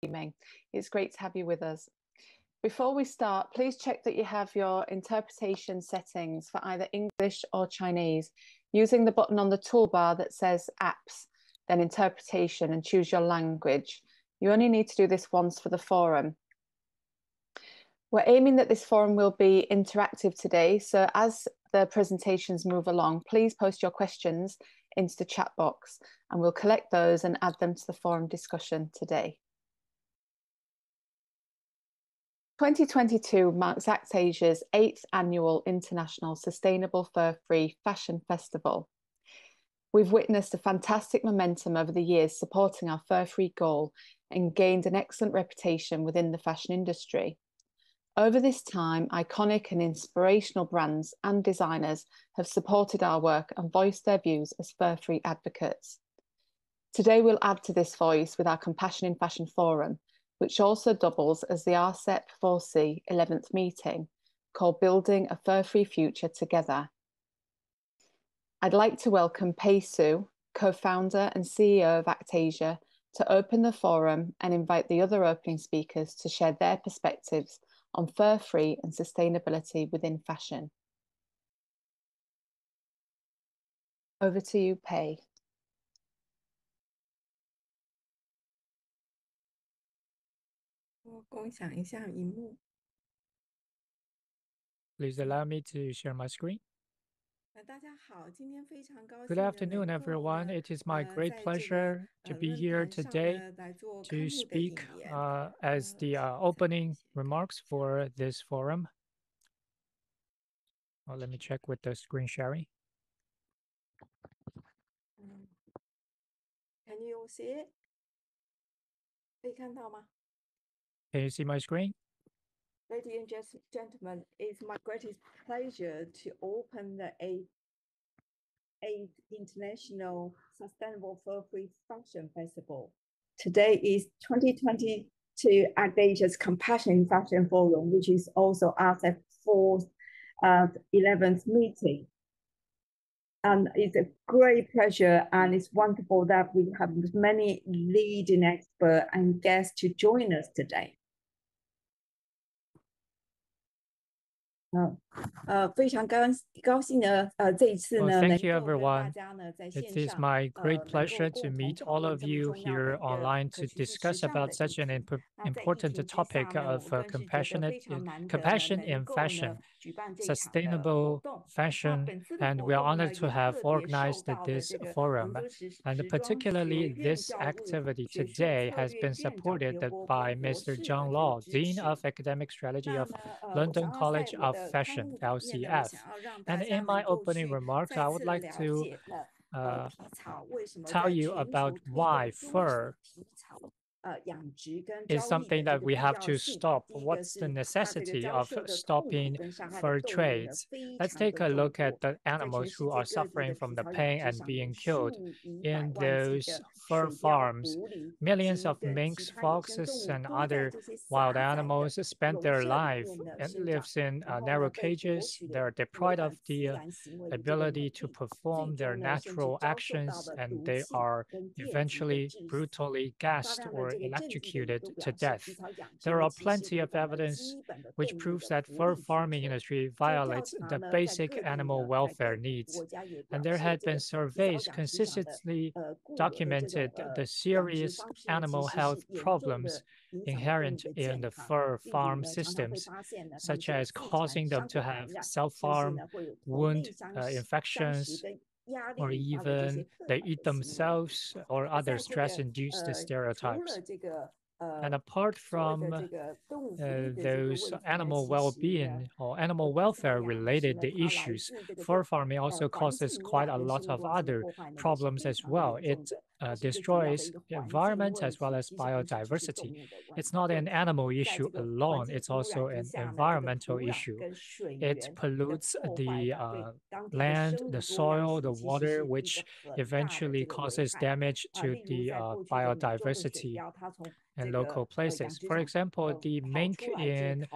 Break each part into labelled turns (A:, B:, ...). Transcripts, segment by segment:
A: streaming. It's great to have you with us. Before we start, please check that you have your interpretation settings for either English or Chinese using the button on the toolbar that says Apps, then Interpretation, and choose your language. You only need to do this once for the forum. We're aiming that this forum will be interactive today, so as the presentations move along, please post your questions into the chat box and we'll collect those and add them to the forum discussion today. 2022 marks ActAsia's 8th annual International Sustainable Fur-Free Fashion Festival. We've witnessed a fantastic momentum over the years supporting our fur-free goal and gained an excellent reputation within the fashion industry. Over this time, iconic and inspirational brands and designers have supported our work and voiced their views as fur-free advocates. Today, we'll add to this voice with our Compassion in Fashion Forum, which also doubles as the RCEP 4C 11th meeting, called Building a Fur-Free Future Together. I'd like to welcome Pei Su, co-founder and CEO of ActAsia, to open the forum and invite the other opening speakers to share their perspectives on fur-free and sustainability within fashion. Over to you, Pei.
B: Please allow me to share my screen. Good afternoon, everyone. It is my great pleasure to be here today to speak as the opening remarks for this forum. Well, let me check with the screen sharing.
C: Can you see it?
B: Can you see my screen?
C: Ladies and gentlemen, it's my greatest pleasure to open the 8th International Sustainable Fur-Free Fashion Festival. Today is 2022 ActAsia's Compassion in Fashion Forum, which is also RCEP 4th 11th meeting. And it's a great pleasure and it's wonderful that we have many leading experts and guests to join us today.
B: Thank you, everyone. It is my great pleasure to meet all of you here online to discuss about such an important topic of compassion in fashion, sustainable fashion, and we are honored to have organized this forum. And particularly this activity today has been supported by Mr. Zhang Lao, Dean of Academic Strategy of London College of Fashion, LCF. And in my opening remarks, I would like to tell you about why fur is something that we have to stop. What's the necessity of stopping fur trades? Let's take a look at the animals who are suffering from the pain and being killed in those fur farms. Millions of minks, foxes, and other wild animals spend their life and lives in narrow cages. They're deprived of the ability to perform their natural actions, and they are eventually brutally gassed or electrocuted to death. There are plenty of evidence which proves that fur farming industry violates the basic animal welfare needs. And there had been surveys consistently documented the serious animal health problems inherent in the fur farm systems, such as causing them to have self-harm, wound infections, or even they eat themselves or other stress-induced stereotypes. And apart from those animal well-being or animal welfare-related issues, fur farming also causes quite a lot of other problems as well. It destroys the environment as well as biodiversity. It's not an animal issue alone, it's also an environmental issue. It pollutes the land, the soil, the water, which eventually causes damage to the biodiversity and local places. For example, the mink in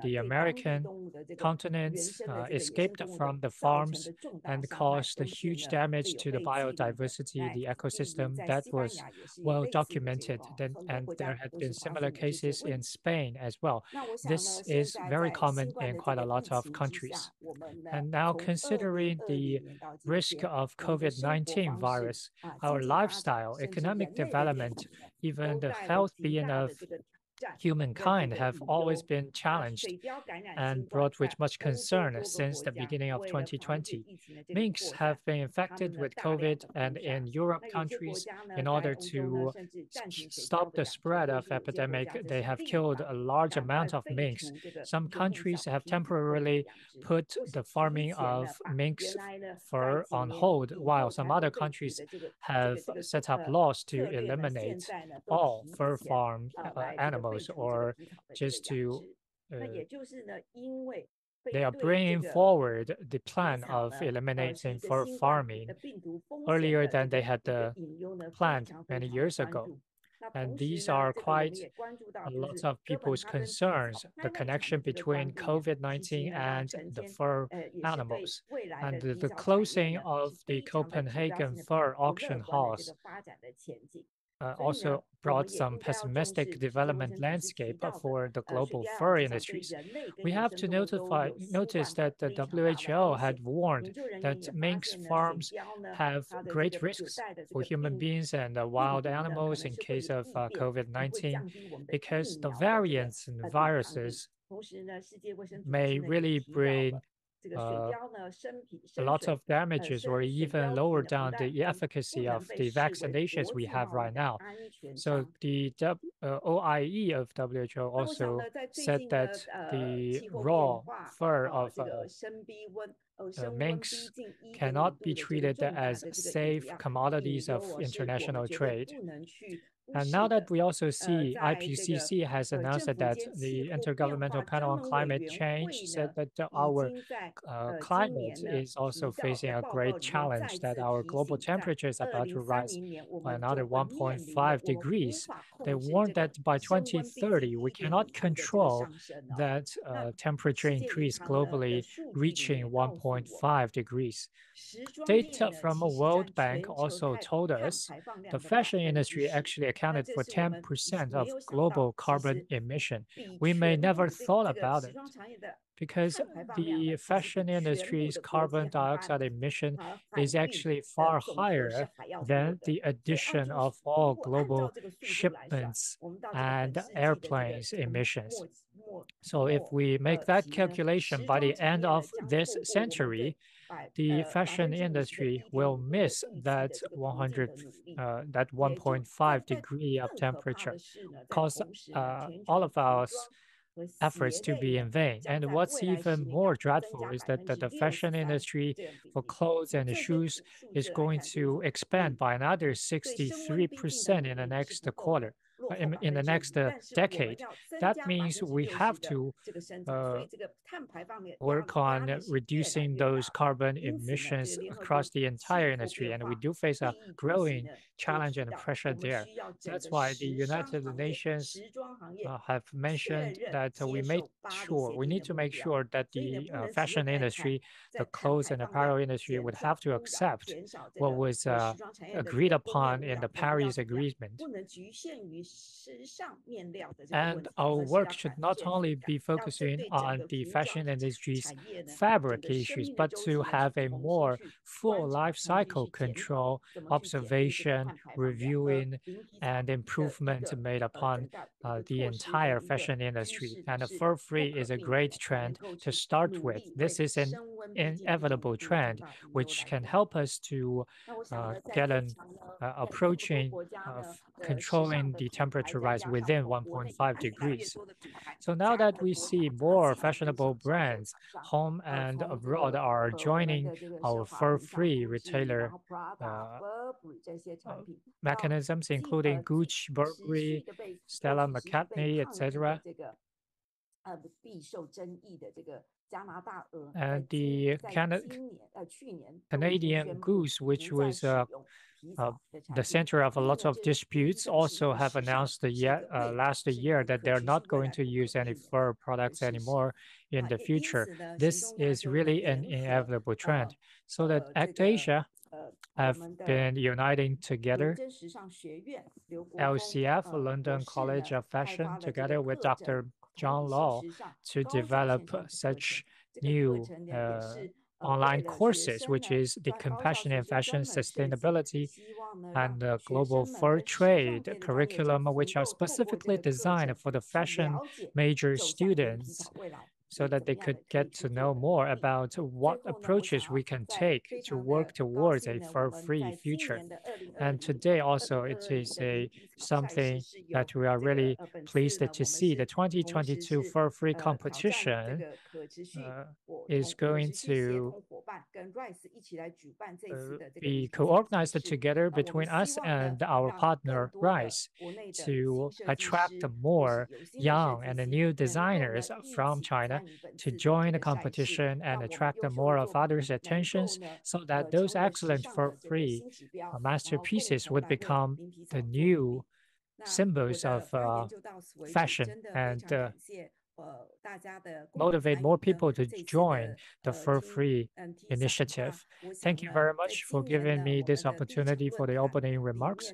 B: the American continents escaped from the farms and caused huge damage to the biodiversity, the ecosystem system that was well documented, and there had been similar cases in Spain as well. This is very common in quite a lot of countries. And now, considering the risk of COVID-19 virus, our lifestyle, economic development, even the health-being of humankind have always been challenged and brought with much concern since the beginning of 2020. Minks have been infected with COVID, and in Europe countries, in order to stop the spread of epidemic, they have killed a large amount of minks. Some countries have temporarily put the farming of minks fur on hold, while some other countries have set up laws to eliminate all fur farm animals, or just to they are bringing forward the plan of eliminating fur farming earlier than they had planned many years ago. And these are quite a lot of people's concerns, the connection between COVID-19 and the fur animals. And the closing of the Copenhagen fur auction house also brought some pessimistic development landscape for the global fur industries. We have to notice that the WHO had warned that minks farms have great risks for human beings and wild animals in case of COVID-19, because the variants and viruses may really bring a lot of damages or even lower down the efficacy of the vaccinations we have right now. So the OIE of WHO also said that the raw fur of minks cannot be treated as safe commodities of international trade. And now that we also see IPCC has announced that the Intergovernmental Panel on Climate Change said that our climate is also facing a great challenge, that our global temperature is about to rise by another 1.5 degrees. They warned that by 2030, we cannot control that temperature increase globally reaching 1.5 degrees. Data from a World Bank also told us the fashion industry actually accounted for 10% of global carbon emission. We may never thought about it, because the fashion industry's carbon dioxide emission is actually far higher than the addition of all global shipments and airplanes emissions. So if we make that calculation by the end of this century, the fashion industry will miss that 1.5 degree of temperature, cause all of our efforts to be in vain. And what's even more dreadful is that the fashion industry for clothes and shoes is going to expand by another 63% in the next quarter. In the next decade. That means we have to work on reducing those carbon emissions across the entire industry, and we do face a growing challenge and pressure there. That's why the United Nations have mentioned that we need to make sure that the fashion industry, the clothes and apparel industry would have to accept what was agreed upon in the Paris Agreement. And our work should not only be focusing on the fashion industry's fabric issues, but to have a more full life cycle control, observation, reviewing, and improvement made upon the entire fashion industry. And the fur-free is a great trend to start with. This is an inevitable trend which can help us to get an approaching of controlling the temperature rise within 1.5 degrees. So now that we see more fashionable brands, home and abroad, are joining our fur-free retailer mechanisms, including Gucci, Burberry, Stella McCartney, etc. And the Canadian Goose, which was the center of a lot of disputes, also have announced last year that they're not going to use any fur products anymore in the future. This is really an inevitable trend. So that ACT Asia have been uniting together. LCF, London College of Fashion, together with Dr. John Law, to develop such new online courses, which is the Compassionate Fashion Sustainability and Global Fair Trade curriculum, which are specifically designed for the fashion major students, so that they could get to know more about what approaches we can take to work towards a fur-free future. And today also it is something that we are really pleased to see. The 2022 fur-free competition is going to be co-organized together between us and our partner RISE to attract more young and new designers from China to join the competition and attract more of others' attentions, so that those excellent fur-free masterpieces would become the new symbols of fashion and motivate more people to join the fur-free initiative. Thank you very much for giving me this opportunity for the opening remarks.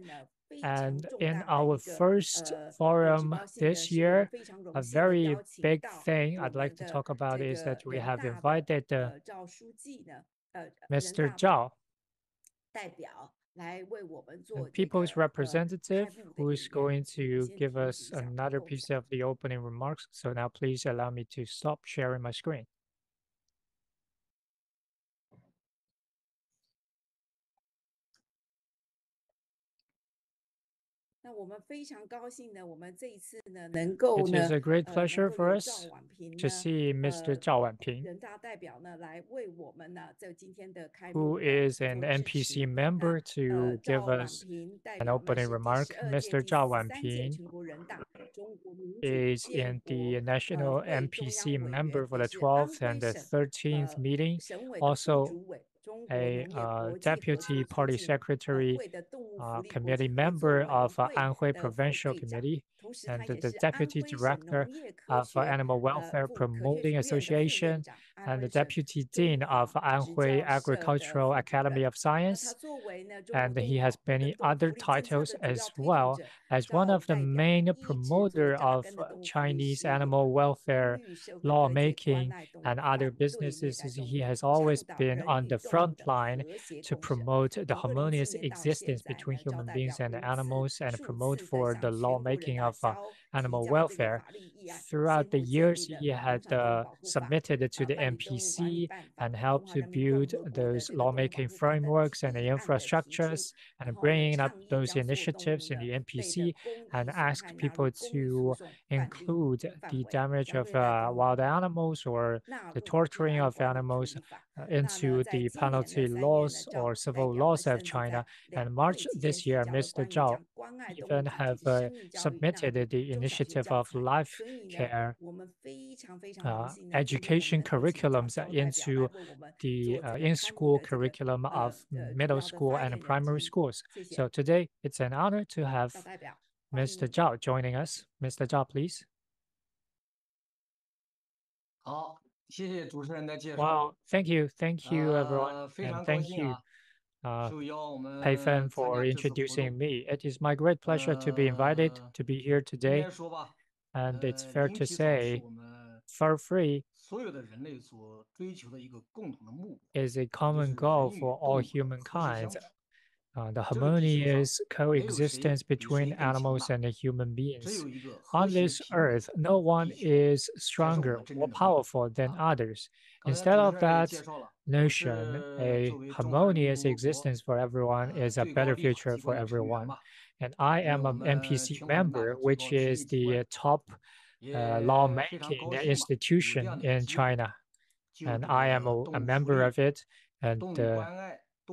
B: And in our first forum this year, a very big thing I'd like to talk about is that we have invited Mr. Zhao, the people's representative, who is going to give us another piece of the opening remarks. So now please allow me to stop sharing my screen. It is a great pleasure for us to see Mr. Zhao Wanping, who is an NPC member, to give us an opening remark. Mr. Zhao Wanping is in the National NPC member for the 12th and the 13th meeting, also a deputy party secretary, committee member of Anhui Provincial Committee, and the deputy director of Animal Welfare Promoting Association, and the deputy dean of Anhui Agricultural Academy of Science. And he has many other titles as well. As one of the main promoter of Chinese animal welfare lawmaking and other businesses, he has always been on the front line to promote the harmonious existence between human beings and animals, and promote for the lawmaking of animal welfare. Throughout the years, he had submitted to the NPC and helped to build those lawmaking frameworks and the infrastructures, and bringing up those initiatives in the NPC, and ask people to include the damage of wild animals or the torturing of animals into the penalty laws or civil laws of China. And March this year, Mr. Zhao even have submitted the initiative of life care education curriculums into the in-school curriculum of middle school and primary schools. So today, it's an honor to have Mr. Zhao joining us. Mr. Zhao, please. Wow, thank you, everyone, and thank you, Pei Fen, for introducing me. It is my great pleasure to be invited to be here today, and it's fair to say, fur-free is a common goal for all humankind. The harmonious coexistence between animals and human beings. On this earth, no one is stronger or powerful than others. Instead of that notion, a harmonious existence for everyone is a better future for everyone. And I am an NPC member, which is the top lawmaking institution in China. And I am a member of it. And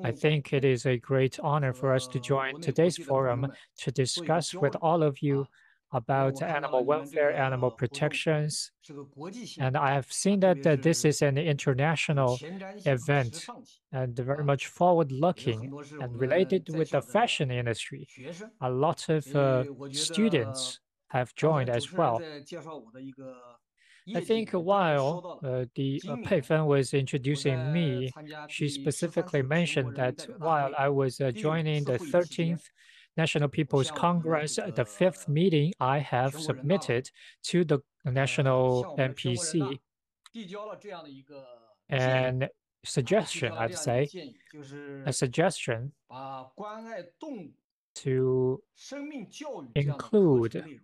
B: I think it is a great honor for us to join today's forum to discuss with all of you about animal welfare, animal protections. And I have seen that this is an international event and very much forward-looking and related with the fashion industry. A lot of students have joined as well. I think while Pei Fen was introducing me, she specifically mentioned that while I was joining the 13th National People's Congress, the fifth meeting I have submitted to the National NPC and suggestion, I'd say, a suggestion to include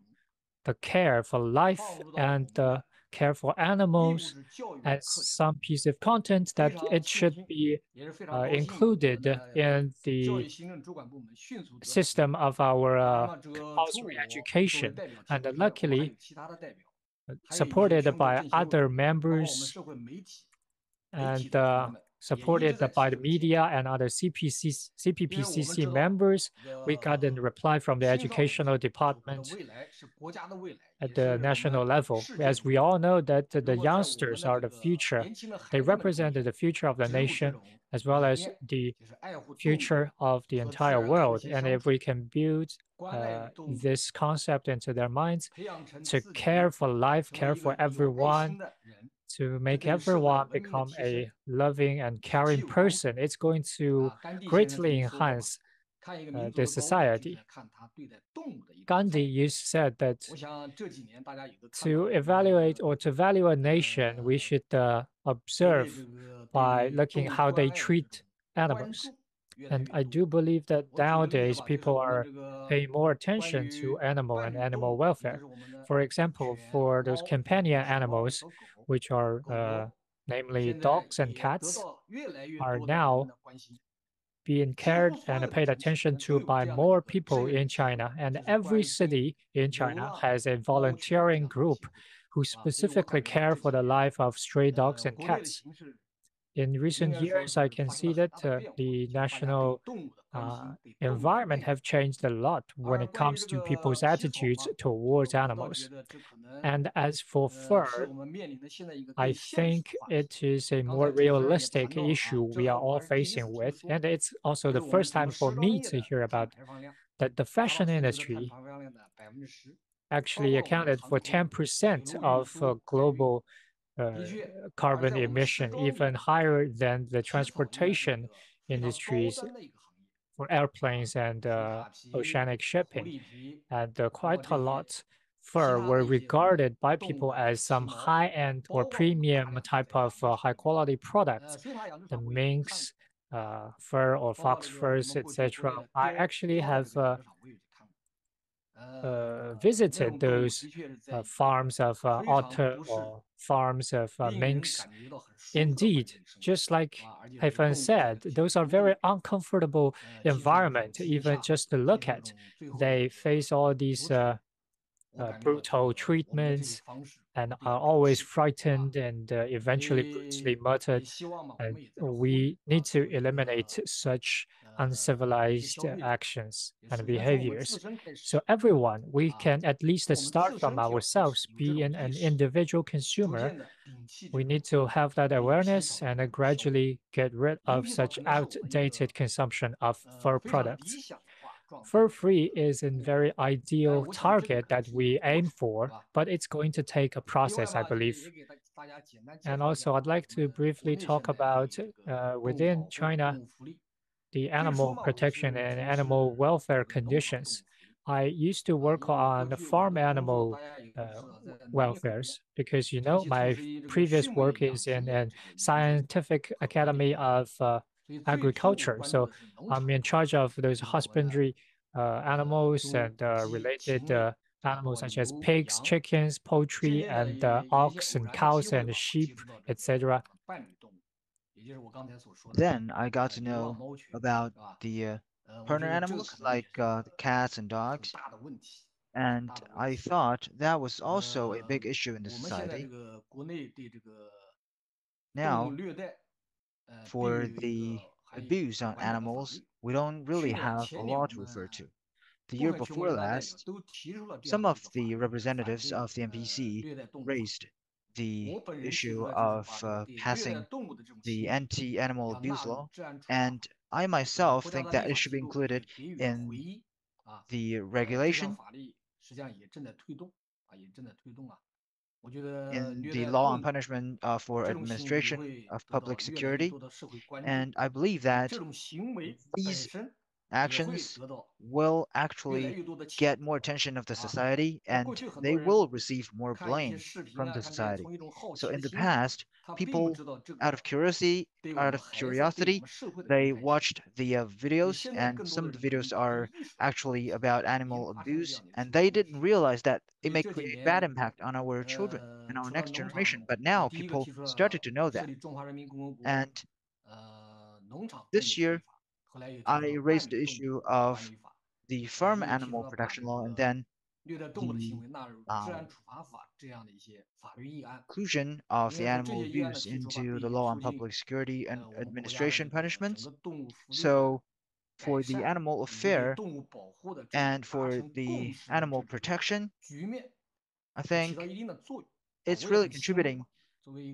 B: the care for life and the care for animals as some piece of content that it should be included in the system of our compulsory education. And luckily, supported by other members and supported by the media and other CPPCC members, we got a reply from the educational department at the national level. As we all know that the youngsters are the future. They represent the future of the nation as well as the future of the entire world. And if we can build this concept into their minds to care for life, care for everyone, to make everyone become a loving and caring person, it's going to greatly enhance the society. Gandhi used said that to evaluate or to value a nation, we should observe by looking how they treat animals. And I do believe that nowadays people are paying more attention to animal and animal welfare. For example, for those companion animals, which are namely dogs and cats, are now being cared and paid attention to by more people in China. And every city in China has a volunteering group who specifically care for the life of stray dogs and cats. In recent years, I can see that the national environment have changed a lot when it comes to people's attitudes towards animals. And as for fur, I think it is a more realistic issue we are all facing with. And it's also the first time for me to hear about that the fashion industry actually accounted for 10% of global carbon emission, even higher than the transportation industries for airplanes and oceanic shipping. And quite a lot fur were regarded by people as some high-end or premium type of high-quality products. The minks, fur or fox furs, etc. I actually have visited those farms of otter or farms of minks. Indeed, just like Pei Fen said, those are very uncomfortable environment, even just to look at. They face all these brutal treatments and are always frightened and eventually brutally murdered. And we need to eliminate such uncivilized actions and behaviors. So everyone, we can at least start from ourselves, being an individual consumer. We need to have that awareness and gradually get rid of such outdated consumption of fur products. Fur-free is a very ideal target that we aim for, but it's going to take a process, I believe. And also, I'd like to briefly talk about within China, the animal protection and animal welfare conditions. I used to work on farm animal welfares because, you know, my previous work is in a scientific academy of agriculture. So I'm in charge of those husbandry animals and related animals such as pigs, chickens, poultry, and ox and cows and sheep, etc.
D: Then I got to know about the partner animals like the cats and dogs, and I thought that was also a big issue in the society. Now, for the abuse on animals, we don't really have a law to refer to. The year before last, some of the representatives of the NPC raised the issue of passing the anti-animal abuse law, and I myself think that it should be included in the regulation in the law and punishment for administration of public security. And I believe that these actions will actually get more attention of the society and they will receive more blame from the society. So in the past, people out of curiosity, they watched the videos, and some of the videos are actually about animal abuse, and they didn't realize that it may create bad impact on our children and our next generation. But now people started to know that. And this year, I raised the issue of the farm animal protection law and then the uh, inclusion of the animal abuse into the law on public security and administration punishments. So, for the animal affair and for the animal protection, I think it's really contributing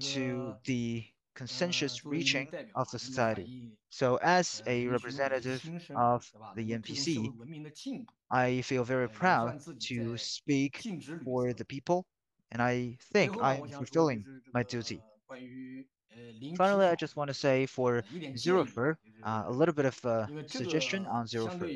D: to the consensus reaching of the society. So, as a representative of the NPC, I feel very proud to speak for the people, and I think I am fulfilling my duty. Finally, I just want to say for Zero Fur, a little bit of a suggestion on Zero Fur.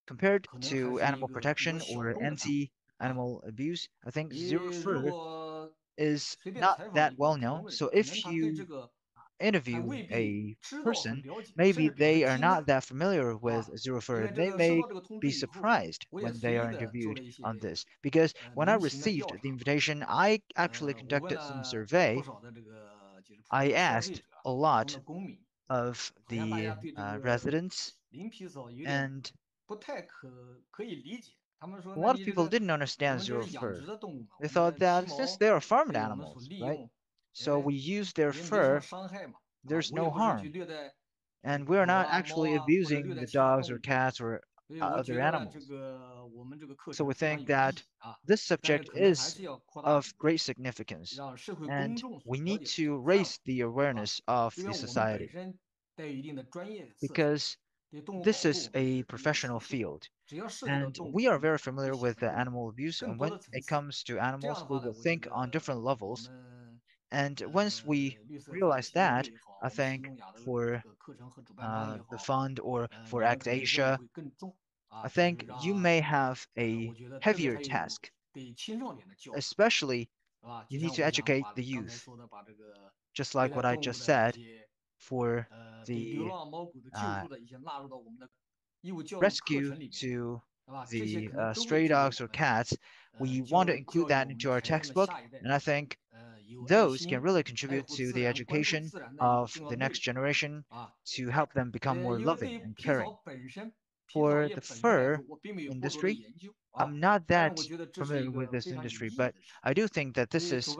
D: Compared to animal protection or anti-animal abuse, I think Zero Fur is not that well known. So if you interview a person, maybe they are not that familiar with Zero Fur. They may be surprised when they are interviewed on this. Because when I received the invitation, I actually conducted some survey. I asked a lot of the residents, and a lot of people didn't understand Zero Fur. They thought that since they are farmed animals, right? So we use their fur, there's no harm. And we're not actually abusing the dogs or cats or other animals. So we think that this subject is of great significance, and we need to raise the awareness of the society because this is a professional field. And we are very familiar with the animal abuse, and when it comes to animals, we will think on different levels. And once we realize that, I think for the fund or for Act Asia, I think you may have a heavier task, especially you need to educate the youth, just like what I just said for the uh, rescue to the stray dogs or cats. We want to include that into our textbook, and I think those can really contribute to the education of the next generation to help them become more loving and caring. For the fur industry, I'm not that familiar with this industry, but I do think that this is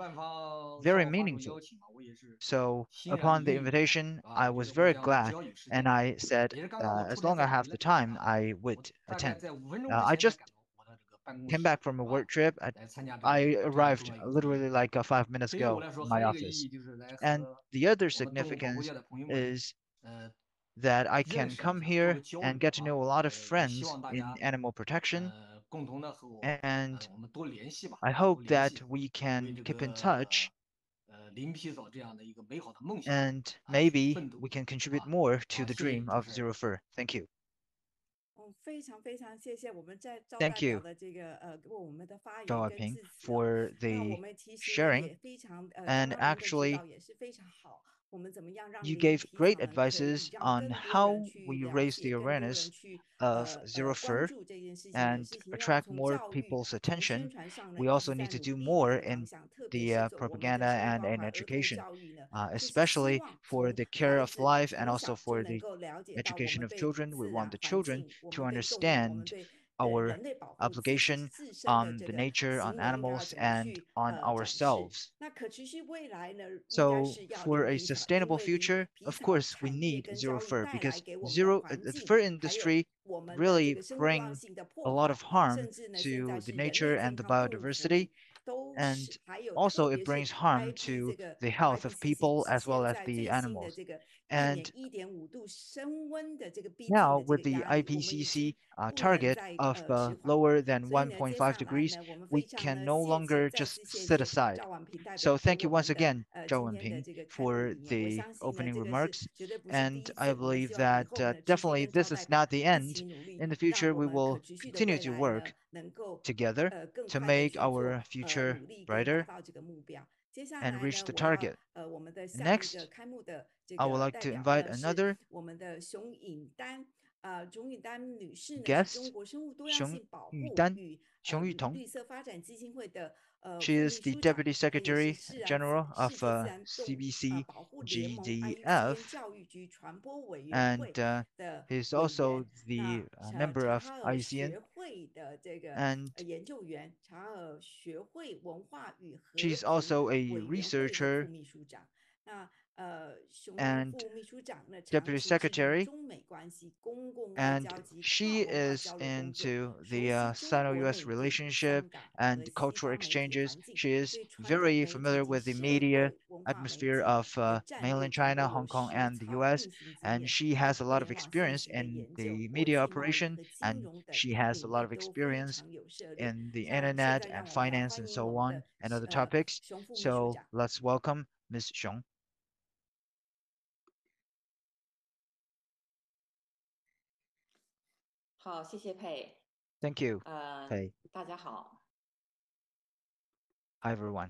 D: very meaningful. So, upon the invitation, I was very glad, and I said, as long as I have the time, I would attend. I just came back from a work trip. I arrived literally like 5 minutes ago in my office. And the other significance is that I can come here and get to know a lot of friends in animal protection. And I hope that we can keep in touch and maybe we can contribute more to the dream of Zero Fur. Thank you.
C: 代
D: Thank
C: 表
D: you,
C: 的这个给我们的发言
D: Zhao
C: 跟
D: Ping,
C: 致辞哦。
D: for
C: 那我
D: the
C: 们其实呢
D: sharing.
C: 也非常刚
D: And
C: 刚您的指导
D: actually,
C: 也是非常好。我们怎么样让
D: you
C: 您
D: gave
C: 提
D: great
C: 早呢可以
D: advices
C: 让
D: on
C: 更多人
D: how
C: 去
D: we
C: 了
D: raise the
C: 解，更多人
D: awareness
C: 去
D: of Zero
C: 关
D: Fur
C: 注这件事情。有
D: and
C: 事情要
D: attract
C: 从
D: more
C: 教育、
D: people's
C: 从宣
D: attention.
C: 传上呢
D: We
C: 一
D: also
C: 直在
D: need to
C: 努
D: do
C: 力的
D: more
C: 方
D: in
C: 向，特别
D: the
C: 是我们这
D: propaganda
C: 些
D: and
C: 包
D: in
C: 含儿童
D: education,
C: 教育呢，就是希
D: especially
C: 望
D: for
C: 从
D: the care
C: 孩
D: of
C: 子
D: life and
C: 从
D: also
C: 小就
D: for
C: 能
D: the
C: 够了解到我
D: education
C: 们
D: of
C: 对
D: children. We
C: 自
D: want
C: 然
D: the
C: 环
D: children
C: 境，我
D: to
C: 们对动物，我们
D: understand
C: 对人
D: our
C: 类保护自己
D: obligation
C: 自身的
D: on
C: 这
D: the
C: 个
D: nature, on
C: 行为应该要
D: animals,
C: 怎么
D: and
C: 去
D: on
C: 展示。
D: ourselves.
C: 那可持续未来呢，应该
D: So
C: 是要
D: for
C: 零
D: a
C: 皮草，因
D: sustainable
C: 为零
D: future,
C: 皮
D: of
C: 草
D: course, we
C: 产业
D: need
C: 跟
D: Zero
C: 交易
D: Fur
C: 带来
D: because
C: 给我们的
D: zero
C: 环
D: the
C: 境，fur 还有
D: industry
C: 我们的这
D: really
C: 个生物多样
D: bring
C: 性的
D: a
C: 破
D: lot
C: 坏，of
D: harm
C: 甚至呢，现在
D: to the
C: 是人类
D: nature
C: 健
D: and the
C: 康跟福利
D: biodiversity,
C: 都
D: and
C: 是，还有特
D: also it
C: 别是
D: brings harm
C: IPC
D: to
C: 这个
D: the health of
C: IPCC
D: people as well
C: 现
D: as
C: 在
D: the
C: 最新的
D: animals.
C: 这个
D: And now, with the IPCC target of lower than 1.5 degrees, we can no longer just sit aside. So thank you once again, Zhao Wenping, for the opening remarks. And I believe that definitely this is not the end. In the future, we will continue to work together to make our future brighter and reach the target. Next, I would like to invite another guest, Xiong Yudan, Xiong Yutong. She is the Deputy Secretary General of CBC GDF, and he's also the member of ASEAN, and she's also a researcher and Deputy Secretary, and she is into the Sino-US relationship and cultural exchanges. She is very familiar with the media atmosphere of mainland China, Hong Kong, and the US, and she has a lot of experience in the media operation, and she has a lot of experience in the internet and finance and so on and other topics. So let's welcome Ms. Xiong. Thank you, Pei.
E: 大家好。
D: Hi, everyone.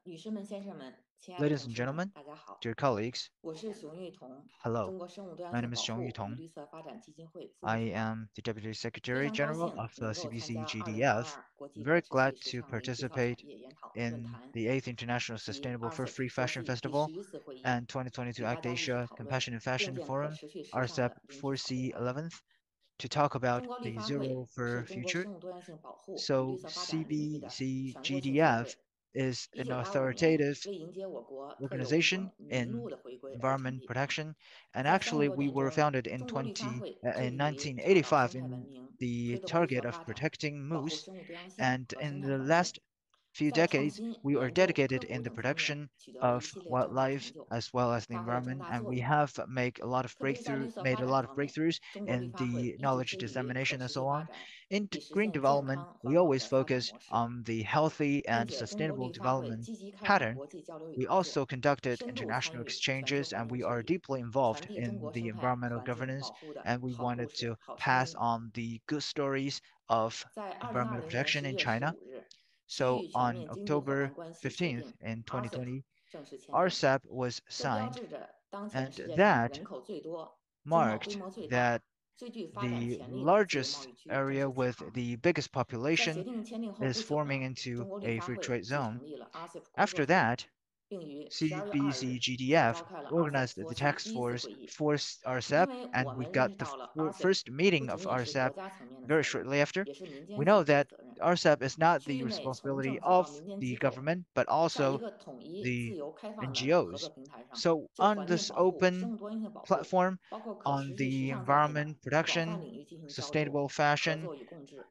E: 女士们、先生们、亲爱的
D: Ladies and
E: 同事们，
D: gentlemen,
E: 大家好。
D: dear colleagues,
E: 我是熊玉彤，
D: hello.
E: 中国生物多样
D: My
E: 性
D: name is
E: 保
D: Xiong
E: 护
D: Yutong.
E: 与绿色发展基金会副
D: I
E: 秘书长。
D: am the Deputy
E: 非
D: Secretary
E: 常高
D: General
E: 兴
D: of
E: 能够参
D: CBC
E: 加
D: GDF.
E: 2022国际
D: I'm
E: 可
D: very
E: 持
D: glad
E: 续时
D: to
E: 尚的印刷
D: participate
E: 产业研讨论
D: in
E: 坛
D: the 8th International
E: 及
D: Sustainable for Free
E: RCEP
D: Fashion
E: 4C 第
D: Festival
E: 11次会议，
D: and 2022
E: 与大
D: ACT
E: 家一起
D: Asia
E: 讨论
D: Compassionate
E: 共
D: Fashion
E: 建可
D: Forum,
E: 持续时尚
D: RCEP
E: 的领导
D: 4C
E: 人。
D: 11th, to talk about
E: 中国绿
D: the
E: 发会
D: Zero
E: 是
D: for
E: 中国
D: Future.
E: 生物多样性保护与
D: So
E: 绿色发展领域的
D: CBC
E: 全国性协
D: GDF
E: 会。
D: is an
E: 1985 年，
D: authoritative
E: 为迎接我国特有物
D: organization
E: 种麋
D: in
E: 鹿的回归而成
D: environment
E: 立。
D: protection. And
E: 在
D: actually,
E: 30多
D: we
E: 年
D: were
E: 中，
D: founded in
E: 中国绿发会致
D: in
E: 力倡导生
D: 1985
E: 态文
D: in
E: 明，
D: the
E: 推动绿
D: target
E: 色
D: of
E: 发展，
D: protecting
E: 保护
D: moose.
E: 生物多样性
D: And
E: 和
D: in
E: 生态
D: the
E: 环境。
D: last few
E: 在创
D: decades,
E: 新、
D: we are
E: 研究和
D: dedicated
E: 保
D: in
E: 护
D: the
E: 等方面
D: protection
E: 取得了一
D: of
E: 系列重大成
D: wildlife
E: 就，
D: as well as the
E: 发挥了重
D: environment.
E: 大
D: And
E: 作
D: we
E: 用。
D: have make a lot of
E: 特别是在绿色
D: made
E: 发
D: a
E: 展
D: lot of
E: 方面，
D: breakthroughs
E: 中国绿
D: in
E: 发会
D: the
E: 一直
D: knowledge
E: 致力于
D: dissemination
E: 可
D: and
E: 持
D: so
E: 续发
D: on.
E: 展，
D: In
E: 以实
D: green
E: 现健
D: development,
E: 康
D: we
E: 环保
D: always
E: 的发展
D: focus
E: 模式。
D: on the healthy
E: 并
D: and
E: 且，中国
D: sustainable
E: 绿发会
D: development
E: 积极开展
D: pattern.
E: 国际交流与
D: We
E: 合
D: also
E: 作，
D: conducted
E: 深度参
D: international
E: 与全球
D: exchanges
E: 公
D: and
E: 约
D: we
E: 决
D: are
E: 议，
D: deeply
E: 传
D: involved
E: 递中
D: in
E: 国
D: the
E: 生态
D: environmental
E: 环境
D: governance
E: 保护的
D: and we
E: 好故
D: wanted
E: 事、
D: to
E: 好声
D: pass
E: 音。
D: on the good stories of
E: 在
D: environmental
E: 2020年
D: protection
E: 11
D: in
E: 月
D: China.
E: 15日，西
D: So
E: 域全
D: on
E: 面经济伙
D: October
E: 伴关系协
D: 15th
E: 定
D: in
E: （RCEP）
D: 2020,
E: 正式签订，
D: RCEP was
E: 这标
D: signed
E: 志着当前
D: and
E: 世界上
D: that
E: 人口最多、经贸规
D: marked
E: 模最
D: that
E: 大、最具发展
D: the
E: 潜力的自由贸
D: largest
E: 易区正
D: area
E: 式启
D: with
E: 航。
D: the biggest
E: 在协
D: population
E: 定签订后
D: is
E: 不久
D: forming
E: 呢，
D: into
E: 中国绿
D: a
E: 发
D: free
E: 会
D: trade
E: 即
D: zone.
E: 成立了 RCEP 工作
D: After
E: 组，
D: that,
E: 并于12月2
D: CBC
E: 日
D: GDF
E: 召开了 RCEP
D: organized the
E: 4C
D: task
E: 第一次
D: force
E: 会议。
D: for
E: 因
D: RCEP,
E: 为
D: and
E: 我
D: we
E: 们
D: got
E: 认识
D: the
E: 到了 RCEP
D: first
E: 不
D: meeting
E: 仅
D: of
E: 仅是
D: RCEP
E: 国家层面的
D: very
E: 责任，
D: shortly after.
E: 也是民间
D: We
E: 组
D: know
E: 织的
D: that
E: 责任。
D: RCEP is not
E: 区
D: the
E: 域内从
D: responsibility
E: 政府到
D: of
E: 民间
D: the
E: 机构，
D: government, but
E: 在一
D: also
E: 个统一、自
D: the
E: 由、开放的合
D: NGOs.
E: 作平台上，
D: So
E: 就
D: on
E: 环境
D: this
E: 保护、
D: open
E: 生物多样性保护，
D: platform,
E: 包括可
D: on
E: 持续时
D: the
E: 尚在内的
D: environment
E: 广泛
D: protection,
E: 领域进行交流、
D: sustainable
E: 合
D: fashion,
E: 作与共治，意义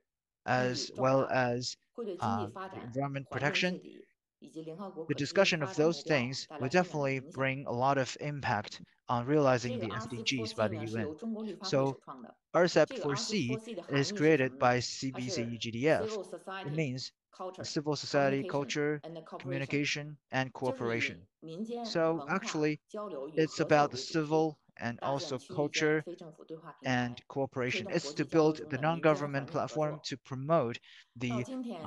D: as
E: 重
D: well
E: 大，
D: as
E: 会对经济发
D: the
E: 展、
D: environment
E: 环境治
D: protection,
E: 理以及联合国
D: the
E: 可持续
D: discussion of
E: 发展
D: those
E: 目标
D: things
E: 带来
D: would
E: 深远的
D: definitely
E: 影响。
D: bring a lot of impact on realizing
E: 这个
D: the
E: RCEP
D: SDGs by
E: 4C
D: the
E: 呢是
D: UN.
E: 由中国绿发会
D: So
E: 首创的。
D: RCEP
E: 这个 RCEP4C4C 的含
D: is
E: 义是什
D: created
E: 么
D: by
E: 呢？它
D: CBC
E: 是
D: GDF.
E: civil
D: It
E: society,
D: means
E: culture,
D: civil society,
E: communication
D: culture,
E: and cooperation，
D: communication, and
E: 就是以
D: cooperation.
E: 民间
D: So
E: 文化
D: actually,
E: 交流与
D: it's
E: 合作
D: about the
E: 为主体，
D: civil and
E: 搭建
D: also
E: 区域间
D: culture
E: 非政府对话平
D: and
E: 台，推
D: cooperation.
E: 动
D: It's
E: 国
D: to
E: 际交流
D: build
E: 中
D: the
E: 的民间环
D: non-government
E: 境合
D: platform
E: 作。
D: to promote
E: 到
D: the
E: 今天，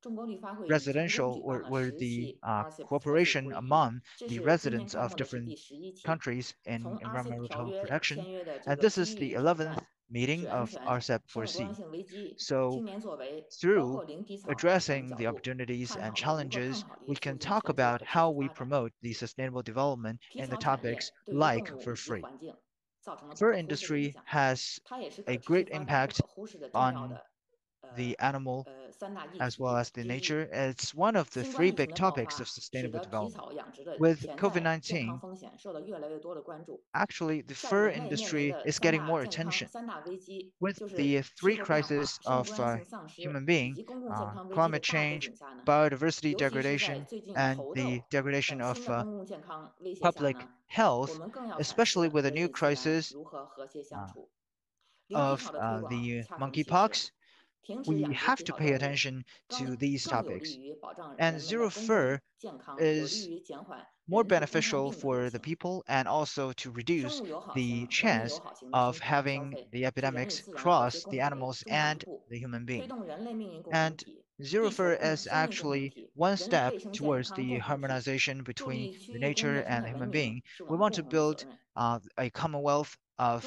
E: 中国绿发会已成功
D: residential
E: 举办了
D: or
E: 10
D: the
E: 期 RCEP 4C
D: cooperation
E: 会议，
D: among
E: 这
D: the
E: 是今天
D: residents
E: 开
D: of
E: 幕的是
D: different
E: 第11期。
D: countries
E: 从
D: in
E: RCEP 条
D: environmental
E: 约
D: protection.
E: 签约的这
D: And
E: 个
D: this
E: 区
D: is
E: 域
D: the
E: 挑
D: 11th
E: 战、
D: meeting
E: 是安
D: of
E: 全、
D: RCEP
E: 生物多样
D: 4C.
E: 性危机、
D: So
E: 青年作为，包
D: through
E: 括零皮草等
D: addressing
E: 角
D: the
E: 度，
D: opportunities
E: 探
D: and
E: 讨了如何更
D: challenges,
E: 好地
D: we
E: 促
D: can
E: 进
D: talk
E: 全球
D: about
E: 可持
D: how
E: 续
D: we
E: 发展。
D: promote the sustainable development
E: 皮
D: in the
E: 草产
D: topics
E: 业对于
D: like
E: 动物
D: for
E: 以及
D: free.
E: 环境造成了不
D: Fur
E: 可忽视的影
D: industry
E: 响，
D: has
E: 它也是
D: a
E: 可持续
D: great
E: 发展不
D: impact
E: 可忽视的重要
D: on
E: 的
D: the animal as well as the nature. It's one of the three big topics of sustainable development. With COVID-19, actually, the fur industry is getting more attention. With the three crises of human being, climate change, biodiversity degradation, and the degradation of public health, especially with a new crisis uh, of the monkeypox, we have to pay attention to these topics. And zero fur is more beneficial for the people and also to reduce the chance of having the epidemics cross the animals and the human being. And zero fur is actually one step towards the harmonization between the nature and the human being. We want to build a commonwealth of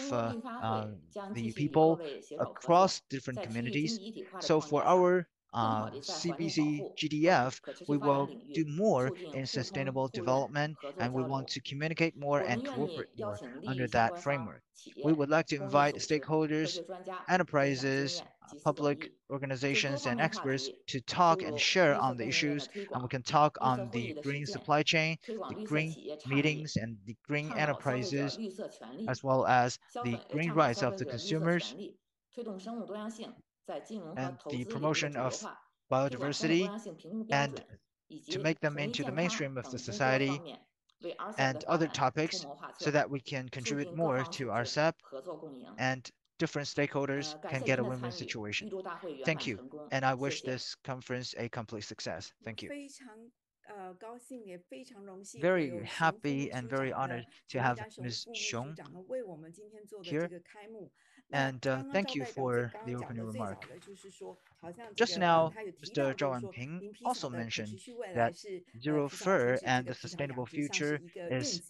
D: the people across different communities. So for our CBC GDF, we will do more in sustainable development and we want to communicate more and cooperate more under that framework. We would like to invite stakeholders, enterprises, public organizations, and experts to talk and share on the issues, and we can talk on the green supply chain, the green meetings, and the green enterprises, as well as the green rights of the consumers and the promotion of biodiversity and to make them into the mainstream of the society and other topics so that we can contribute more to our SEP and different stakeholders can get a win-win situation. Thank you. And I wish this conference a complete success. Thank you. Very happy and very honored to have Ms. Xiong here. And thank you for the opening remark. Just now, Mr. Zhao Wanping also mentioned that zero fur and the sustainable future is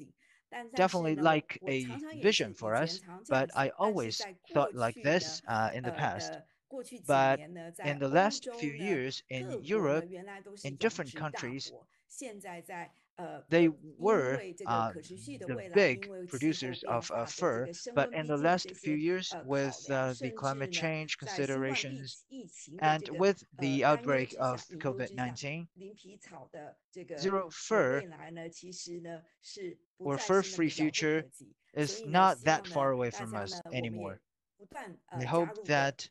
D: definitely like a vision for us, but I always thought like this in the past. But in the last few years in Europe, in different countries, they were the big producers of fur, but in the last few years, with the climate change considerations and with the outbreak of COVID-19, zero fur or fur-free future is not that far away from us anymore. I hope that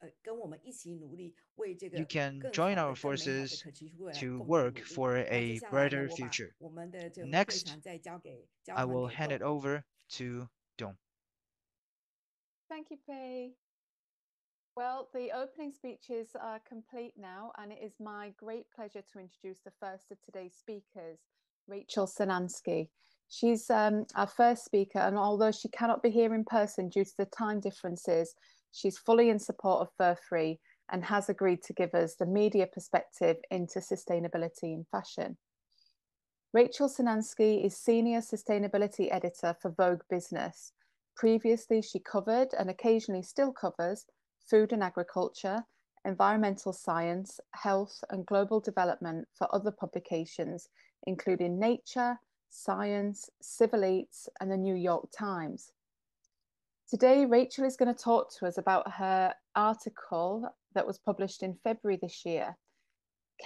D: you can join our forces to work for a brighter future. Next, I will hand it over to Dong.
A: Thank you, Pei. Well, the opening speeches are complete now, and it is my great pleasure to introduce the first of today's speakers, Rachel Sinansky. She's our first speaker, and although she cannot be here in person due to the time differences, she's fully in support of Fur Free and has agreed to give us the media perspective into sustainability in fashion. Rachel Sinansky is Senior Sustainability Editor for Vogue Business. Previously, she covered and occasionally still covers food and agriculture, environmental science, health, and global development for other publications, including Nature, Science, Civil Eats, and the New York Times. Today, Rachel is going to talk to us about her article that was published in February this year.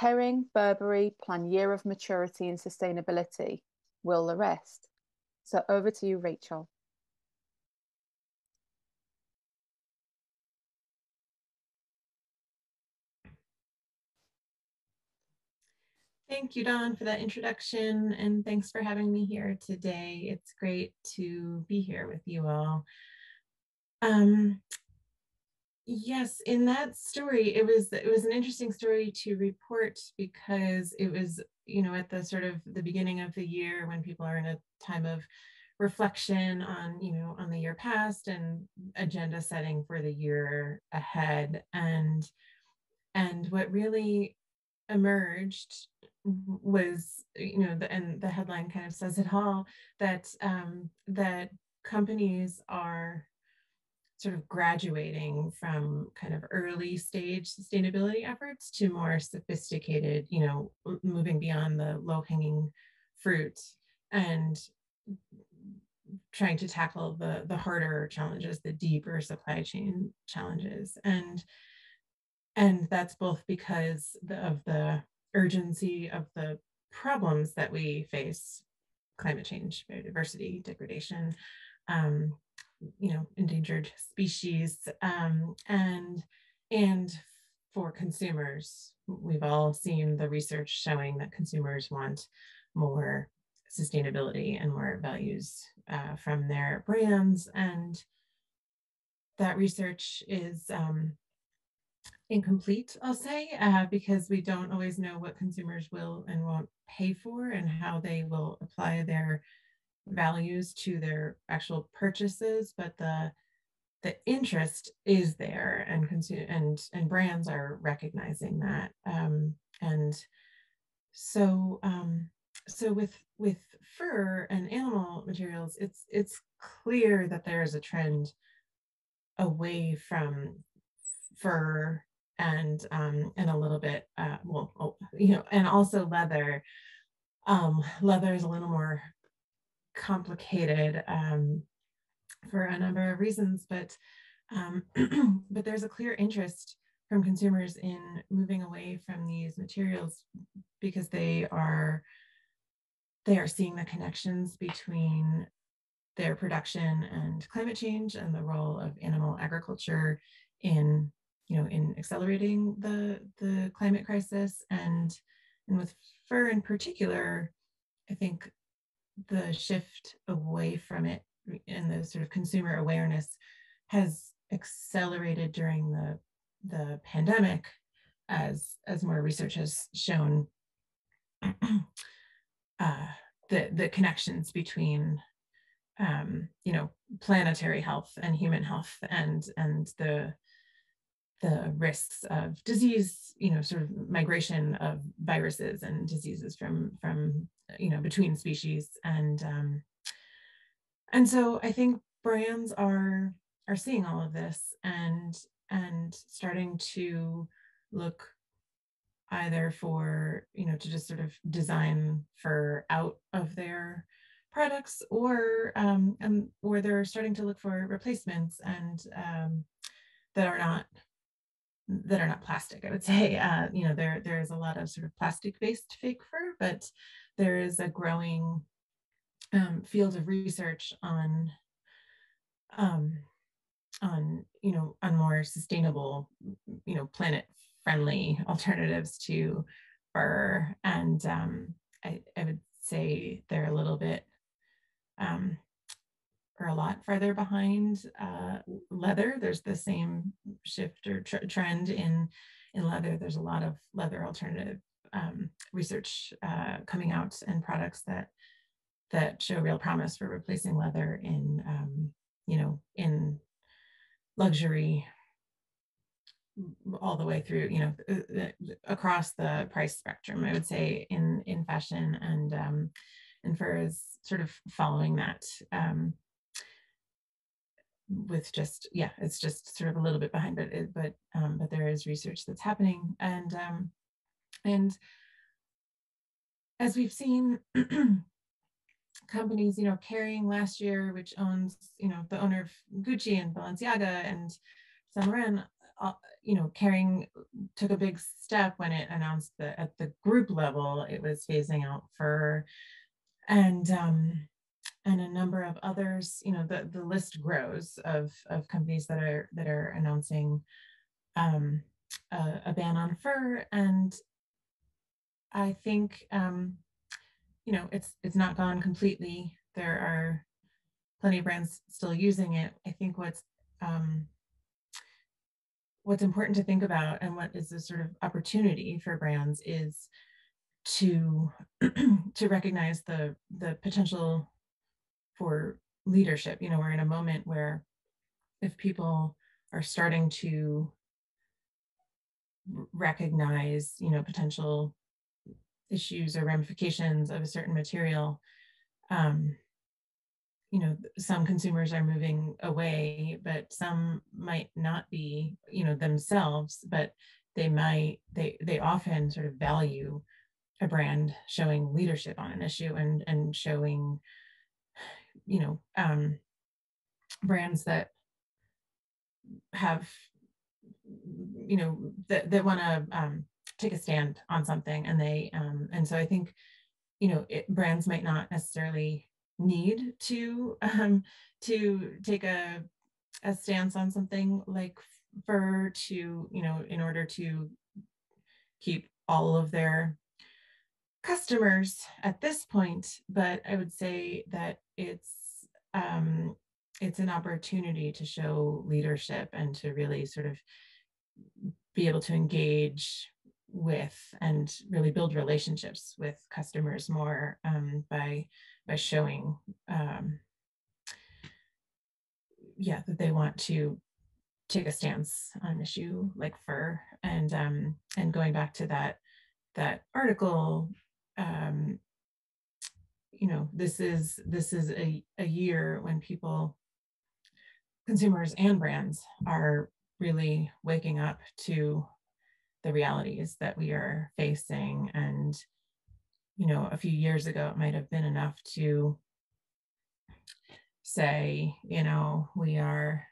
A: Kering, Burberry plan year of maturity and sustainability. Will the rest? So over to you, Rachel.
F: Thank you, Dawn, for that introduction, and thanks for having me here today. It's great to be here with you all. Yes, in that story, it was an interesting story to report because it was, at the sort of the beginning of the year when people are in a time of reflection on, on the year past and agenda setting for the year ahead. And what really emerged was, and the headline kind of says it all, that that companies are sort of graduating from kind of early stage sustainability efforts to more sophisticated, moving beyond the low-hanging fruit and trying to tackle the harder challenges, the deeper supply chain challenges. And And that's both because of the urgency of the problems that we face: climate change, biodiversity degradation, endangered species, and for consumers, we've all seen the research showing that consumers want more sustainability and more values from their brands, and that research is incomplete, I'll say, because we don't always know what consumers will and won't pay for and how they will apply their values to their actual purchases. But the interest is there, and brands are recognizing that. And so with fur and animal materials, it's clear that there is a trend away from fur and a little bit and also leather. Leather is a little more complicated for a number of reasons, but but there's a clear interest from consumers in moving away from these materials because they are seeing the connections between their production and climate change and the role of animal agriculture in accelerating the climate crisis. And with fur in particular, I think the shift away from it and the sort of consumer awareness has accelerated during the pandemic, as more research has shown the connections between planetary health and human health, and the risks of disease, sort of migration of viruses and diseases from between species. And so I think brands are seeing all of this and starting to look either for, to just sort of design fur out of their products, or they're starting to look for replacements and that are not plastic, I would say. There is a lot of sort of plastic-based fake fur, but there is a growing field of research on more sustainable, planet-friendly alternatives to fur. And I would say they're a little bit or a lot farther behind leather. There's the same shift or trend in leather. There's a lot of leather alternative research coming out, and products that show real promise for replacing leather in in luxury, all the way through, across the price spectrum, I would say, in fashion. And fur is sort of following that with just, it's just sort of a little bit behind, but there is research that's happening. And as we've seen, companies, Kering last year, which owns, the owner of Gucci and Balenciaga and Saint Laurent, Kering took a big step when it announced that at the group level it was phasing out fur, and a number of others. The list grows of companies that are announcing a ban on fur. And I think it's not gone completely. There are plenty of brands still using it. I think what's important to think about, and what is a sort of opportunity for brands, is to recognize the potential for leadership. We're in a moment where, if people are starting to recognize, potential issues or ramifications of a certain material, some consumers are moving away, but some might not be, themselves, but they often sort of value a brand showing leadership on an issue, and showing, brands that have you know, that want to take a stand on something, and they and so I think, you know, brands might not necessarily need to take a stance on something like fur to, you know, in order to keep all of their customers at this point. But I would say that it's an opportunity to show leadership and to really sort of be able to engage with and really build relationships with customers more, by showing that they want to take a stance on an issue like fur. And going back to that article, you know, this is a year when consumers and brands are really waking up to the realities that we are facing. And, you know, a few years ago, it might have been enough to say, you know, we're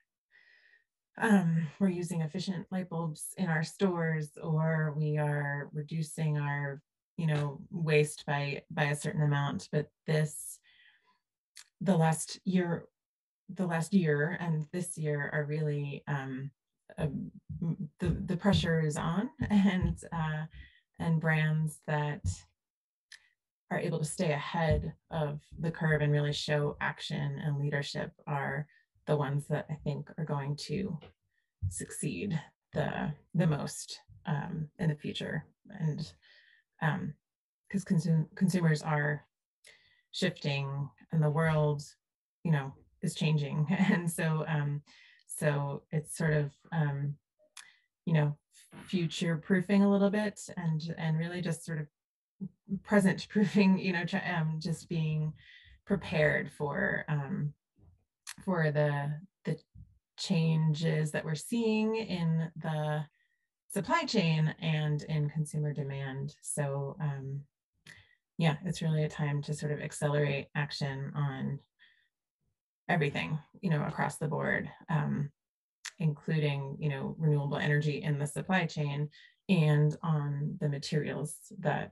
F: using efficient light bulbs in our stores, or we are reducing our, you know, waste by a certain amount. But the last year and this year are really the pressure is on, and brands that are able to stay ahead of the curve and really show action and leadership are the ones that I think are going to succeed the most in the future. And because consumers are shifting and the world, you know, is changing. And so it's sort of you know, future proofing a little bit, and really just sort of present proofing, you know, just being prepared for the changes that we're seeing in the supply chain and in consumer demand. So yeah, it's really a time to sort of accelerate action on everything, you know, across the board, including, you know, renewable energy in the supply chain and on the materials that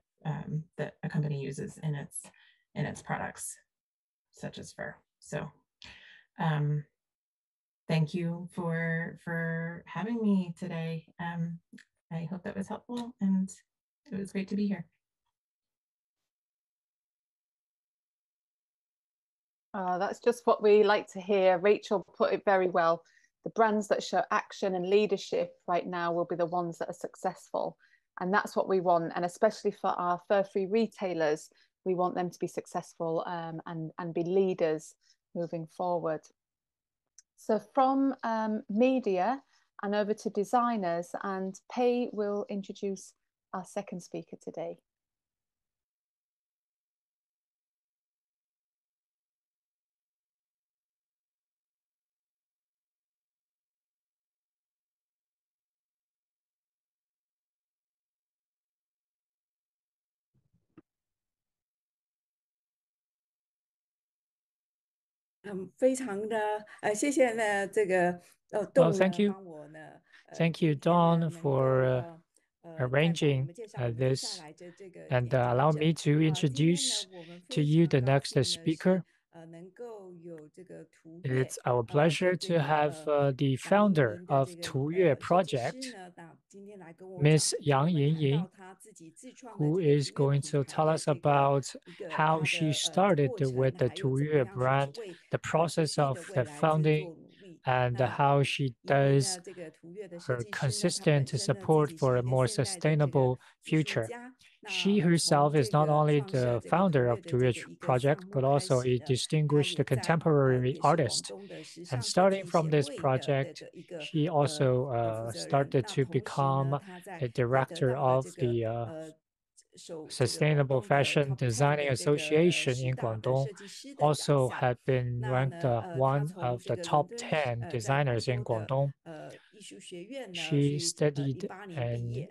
F: that a company uses in its products, such as fur. So thank you for having me today. I hope that was helpful, and it was great to be here.
A: That's just what we like to hear. Rachel put it very well. The brands that show action and leadership right now will be the ones that are successful. And that's what we want. And especially for our fur-free retailers, we want them to be successful and be leaders moving forward. So from media and over to designers, and Pei will introduce our second speaker today.
B: Well, thank you. Thank you, Dawn, for arranging this, and allow me to introduce to you the next speaker. It's our pleasure to have the founder of Tuyue Project, Miss Yang Yinying, who is going to tell us about how she started with the Tuyue brand, the process of the founding, and how she does her consistent support for a more sustainable future. She herself is not only the founder of Tuyue Project, but also a distinguished contemporary artist. And starting from this project, she also started to become a director of the Sustainable Fashion Designing Association in Guangdong, also had been ranked one of the top 10 designers in Guangdong. She studied in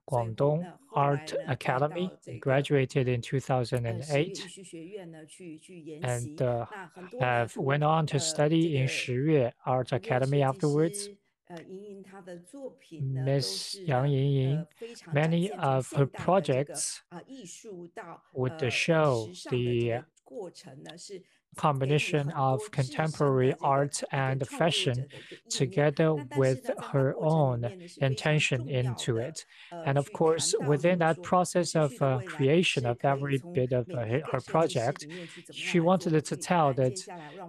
B: Guangdong Art Academy, graduated in 2008, and went on to study in Shiyue Art Academy afterwards. Miss Yang Yingying, many of her projects would show the combination of contemporary art and fashion together with her own intention into it. And of course, within that process of creation of every bit of her project, she wanted to tell that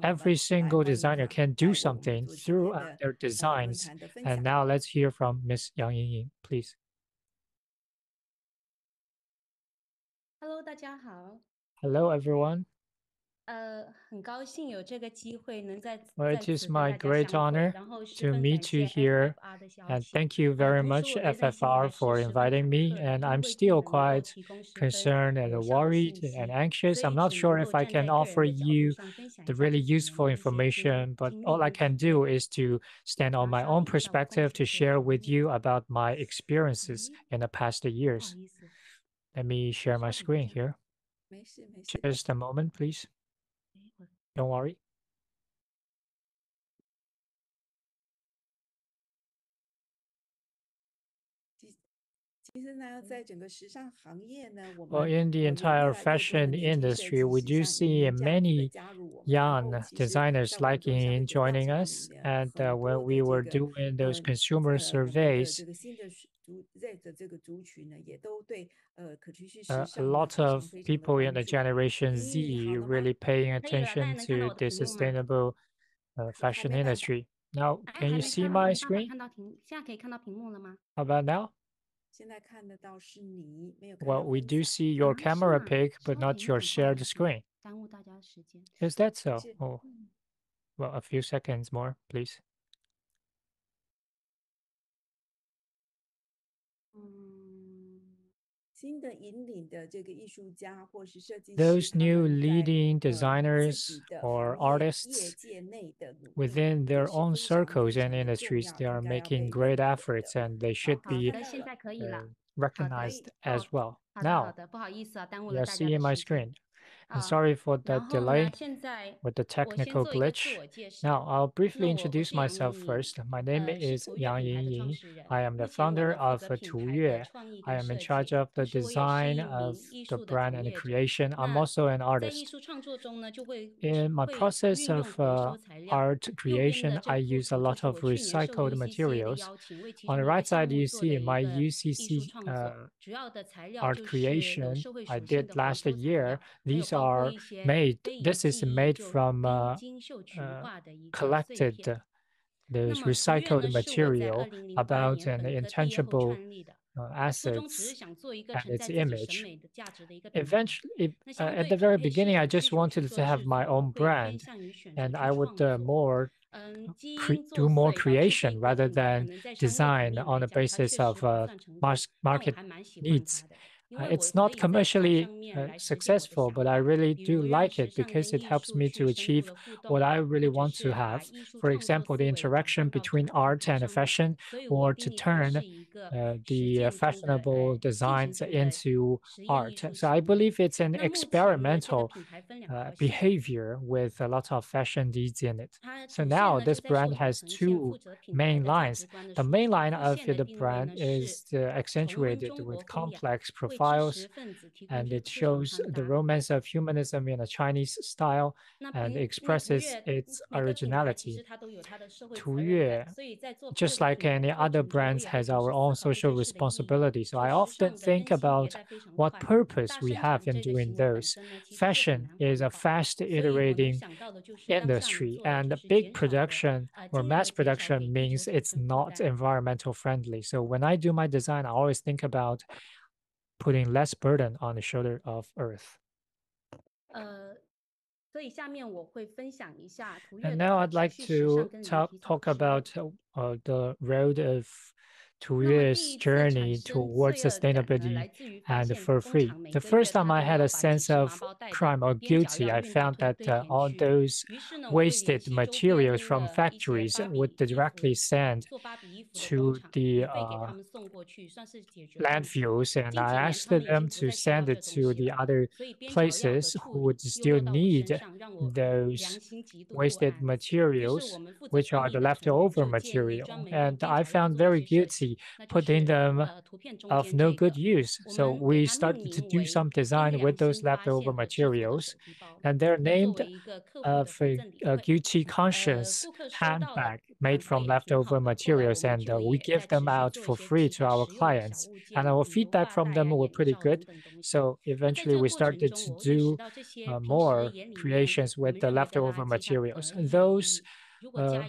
B: every single designer can do something through their designs. And now let's hear from Miss Yang Yingying, please. Hello, everyone. Well, it is my great honor to meet you here, and thank you very much, FFR, for inviting me. And I'm still quite concerned and worried and anxious. I'm not sure if I can offer you the really useful information, but all I can do is to stand on my own perspective to share with you about my experiences in the past years. Let me share my screen here. Just a moment, please. Don't worry. Well, in the entire fashion industry, we do see many young designers like in joining us. And when we were doing those consumer surveys, a lot of people in the Generation Z really paying attention to the sustainable fashion industry. Now, can you see my screen? How about now? Well, we do see your camera pic, but not your shared screen. Is that so? Oh, well, a few seconds more, please. Those new leading designers or artists within their own circles and industries, they are making great efforts and they should be recognized as well. Now, you are seeing my screen. And sorry for the delay with the technical glitch. Now, I'll briefly introduce myself first. My name is Yang Yingying. I am the founder of Tuyue. I am in charge of the design of the brand and the creation. I'm also an artist. In my process of art creation, I use a lot of recycled materials. On the right side, you see my UCC art creation I did last year. These are made, this is made from collected those recycled material about an intangible assets and its image. Eventually, at the very beginning, I just wanted to have my own brand, and I would do more creation rather than design on the basis of market needs. It's not commercially successful, but I really do like it because it helps me to achieve what I really want to have. For example, the interaction between art and fashion, or to turn the fashionable designs into art. So I believe it's an experimental behavior with a lot of fashion deeds in it. So now this brand has two main lines. The main line of the brand is accentuated with complex profiles, and it shows the romance of humanism in a Chinese style and expresses its originality. Tuyue, just like any other brands, has our own social responsibility. So I often think about what purpose we have in doing those. Fashion is a fast iterating industry, and big production or mass production means it's not environmental friendly. So when I do my design, I always think about putting less burden on the shoulder of Earth. And now I'd like to talk about the road of Tuyue's journey towards sustainability and fur-free. The first time I had a sense of crime or guilty, I found that all those wasted materials from factories would directly send to the landfills, and I asked them to send it to the other places who would still need those wasted materials, which are the leftover material. And I found very guilty putting them of no good use. So we started to do some design with those leftover materials, and they're named of a guilty conscience handbag made from leftover materials, and we give them out for free to our clients. And our feedback from them were pretty good. So eventually we started to do more creations with the leftover materials. Those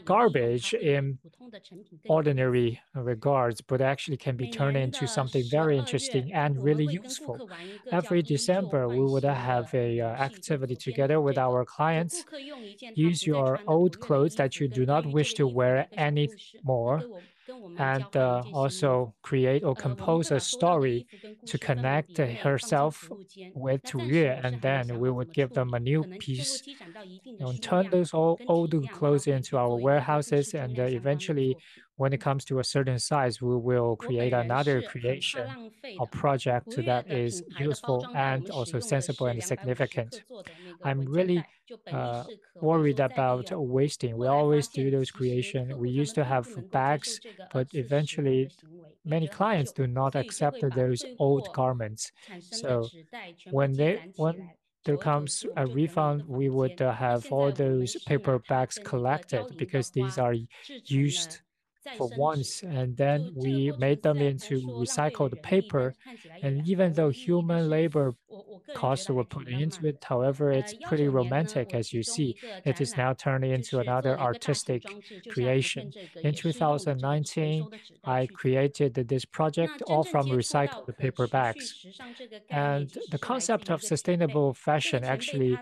B: garbage in ordinary regards, but actually can be turned into something very interesting and really useful. Every December, we would have a activity together with our clients. Use your old clothes that you do not wish to wear anymore, and also create or compose a story to connect herself with Tuyue, and then we would give them a new piece and turn those old clothes into our warehouses, and eventually, when it comes to a certain size, we will create another creation or project that is useful and also sensible and significant. I'm really worried about wasting. We always do those creation. We used to have bags, but eventually many clients do not accept those old garments. So when there comes a refund, we would have all those paper bags collected because these are used for once, and then we made them into recycled paper. And even though human labor costs were put into it, however, it's pretty romantic. As you see, it is now turned into another artistic creation. In 2019, I created this project all from recycled paper bags. And the concept of sustainable fashion actually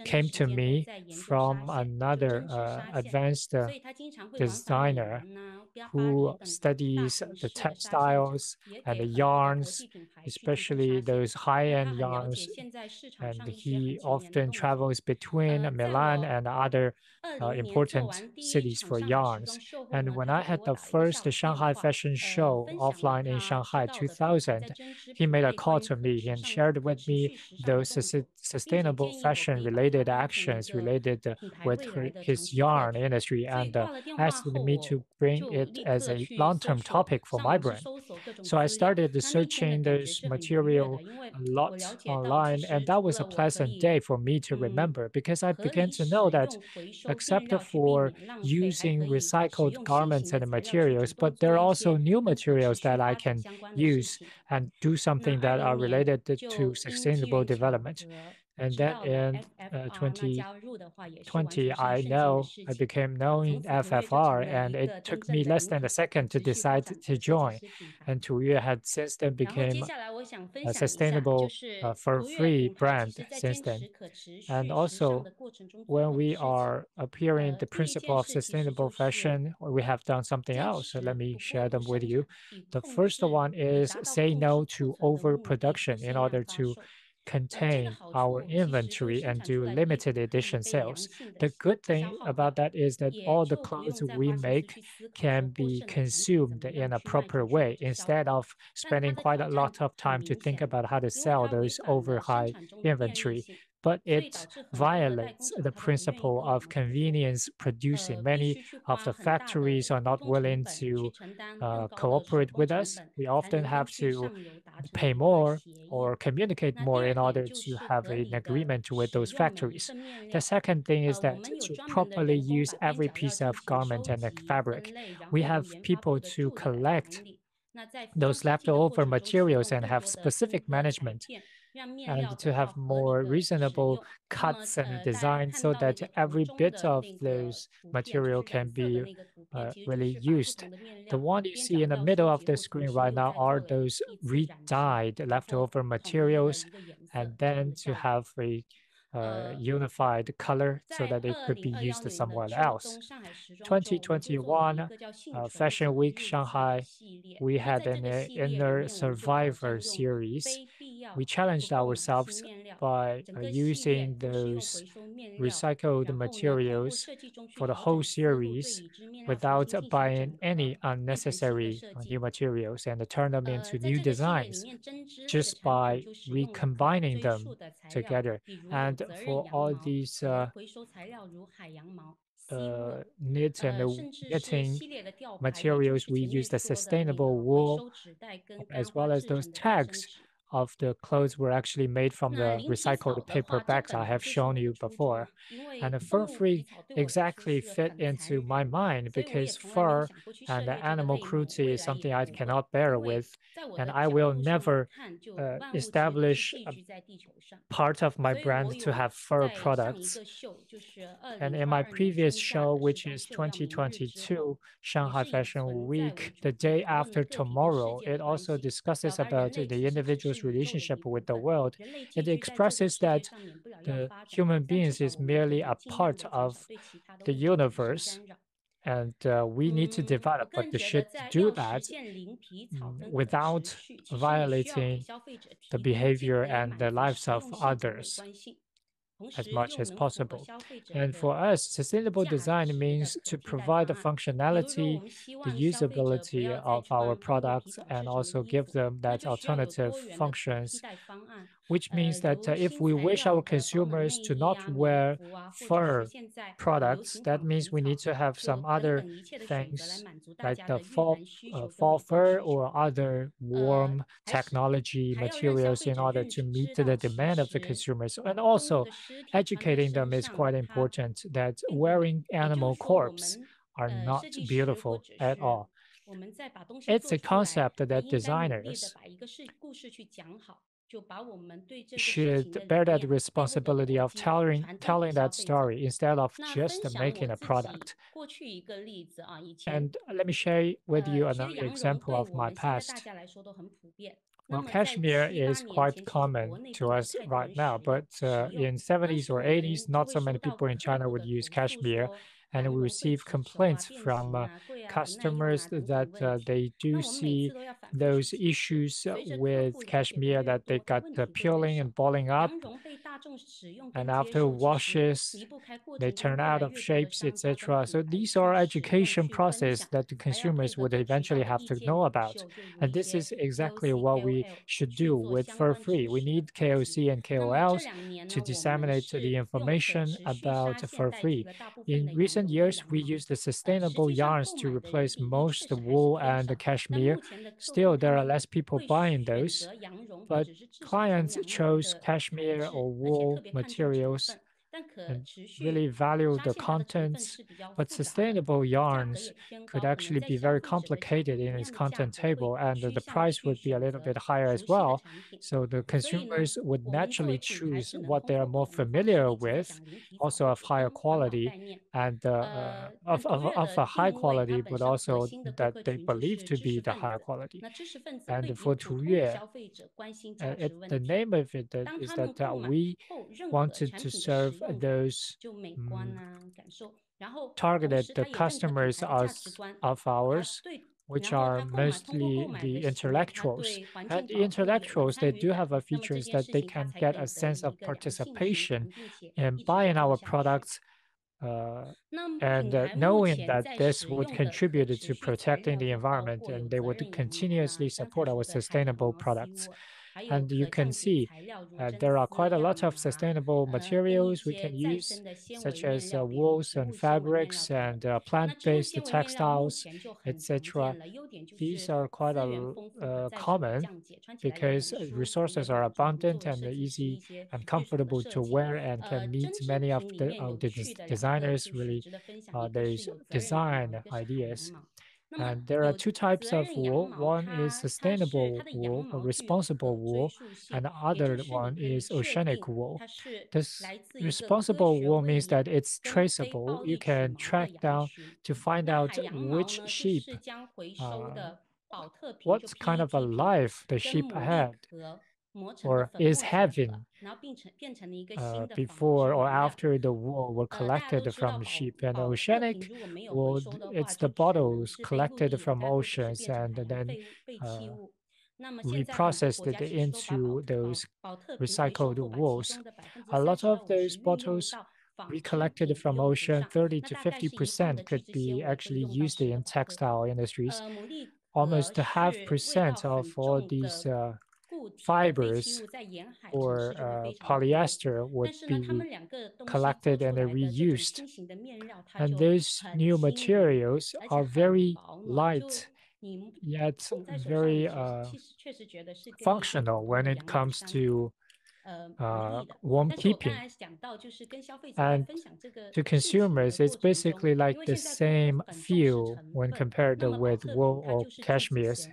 B: came to me from another advanced designer who studies the textiles and the yarns, especially those high-end yarns. And he often travels between Milan and other important cities for yarns. And when I had the first Shanghai Fashion Show offline in Shanghai 2000, he made a call to me and shared with me those sustainable fashion related actions related with his yarn industry, and asked me to bring it as a long-term topic for my brand. So I started searching this material a lot online, and that was a pleasant day for me to remember because I began to know that except for using recycled garments and materials, but there are also new materials that I can use and do something that are related to sustainable development. And then in 2020, I became known in FFR, and it took me less than a second to decide to join. And Tuyue had since then became a sustainable fur-free brand since then. And also, when we are appearing the principle of sustainable fashion, we have done something else. So let me share them with you. The first one is say no to overproduction in order to contain our inventory and do limited edition sales. The good thing about that is that all the clothes we make can be consumed in a proper way instead of spending quite a lot of time to think about how to sell those over high inventory. But it violates the principle of convenience producing. Many of the factories are not willing to cooperate with us. We often have to pay more or communicate more in order to have an agreement with those factories. The second thing is that to properly use every piece of garment and fabric, we have people to collect those leftover materials and have specific management and to have more reasonable cuts and designs so that every bit of those material can be really used. The one you see in the middle of the screen right now are those re-dyed leftover materials, and then to have a unified color so that it could be used somewhere else. 2021 Fashion Week Shanghai, we had an inner survivor series. We challenged ourselves by using those recycled materials for the whole series without buying any unnecessary new materials and turn them into new designs just by recombining them together. And for all these knit and knitting materials, we use the sustainable wool, as well as those tags of the clothes were actually made from the recycled paper bags I have shown you before. And the fur-free exactly fit into my mind because fur and the animal cruelty is something I cannot bear with, and I will never establish a part of my brand to have fur products. And in my previous show, which is 2022 Shanghai Fashion Week, the day after tomorrow, it also discusses about the individual's relationship with the world. It expresses that the human beings is merely a part of the universe, and we need to develop the shit to do that without violating the behavior and the lives of others as much as possible. And for us, sustainable design means to provide the functionality, the usability of our products, and also give them that alternative functions, which means that if we wish our consumers to not wear fur products, that means we need to have some other things like the fall fur or other warm technology materials in order to meet the demand of the consumers. And also educating them is quite important, that wearing animal corpse are not beautiful at all. It's a concept that designers should bear that responsibility of telling that story instead of just making a product. And let me share with you another example of my past. Well, cashmere is quite common to us right now, but in 70s or 80s, not so many people in China would use cashmere, and we receive complaints from customers that they do see those issues with cashmere, that they got peeling and balling up, and after washes, they turn out of shapes, etc. So these are education process that the consumers would eventually have to know about. And this is exactly what we should do with fur-free. We need KOC and KOLs to disseminate the information about fur-free. In recent years, we used the sustainable yarns to replace most wool and cashmere. Still, there are less people buying those, but clients chose cashmere or wool materials and really value the contents, but sustainable yarns could actually be very complicated in its content table, and the price would be a little bit higher as well. So the consumers would naturally choose what they are more familiar with, also of higher quality, and of a high quality, but also that they believe to be the higher quality. And for Tuyue, the name of it is that we wanted to serve those targeted the customers of ours, which are mostly the intellectuals. And the intellectuals, they do have a features that they can get a sense of participation in buying our products, and knowing that this would contribute to protecting the environment, and they would continuously support our sustainable products. And you can see there are quite a lot of sustainable materials we can use, such as wools and fabrics and plant-based textiles, etc. These are quite common because resources are abundant and easy and comfortable to wear and can meet many of the designers really those design ideas. And there are two types of wool. One is sustainable wool or responsible wool, and the other one is oceanic wool. This responsible wool means that it's traceable. You can track down to find out which sheep, what kind of a life the sheep had. or is having before or after the wool were collected from sheep. And oceanic wool, it's the bottles collected from oceans and then reprocessed it into those recycled wools. A lot of those bottles we collected from ocean, 30 to 50% could be actually used in textile industries. Almost half percent of all these fibers or polyester would be collected and reused. And those new materials are very light, yet very functional when it comes to warm keeping. And to consumers, it's basically like the same feel when compared with wool or cashmere's.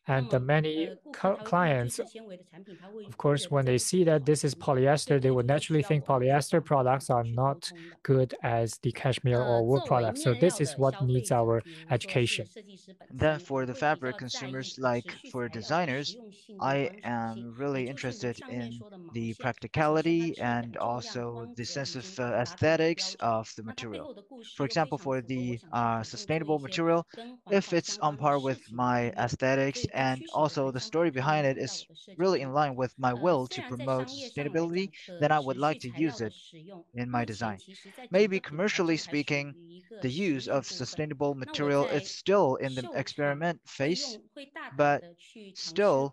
B: And the many clients, of course, when they see that this is polyester, they would naturally think polyester products are not good as the cashmere or wool products. So this is what needs our education.
D: Then for the fabric consumers, like for designers, I am really interested in the practicality and also the sense of aesthetics of the material. For example, for the sustainable material, if it's on par with my aesthetics and also the story behind it is really in line with my will to promote sustainability, then I would like to use it in my design. Maybe commercially speaking, the use of sustainable material is still in the experiment phase, but still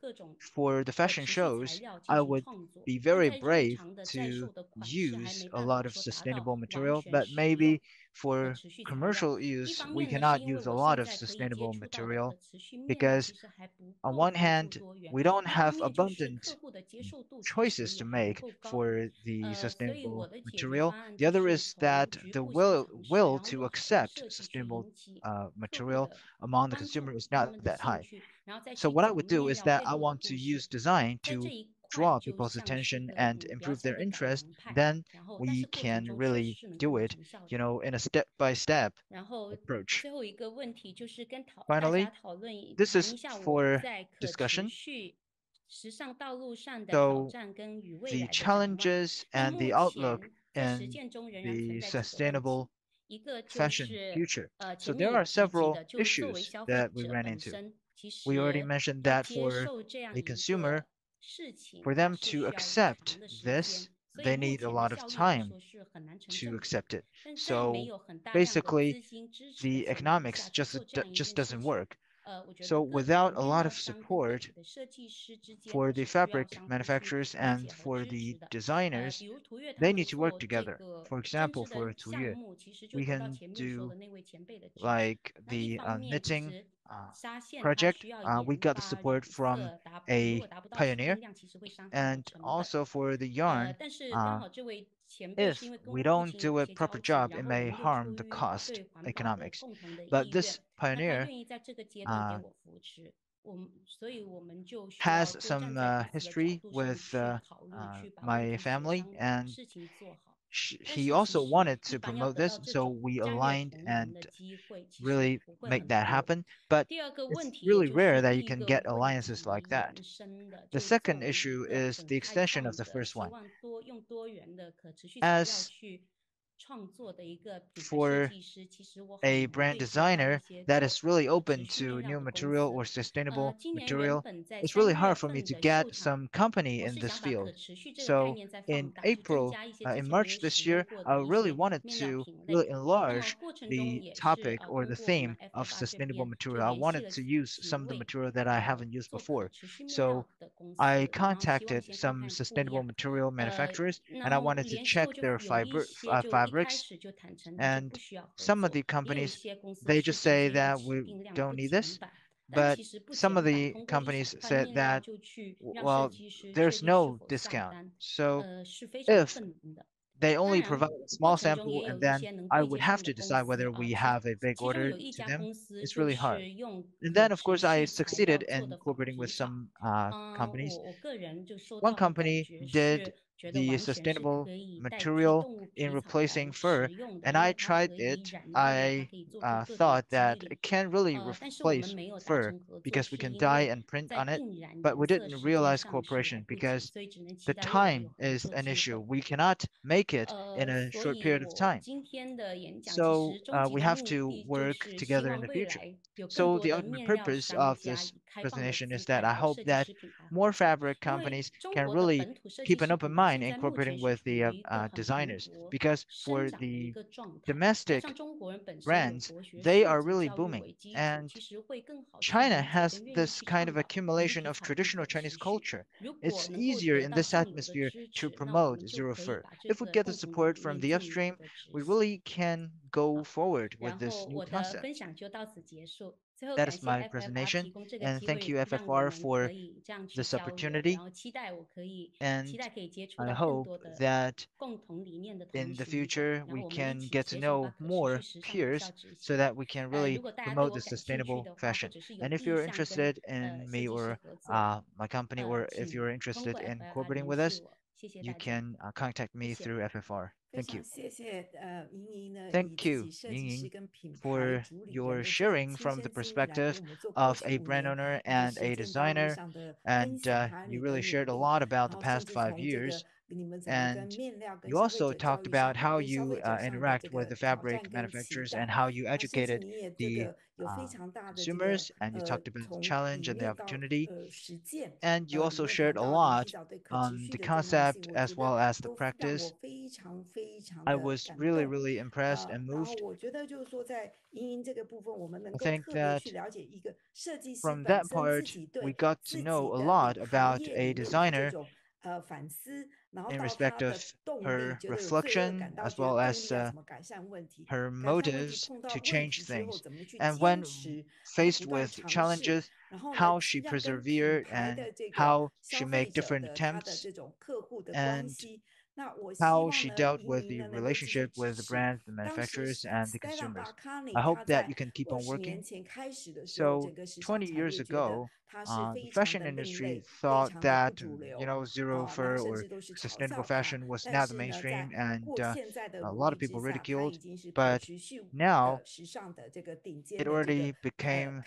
D: for the fashion shows, I would be very brave to use a lot of sustainable material, but maybe for commercial use, we cannot use a lot of sustainable material because on one hand, we don't have abundant choices to make for the sustainable material. The other is that the will to accept sustainable material among the consumer is not that high. So what I would do is that I want to use design to draw people's attention and improve their interest, then we can really do it, in a step-by-step approach. Finally, this is for discussion. So the challenges and the outlook in the sustainable fashion future. So there are several issues that we ran into. We already mentioned that for the consumer, for them to accept this, they need a lot of time to accept it. So basically, the economics just doesn't work. So without a lot of support for the fabric manufacturers and for the designers, they need to work together. For example, for Tuyue, we can do like the knitting project. We got the support from a pioneer, and also for the yarn. If we don't do a proper job, it may harm the cost economics. But this pioneer has some history with my family, and he also wanted to promote this, so we aligned and really make that happen. But it's really rare that you can get alliances like that. The second issue is the extension of the first one. As for a brand designer that is really open to new material or sustainable material, it's really hard for me to get some company in this field. So in March this year, I really wanted to really enlarge the topic or the theme of sustainable material. I wanted to use some of the material that I haven't used before. So I contacted some sustainable material manufacturers and I wanted to check their fabrics. And some of the companies, they just say that we don't need this. But some of the companies said that, well, there's no discount. So if they only provide a small sample and then I would have to decide whether we have a big order to them, it's really hard. And then, of course, I succeeded in cooperating with some companies. One company did the sustainable material in replacing fur, and I tried it. I thought that it can really replace fur because we can dye and print on it, but we didn't realize cooperation because the time is an issue. We cannot make it in a short period of time. So we have to work together in the future. So the ultimate purpose of this presentation is that I hope that more fabric companies can really keep an open mind in cooperating with the designers, because for the domestic brands, they are really booming. And China has this kind of accumulation of traditional Chinese culture. It's easier in this atmosphere to promote zero fur. If we get the support from the upstream, we really can go forward with this new concept. That is my presentation, and thank you FFR for this opportunity. And I hope that in the future we can get to know more peers so that we can really promote the sustainable fashion. And if you're interested in me or my company, or if you're interested in cooperating with us, you can contact me through FFR. Thank you. Thank you, Ying Ying, for your sharing from the perspective of a brand owner and a designer. And you really shared a lot about the past 5 years. And you also talked about how you interact with the fabric manufacturers and how you educated the consumers, and you talked about the challenge and the opportunity. And you also shared a lot on the concept as well as the practice. I was really, really impressed and moved. I think that from that part, we got to know a lot about a designer in respect of her reflection as well as her motives to change things. And when faced with challenges, how she persevered and how she made different attempts and how she dealt with the relationship with the brands, the manufacturers, and the consumers. I hope that you can keep on working. So 20 years ago, the fashion industry thought that zero fur or sustainable fashion was not the mainstream, and a lot of people ridiculed. But now it already became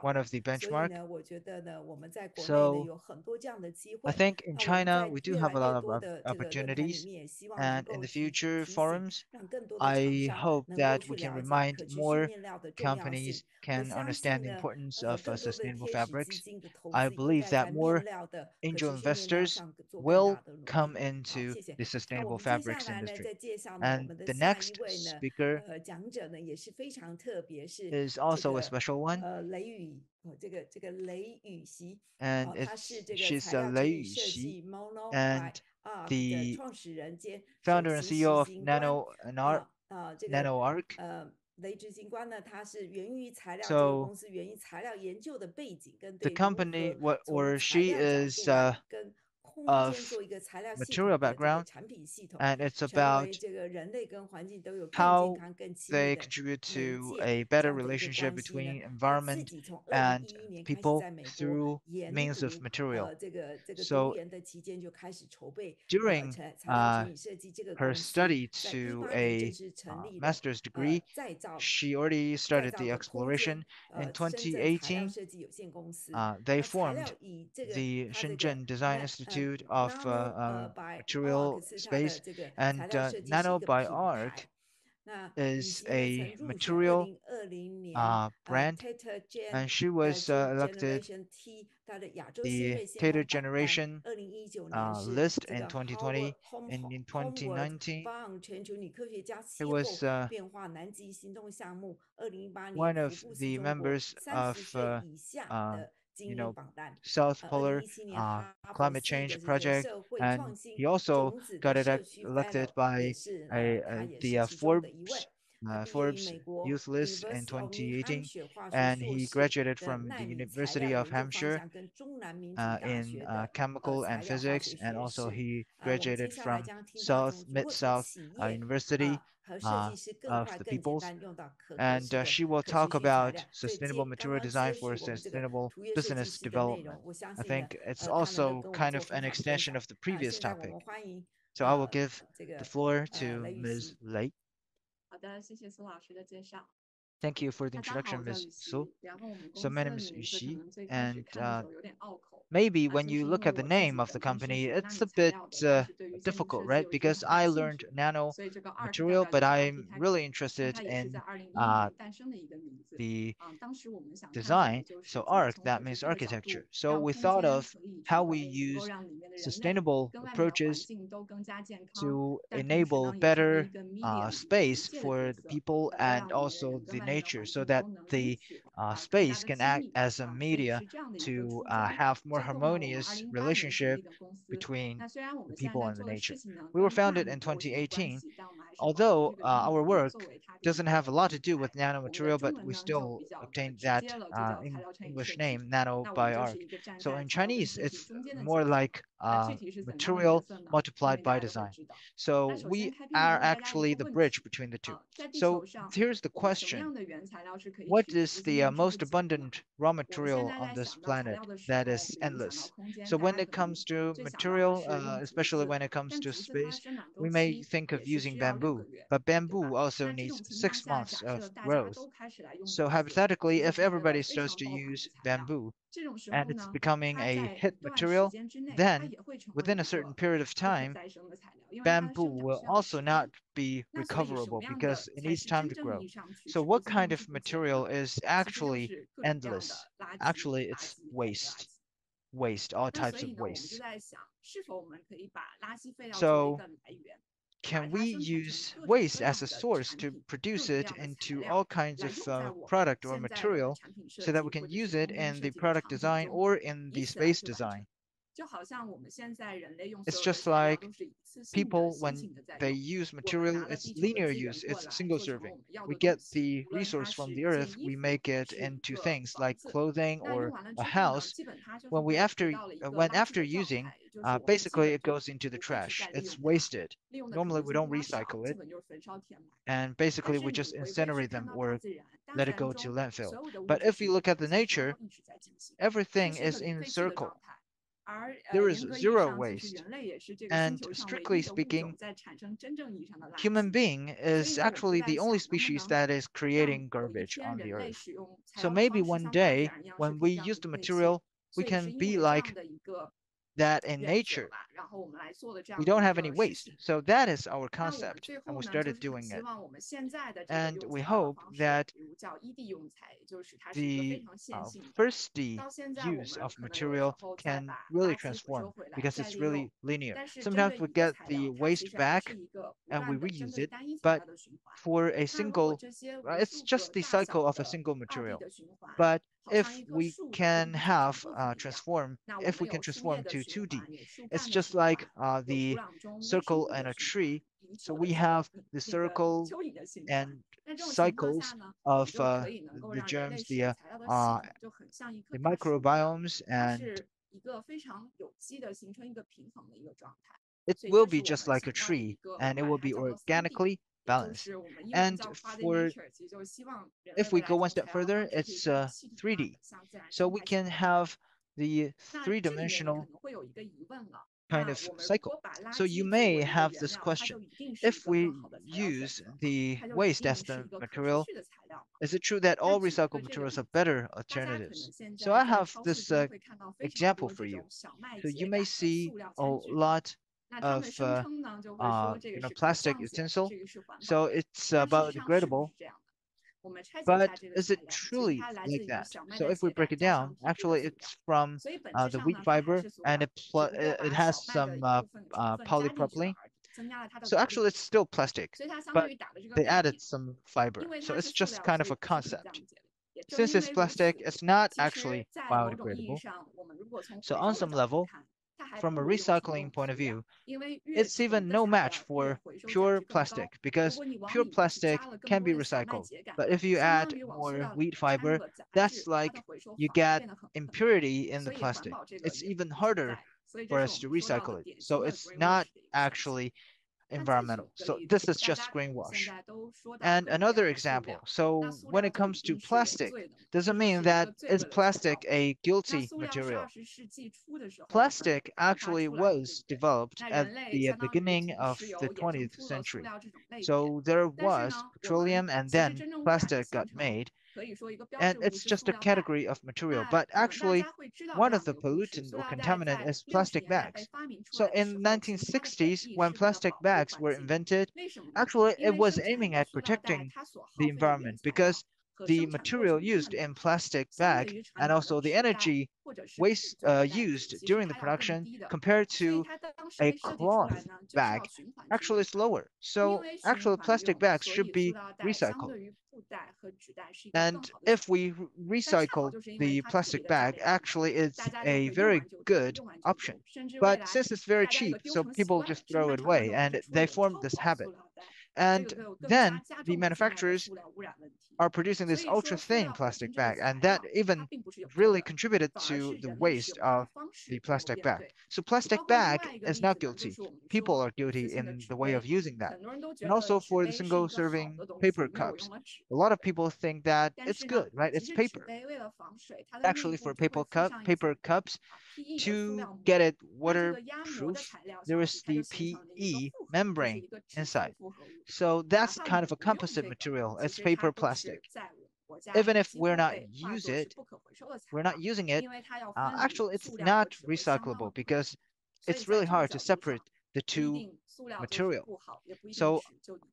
D: one of the benchmark. So I think in China we do have a lot of opportunities, and in the future forums, I hope that we can remind more companies can understand the importance of sustainable fabrics. I believe that more angel investors will come into the sustainable fabrics industry. And the next speaker is also a special one. And she's Lei Yuxi, and the founder and CEO of NanoArc. So the company, or she is of material background, and it's about how they contribute to a better relationship between environment and people through means of material. So during her study to a master's degree, she already started the exploration. In 2018, they formed the Shenzhen Design Institute of Material Space, and NanoBioArc is a material brand, and she was elected the Tater Generation list in 2020, and in 2019, it was one of the members of South Polar Climate Change Project, and he also got elected by the Forbes Forbes Youth List in 2018, and he graduated from the University of Hampshire in chemical and physics, and also he graduated from Mid-South University of the Peoples. And she will talk about sustainable material design for sustainable business development. I think it's also kind of an extension of the previous topic. So I will give the floor to Ms. Lei. Thank you for the introduction, Ms. Su. So my name is Yu Xi, and maybe when you look at the name of the company, it's a bit difficult, right? Because I learned nano material, but I'm really interested in the design. So arc, that means architecture. So we thought of how we use sustainable approaches to enable better space for the people and also the nature, so that the space can act as a media to have more harmonious relationship between the people and the nature. We were founded in 2018. Although our work doesn't have a lot to do with nanomaterial, but we still obtained that English name, Nano by Arc. So in Chinese, it's more like material multiplied by design. So we are actually the bridge between the two. So here's the question. What is the most abundant raw material on this planet that is endless? So when it comes to material, especially when it comes to space, we may think of using bamboo, but bamboo also needs 6 months of growth. So hypothetically, if everybody starts to use bamboo and it's becoming a hit material, then within a certain period of time, bamboo will also not be recoverable because it needs time to grow. So what kind of material is actually endless? Actually, it's waste, all types of waste. So can we use waste as a source to produce it into all kinds of product or material so that we can use it in the product design or in the space design? It's just like people, when they use material, it's linear use, it's single serving. We get the resource from the earth, we make it into things like clothing or a house. When after using, basically it goes into the trash. It's wasted. Normally we don't recycle it, and basically we just incinerate them or let it go to landfill. But if we look at the nature, everything is in circle. There is zero waste. And strictly speaking, human being is actually the only species that is creating garbage on the earth. So maybe one day when we use the material, we can be like that in nature. We don't have any waste. So that is our concept, and we started doing it. And we hope that the first use of material can really transform because it's really linear. Sometimes we get the waste back and we reuse it, but for a single, it's just the cycle of a single material. But if we can transform to 2D, it's just like the circle and a tree. So we have the circle and cycles of the germs, the microbiomes, and it will be just like a tree, and it will be organically balanced. And if we go one step further, it's 3D. So we can have the three-dimensional kind of cycle. So you may have this question. If we use the waste as the material, is it true that all recycled materials are better alternatives? So I have this example for you. So you may see a lot of plastic utensil. So it's biodegradable. But is it truly like that? So if we break it down, actually it's from the wheat fiber, and it has some polypropylene. So actually it's still plastic, but they added some fiber. So it's just kind of a concept. Since it's plastic, it's not actually biodegradable. So on some level, from a recycling point of view, it's even no match for pure plastic because pure plastic can be recycled. But if you add more wheat fiber, that's like you get impurity in the plastic. It's even harder for us to recycle it. So it's not actually environmental. So this is just greenwash. And another example, so when it comes to plastic, doesn't mean that is plastic a guilty material. Plastic actually was developed at the beginning of the 20th century. So there was petroleum and then plastic got made. And it's just a category of material. But actually, one of the pollutant or contaminant is plastic bags. So in 1960s, when plastic bags were invented, actually it was aiming at protecting the environment because the material used in plastic bag and also the energy waste used during the production compared to a cloth bag actually is lower. So actually plastic bags should be recycled. And if we recycle the plastic bag, actually it's a very good option. But since it's very cheap, so people just throw it away and they form this habit. And then the manufacturers are producing this ultra thin plastic bag, and that even really contributed to the waste of the plastic bag. So plastic bag is not guilty. People are guilty in the way of using that. And also for the single serving paper cups, a lot of people think that it's good, right? It's paper. Actually, for paper cups, to get it waterproof, there is the PE membrane inside. So that's kind of a composite material. It's paper plastic. Even if we're not using it, actually it's not recyclable because it's really hard to separate the two material. So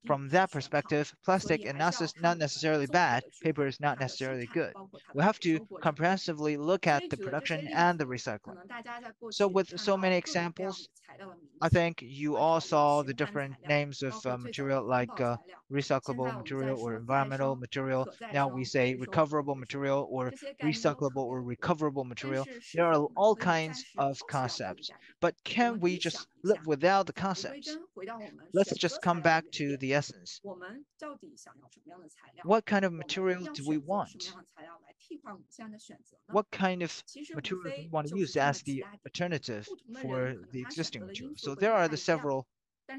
D: from that perspective, plastic is not necessarily bad, paper is not necessarily good. We have to comprehensively look at the production and the recycling. So with so many examples, I think you all saw the different names of material like recyclable material or environmental material. Now we say recoverable material or recyclable or recoverable material. There are all kinds of concepts, but can we just live without the concepts? Let's just come back to the essence. What kind of material do we want? What kind of material do we want to use as the alternative for the existing material? So there are the several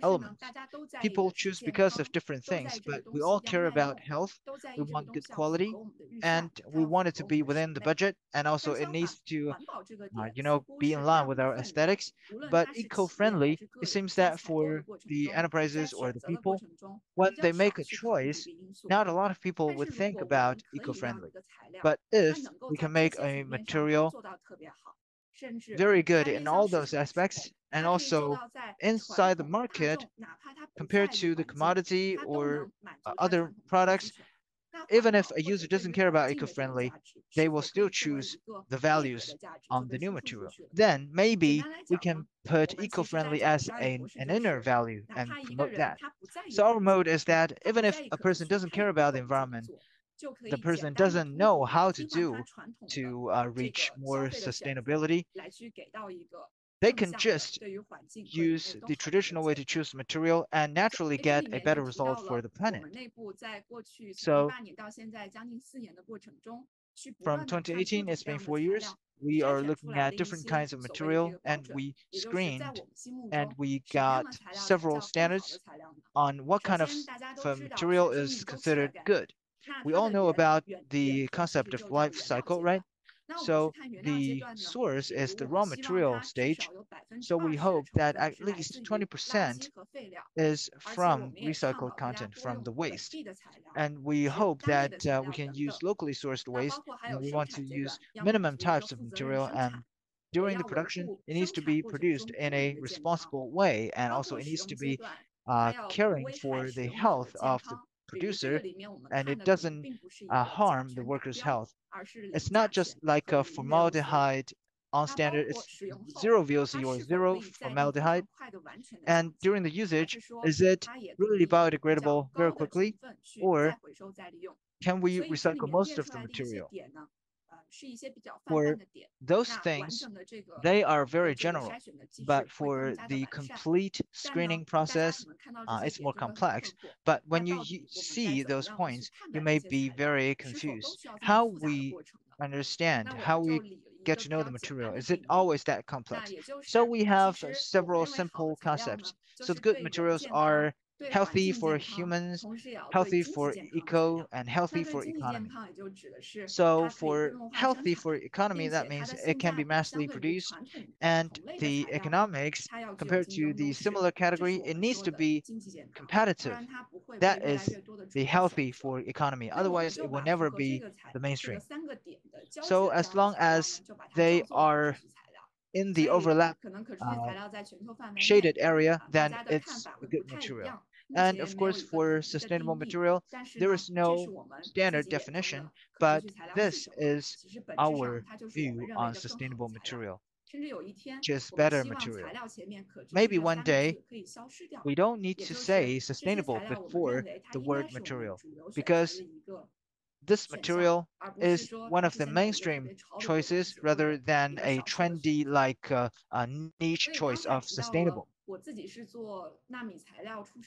D: elements. People choose because of different things, but we all care about health. We want good quality, and we want it to be within the budget, and also it needs to, be in line with our aesthetics. But eco-friendly, it seems that for the enterprises or the people, when they make a choice, not a lot of people would think about eco-friendly. But if we can make a material very good in all those aspects, and also inside the market, compared to the commodity or other products, even if a user doesn't care about eco-friendly, they will still choose the values on the new material. Then maybe we can put eco-friendly as an inner value and promote that. So our mode is that even if a person doesn't care about the environment, the person doesn't know how to do to reach more sustainability, they can just use the traditional way to choose material and naturally get a better result for the planet. So from 2018, it's been 4 years. We are looking at different kinds of material and we screened and we got several standards on what kind of material is considered good. We all know about the concept of life cycle, right? So the source is the raw material stage. So we hope that at least 20% is from recycled content from the waste. And we hope that we can use locally sourced waste. And we want to use minimum types of material. And during the production, it needs to be produced in a responsible way. And also it needs to be caring for the health of the producer, and it doesn't harm the worker's health. It's not just like a formaldehyde on standard, it's zero VOC or zero formaldehyde. And during the usage, is it really biodegradable very quickly, or can we recycle most of the material? For those things, they are very general, but for the complete screening process, it's more complex. But when you see those points, you may be very confused. How we understand, how we get to know the material, is it always that complex? So we have several simple concepts. So the good materials are healthy for humans, healthy for eco, and healthy for economy. So for healthy for economy, that means it can be massively produced, and the economics compared to the similar category, it needs to be competitive. That is the healthy for economy. Otherwise, it will never be the mainstream. So as long as they are in the overlap shaded area, then it's a good material. And of course, for sustainable material, there is no standard definition, but this is our view on sustainable material, just better material. Maybe one day we don't need to say sustainable before the word material, because this material is one of the mainstream choices rather than a trendy like a niche choice of sustainable.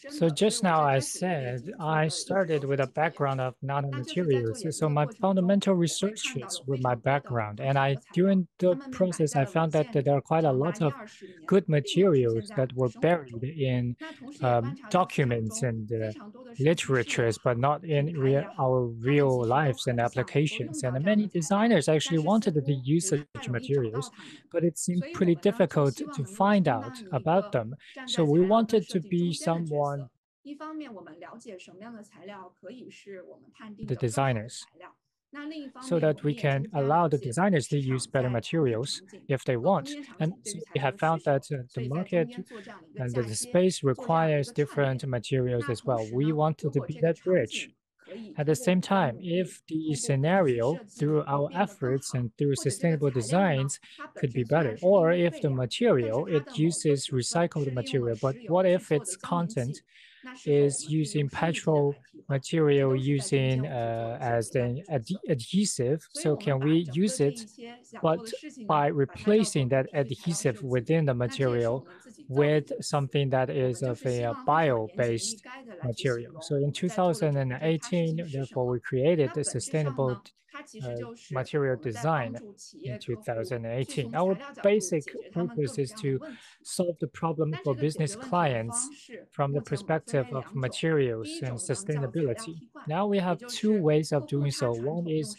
B: So just now I said I started with a background of nanomaterials. So my fundamental researches were my background. And during the process, I found that there are quite a lot of good materials that were buried in documents and literatures, but not in our real lives and applications. And many designers actually wanted to use such materials, but it seemed pretty difficult to find out about them. So we wanted to be someone, the designers, so that we can allow the designers to use better materials if they want. And so we have found that the market and the space requires different materials as well. We wanted to be that rich. At the same time, if the scenario through our efforts and through sustainable designs could be better, or if the material, it uses recycled material, but what if its content is using petrol material using as an adhesive? So can we use it, but by replacing that adhesive within the material with something that is of a bio-based material? So in 2018, therefore, we created the sustainable material design in 2018. Our basic purpose is to solve the problem for business clients from the perspective of materials and sustainability. Now we have two ways of doing so. One is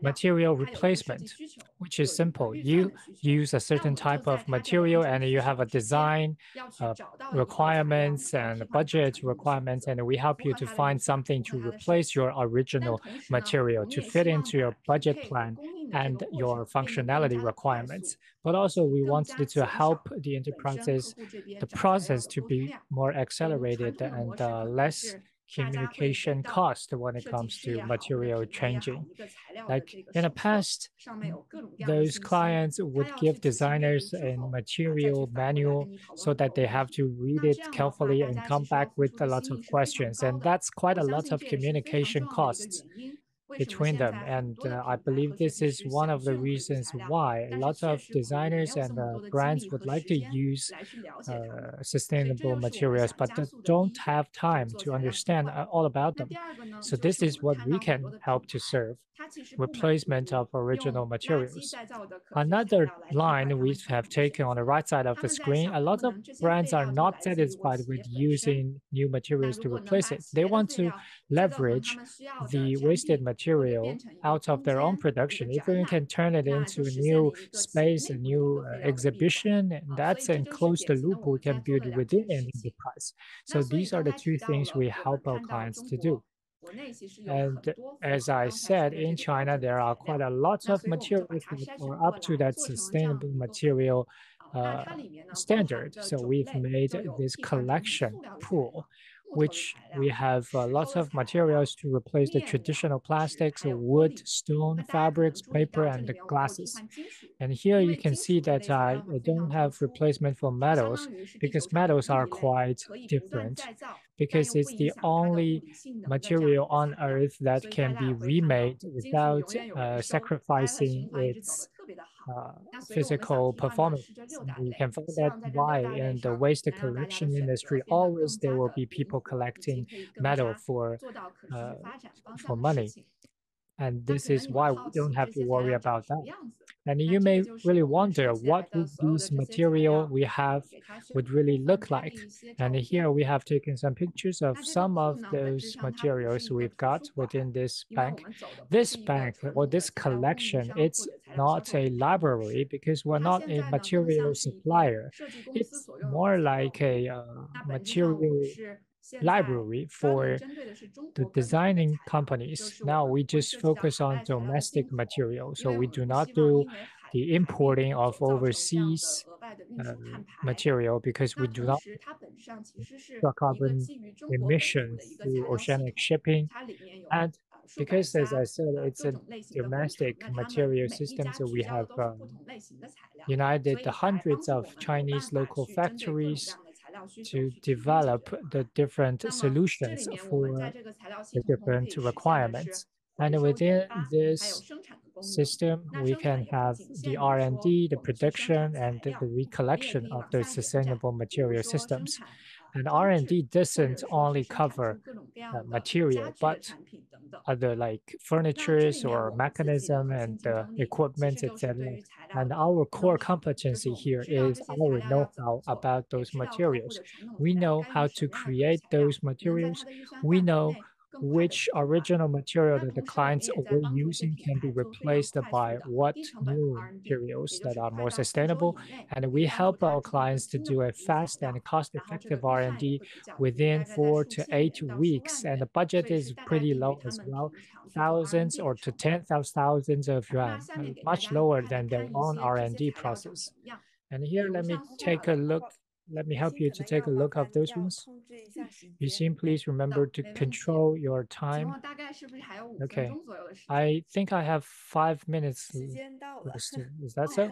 B: material replacement, which is simple. You use a certain type of material and you have a design requirements and budget requirements, and we help you to find something to replace your original material to fit into your budget plan and your functionality requirements. But also we wanted to help the enterprises, the process to be more accelerated and less communication cost when it comes to material changing. Like in the past, those clients would give designers a material manual so that they have to read it carefully and come back with a lot of questions. And that's quite a lot of communication costs between them. And I believe this is one of the reasons why a lot of designers and brands would like to use sustainable materials, but don't have time to understand all about them. So this is what we can help to serve: replacement of original materials. Another line we have taken on the right side of the screen, a lot of brands are not satisfied with using new materials to replace it. They want to leverage the wasted material out of their own production. If we can turn it into a new space, a new exhibition, and that's a closed loop we can build within an enterprise. So these are the two things we help our clients to do. And as I said, in China, there are quite a lot of materials that are up to that sustainable material standard. So we've made this collection pool, which we have lots of materials to replace the traditional plastics, wood, stone, fabrics, paper, and the glasses. And here you can see that I don't have replacement for metals because metals are quite different. because it's the only material on Earth that can be remade without sacrificing its physical performance. You can find that why in the waste collection industry, always there will be people collecting metal for money. And this is why we don't have to worry about that. And you may really wonder what would this material we have would really look like. And here we have taken some pictures of some of those materials we've got within this bank. This bank or this collection, it's not a library because we're not a material supplier. It's more like a material library for the designing companies. Now we just focus on domestic material, so we do not do the importing of overseas material because we do not carbon emissions through oceanic shipping. And because, as I said, it's a domestic material system, so we have united the hundreds of Chinese local factories to develop the different solutions for the different requirements. And within this system, we can have the R&D, the production, and the recollection of those sustainable material systems. And R&D doesn't only cover material, but other like furnitures or mechanism and equipment, etc. And our core competency here is our know-how about those materials. We know how to create those materials. We know which original material that the clients were using can be replaced by what new materials that are more sustainable. And we help our clients to do a fast and cost-effective R&D within 4 to 8 weeks. And the budget is pretty low as well, thousands or to tens of thousands of yuan, much lower than their own R&D process. And here, let me take a look. Let me help you to take a look of those ones. Yuxin, please remember to control your time. Okay, I think I have 5 minutes left. Is that so?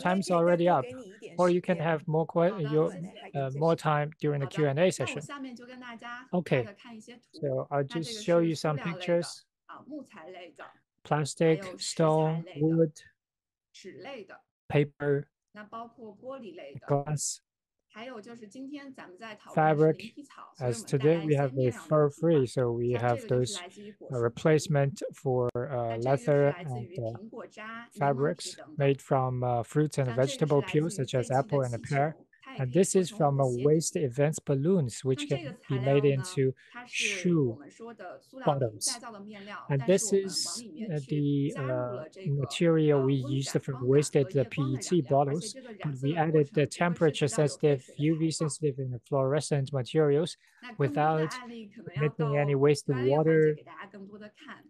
B: Time's already up. Or you can have more time during the Q&A session. Okay, so I'll just show you some pictures. Plastic, stone, wood, paper, glass, fabric. As today we have a fur-free, so we have those replacement for leather and fabrics made from fruits and vegetable peels, such as apple and a pear. And this is from waste events balloons, which can be made into shoe bottoms. And this is the material we used from wasted PET bottles, but we added the temperature sensitive, UV sensitive, and fluorescent materials without emitting any wasted water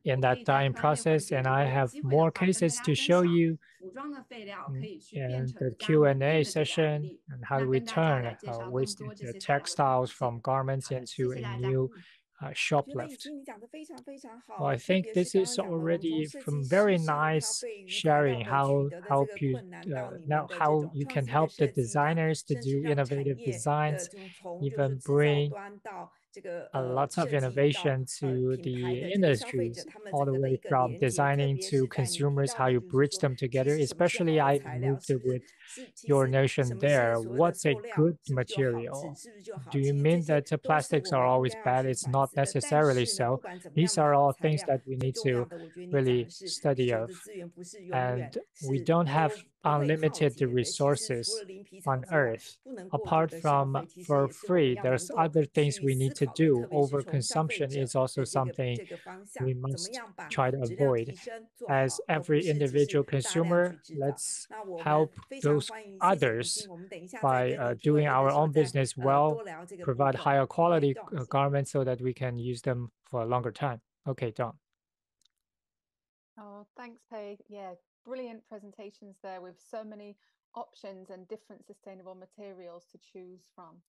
B: in that dyeing process. And I have more cases to show you in the Q&A session, and how we turn wasted textiles from garments into a new shoplift. Well, I think this is already from very nice sharing how you can help the designers to do innovative designs, even bring a lot of innovation to the industries, all the way from designing to consumers, how you bridge them together. Especially I moved with your notion there. What's a good material? Do you mean that the plastics are always bad? It's not necessarily so. These are all things that we need to really study of. And we don't have unlimited resources on Earth. Apart from for free, there's other things we need to do. Overconsumption is also something we must try to avoid. As every individual consumer, let's help those others by doing our own business well, provide higher quality garments so that we can use them for a longer time. Okay, Dawn.
A: Oh, thanks, Pei. Yeah, brilliant presentations there with so many options and different sustainable materials to choose from.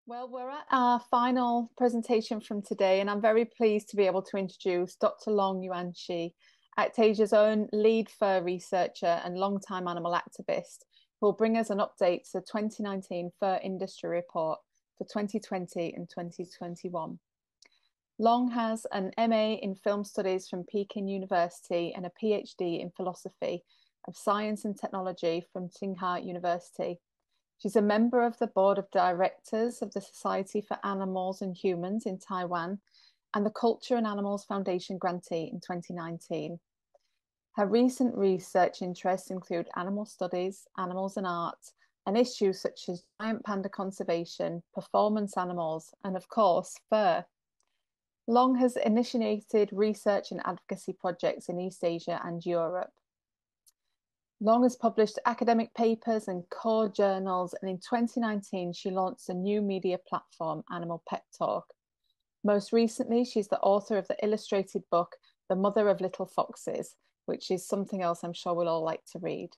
A: Well, we're at our final presentation from today, and I'm very pleased to be able to introduce Dr. Long Yuanxi, Actasia's own lead fur researcher and longtime animal activist, who will bring us an update to the 2019 Fur Industry Report for 2020 and 2021. Long has an MA in Film Studies from Peking University and a PhD in Philosophy of Science and Technology from Tsinghua University. She's a member of the Board of Directors of the Society for Animals and Humans in Taiwan and the Culture and Animals Foundation grantee in 2019. Her recent research interests include animal studies, animals and art, and issues such as giant panda conservation, performance animals, and of course, fur. Long has initiated research and advocacy projects in East Asia and Europe. Long has published academic papers and core journals, and in 2019, she launched a new media platform, Animal Pet Talk. Most recently, she's the author of the illustrated book, The Mother of Little Foxes, which is something else I'm sure we'll all like to read.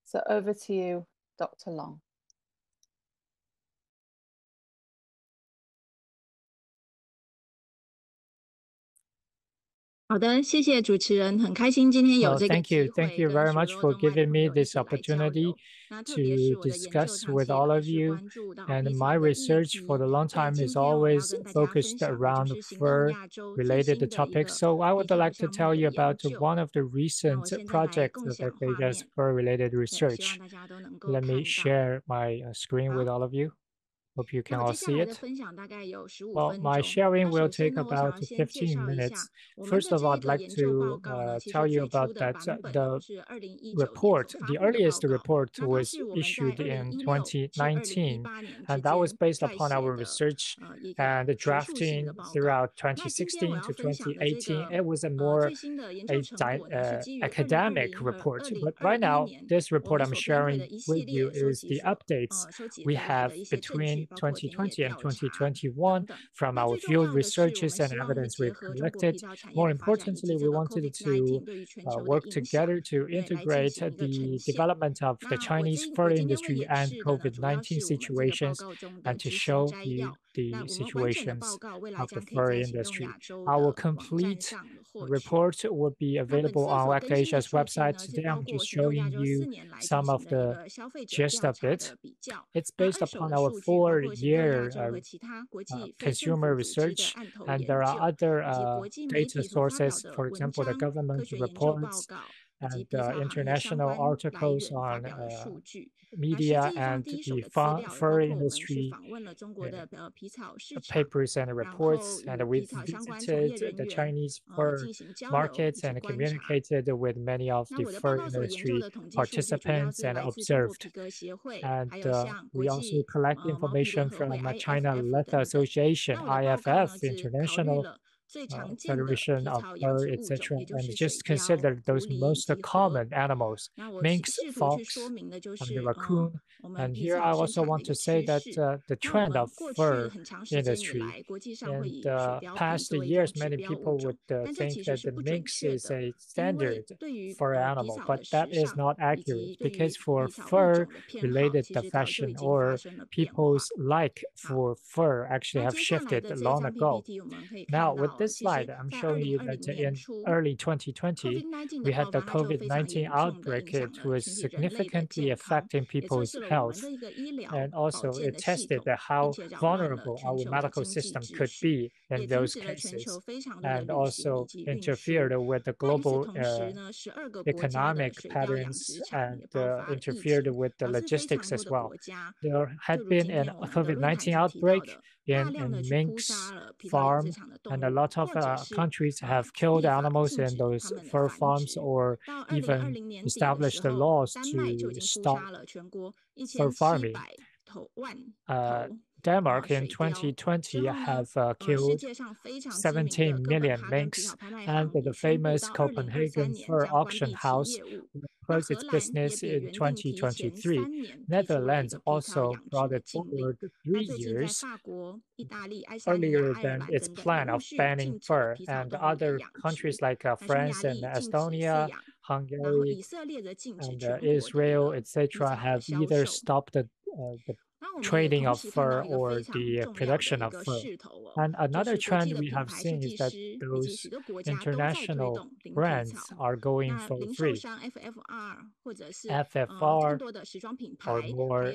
A: So over to you, Dr. Long.
B: Thank you very much for giving me this opportunity to discuss with all of you. And my research for the long time is always focused around fur-related topics. So I would like to tell you about one of the recent projects of FHS fur-related research. Let me share my screen with all of you. Hope you can all see it. Well, my sharing will take about 15 minutes. First of all, I'd like to tell you about that the report, the earliest report was issued in 2019, and that was based upon our research and drafting throughout 2016 to 2018. It was a more academic report, but right now, this report I'm sharing with you is the updates we have between 2020 and 2021 from our field researches and evidence we've collected. More importantly, we wanted to work together to integrate the development of the Chinese fur industry and COVID-19 situations and to show you the situations of the fur industry. Our complete report will be available on WACT Asia's website. Today, I'm just showing you some of the gist of it. It's based upon our 4-year consumer research, and there are other data sources, for example, the government reports and international articles on media and the fur industry papers and reports, and we visited the Chinese fur markets and communicated with many of the fur industry participants and observed. And we also collect information from China Leather Association, IFF, International Federation of Fur, etc., and just consider those most common animals: minks, fox, and the raccoon. And here I also want to say that the trend of fur industry in the past years, many people would think that the minks is a standard fur animal, but that is not accurate, because for fur-related fashion or people's like for fur actually have shifted long ago. Now, with this slide, I'm showing you that in early 2020, we had the COVID-19 outbreak. It was significantly affecting people's health. And also, it tested how vulnerable our medical system could be in those cases, and also interfered with the global economic patterns and interfered with the logistics as well. There had been a COVID-19 outbreak in minks farm, and a lot of countries have killed animals in those fur farms or even established the laws to stop fur farming. Denmark in 2020 have killed 17 million minks, and the famous Copenhagen Fur Auction House closed its business in 2023. Netherlands also brought it forward 3 years earlier than its plan of banning fur, and other countries like France and Estonia, Hungary, and Israel, etc., have either stopped the trading of fur or the production of fur. And another trend we have seen is that those international brands are going for free. FFR or more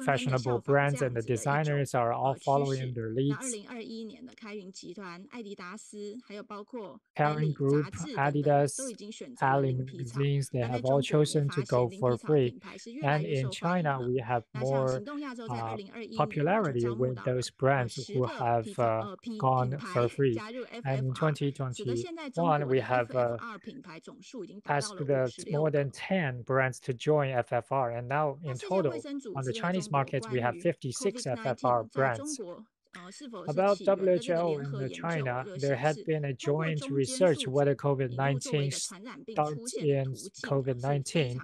B: fashionable brands and the designers are all following their leads. Kering Group, Adidas, Ali magazines, they have all chosen to go for free. And in China, we have more popularity with those brands who have gone for free. And in 2021, we have asked more than 10 brands to join FFR. And now in total, on the Chinese market, we have 56 FFR brands. About WHO in China, there had been a joint research whether COVID-19 starts in COVID-19,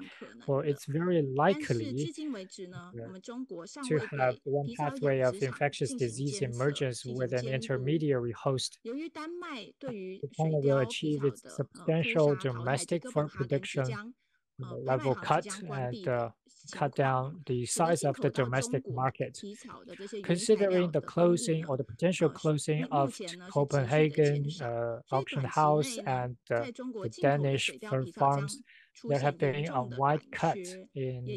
B: or it's very likely to have one pathway of infectious disease emergence with an intermediary host. China will achieve its substantial domestic fur production level cut and cut down the size of the domestic market. Considering the closing or the potential closing of Copenhagen auction house and the Danish fur farms, there have been a wide cut in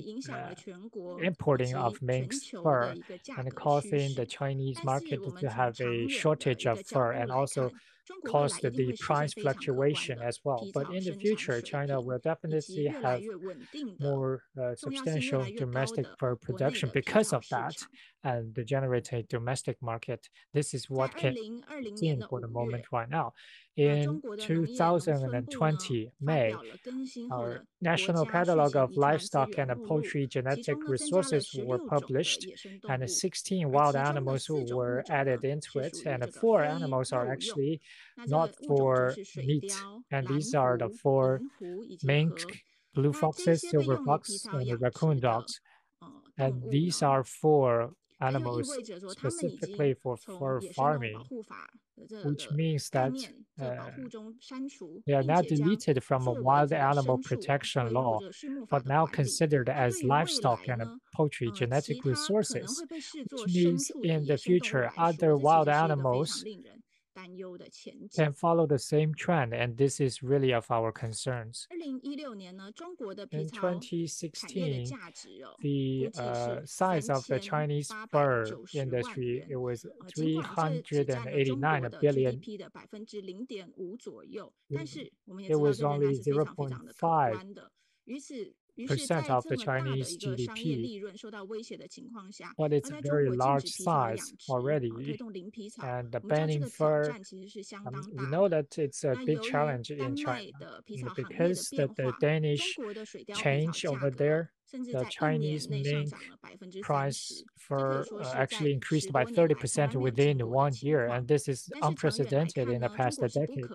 B: importing of minx fur and causing the Chinese market to have a shortage of fur and also caused the price fluctuation as well. But in the future, China will definitely have more substantial domestic fur production because of that and generate a domestic market. This is what can be seen for the moment right now. In 2020, May, our National Catalog of Livestock and Poultry Genetic Resources were published, and 16 wild animals were added into it, and 4 animals are actually not for meat, and these are the 4 mink, blue foxes, silver fox, and the raccoon dogs. And these are 4 animals specifically for fur farming, which means that they are now deleted from a wild animal protection law, but now considered as livestock and poultry genetic resources, which means in the future, other wild animals can follow the same trend, and this is really of our concerns. In 2016, the size of the Chinese fur industry, it was 389 billion. It was only 0.5% of the Chinese GDP, but it's a very large size already. And the banning fur, we know that it's a big challenge in China because the Danish change over there, the Chinese mink price for actually increased by 30% within 1 year, and this is unprecedented in the past decade.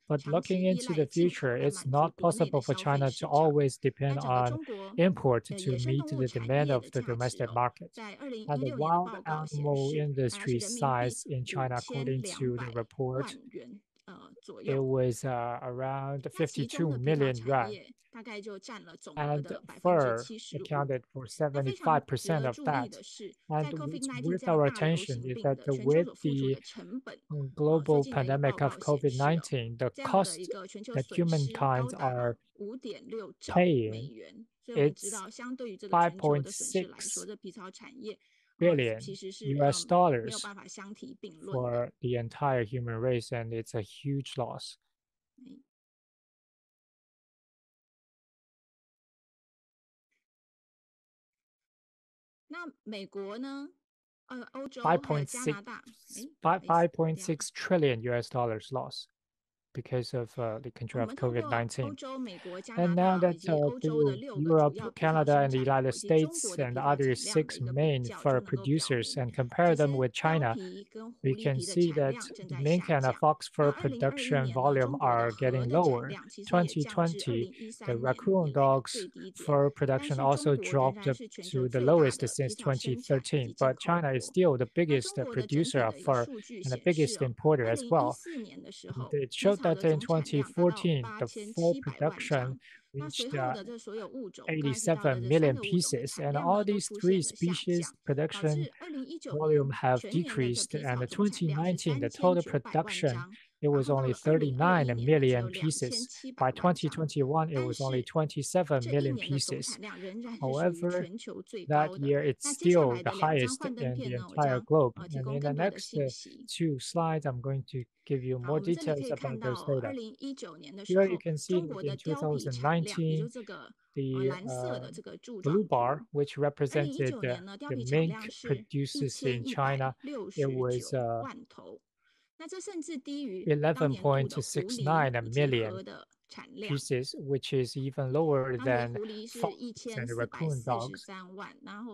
B: But looking into the future, it's not possible for China to always depend on import to meet the demand of the domestic market. And the wild animal industry size in China, according to the report, it was around 52 million yuan. And fur accounted for 75% of that. And with our attention is that with the global pandemic of COVID-19, the cost that humankind are paying, it's 5.6 billion US dollars for the entire human race, and it's a huge loss. 5.6 trillion US dollars loss because of the control of COVID-19. And now that Europe, Canada, and the United States and other 6 main fur producers and compare them with China, we can see that the mink and fox fur production volume are getting lower. 2020, the raccoon dogs fur production also dropped to the lowest since 2013, but China is still the biggest producer of fur and the biggest importer as well. It showed that in 2014, the fur production reached 87 million pieces, and all these three species production volume have decreased. And in 2019, the total production, it was only 39 million pieces. By 2021, it was only 27 million pieces. However, that year it's still the highest in the entire globe. And in the next two slides, I'm going to give you more details about those data. Here you can see that in 2019, the blue bar, which represented the mink producers in China, it was 11.69 million pieces, which is even lower than foxes and raccoon dogs.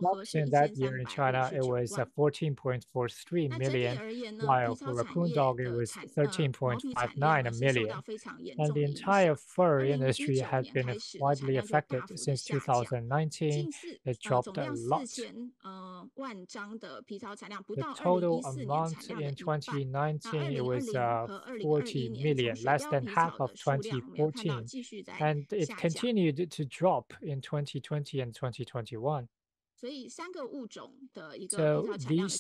B: Fox in that year in China, it was 14.43 million, while for raccoon dog, it was 13.59 million. And the entire fur industry has been widely affected since 2019. It dropped a lot. The total amount in 2019, it was 40 million, less than half of 2014. And it continued to drop in 2020 and 2021. So these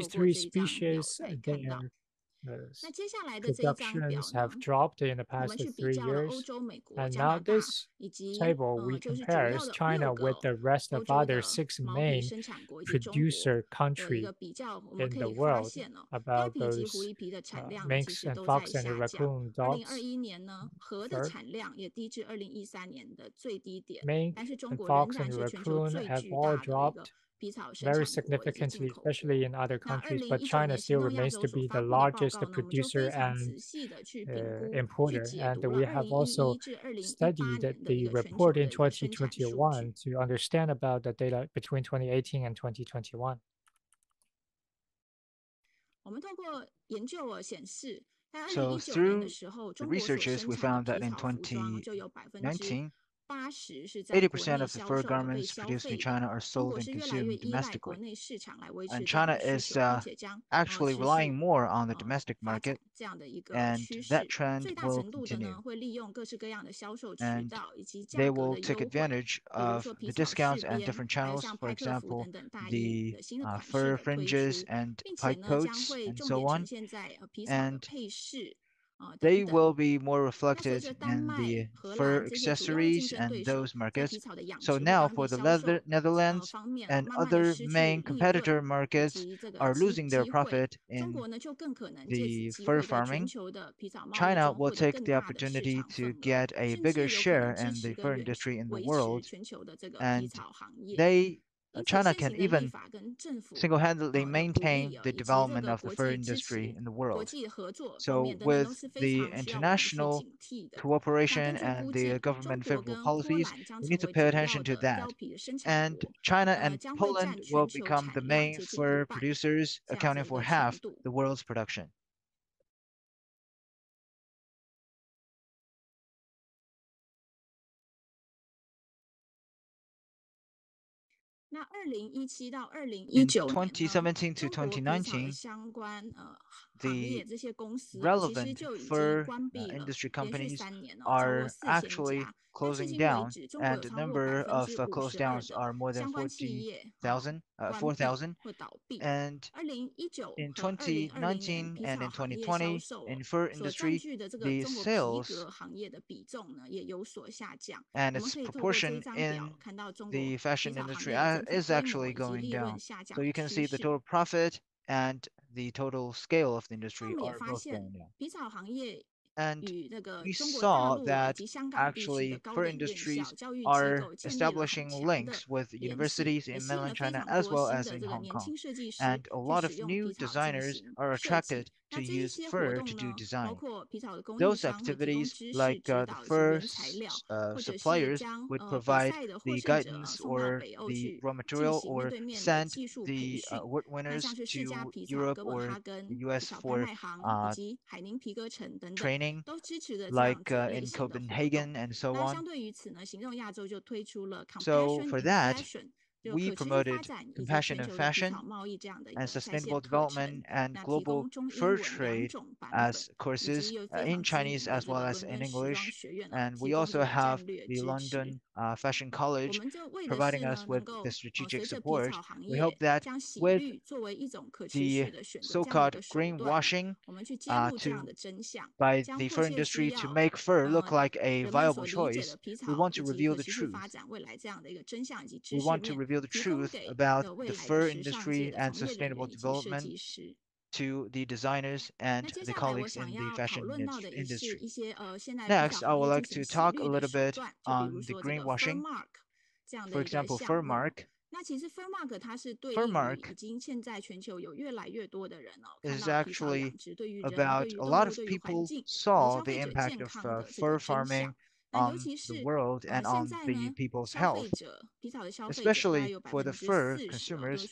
B: three species, their productions have dropped in the past 3 years. And now this table, we compare China with the rest of other 6 main producer countries in the world about those minks and fox and raccoon dogs. Mink and fox and raccoon have all dropped very significantly, especially in other countries, but China still remains to be the largest producer and importer. And we have also studied the report in 2021 to understand about the data between 2018 and 2021.
D: So through the researches, we found that in 2019, 80% of the fur garments produced in China are sold and consumed domestically. And China is actually relying more on the domestic market, and that trend will continue. And they will take advantage of the discounts and different channels, for example, the fur fringes and pipe coats and so on. And they will be more reflected in the fur accessories and those markets. So now for the Netherlands and other main competitor markets are losing their profit in the fur farming, China will take the opportunity to get a bigger share in the fur industry in the world, and China can even single-handedly maintain the development of the fur industry in the world. So with the international cooperation and the government favorable policies, we need to pay attention to that. And China and Poland will become the main fur producers, accounting for half the world's production. In 2017 to 2019, the relevant fur industry companies are actually closing down, and the number of closed downs are more than 4,000. And in 2019 and in 2020, in fur industry, the sales and its proportion in the fashion industry is actually going down. So you can see the total profit and the total scale of the industry are both going down. And we saw that actually fur industries are establishing links with universities in mainland China as well as in Hong Kong. And a lot of new designers are attracted to use fur to do design. Those activities, like the fur suppliers, would provide the guidance or the raw material or send the award winners to Europe or the US for training, like in Copenhagen and so on. So for that, we promoted compassionate fashion and sustainable development and global fur trade as courses in Chinese as well as in English. And we also have the London Fashion College providing us with the strategic support. We hope that with the so-called greenwashing by the fur industry to make fur look like a viable choice, we want to reveal the truth. We want to reveal the truth about the fur industry and sustainable development to the designers and the colleagues in the fashion industry. Next, I would like to talk a little bit on the greenwashing. For example, Fur Mark. Fur Mark is actually about a lot of people saw the impact of fur farming on the world and on the people's health, especially for the fur consumers.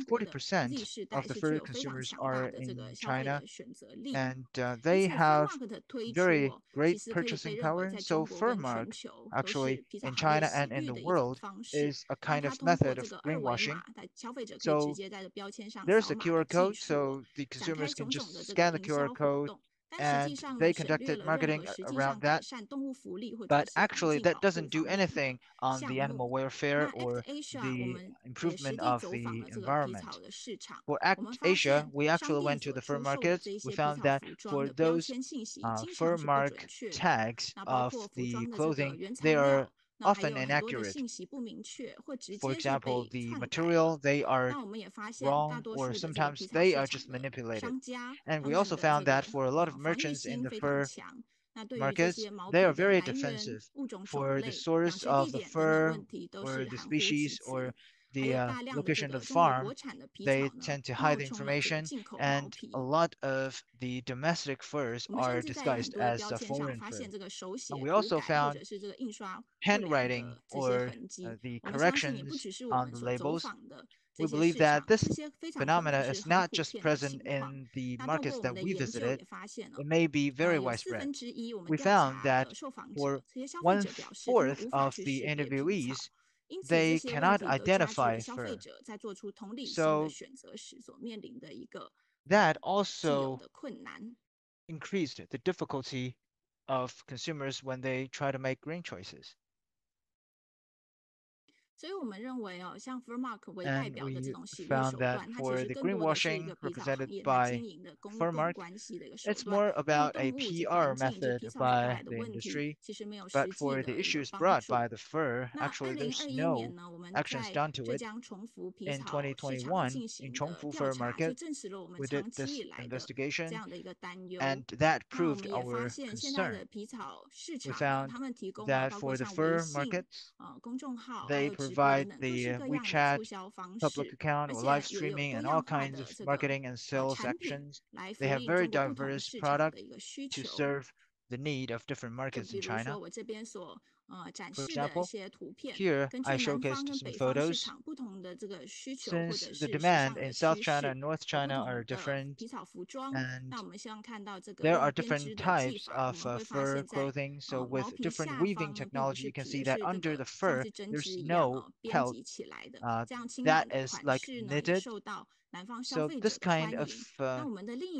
D: 40% of the fur consumers are in China, and they have very great purchasing power. So Fur Mark, actually in China and in the world, is a kind of method of greenwashing. So there's a QR code, so the consumers can just scan the QR code and they conducted marketing around that. But actually, that doesn't do anything on the animal welfare or the improvement of the environment. For Act Asia, we actually went to the fur markets. We found that for those fur mark tags of the clothing, they are often inaccurate. For example, the material, they are wrong, or sometimes they are just manipulated. And we also found that for a lot of merchants in the fur markets, they are very defensive for the source of the fur or the species or the location of the farm. They tend to hide the information, and a lot of the domestic furs are disguised as a foreign fur. And we also found handwriting or the corrections on the labels. We believe that this phenomena is not just present in the markets that we visited, it may be very widespread. We found that for 1/4 of the interviewees, they cannot identify fur. So that also increased the difficulty of consumers when they try to make green choices. And we found that for the greenwashing represented by Fur Mark, it's more about a PR method by the industry, but for the issues brought by the fur, actually there's no actions done to it. In 2021, in Chongfu Fur Market, we did this investigation, and that proved our concern. We found that for the fur markets, they provide the WeChat public account or live streaming and all kinds of marketing and sales actions. They have very diverse products to serve the need of different markets in China. For example, here I showcased some photos. Since the demand in South China and North China are different, and there are different types of fur clothing, so with different weaving technology, you can see that under the fur, there's no pelt that is like knitted. So this kind of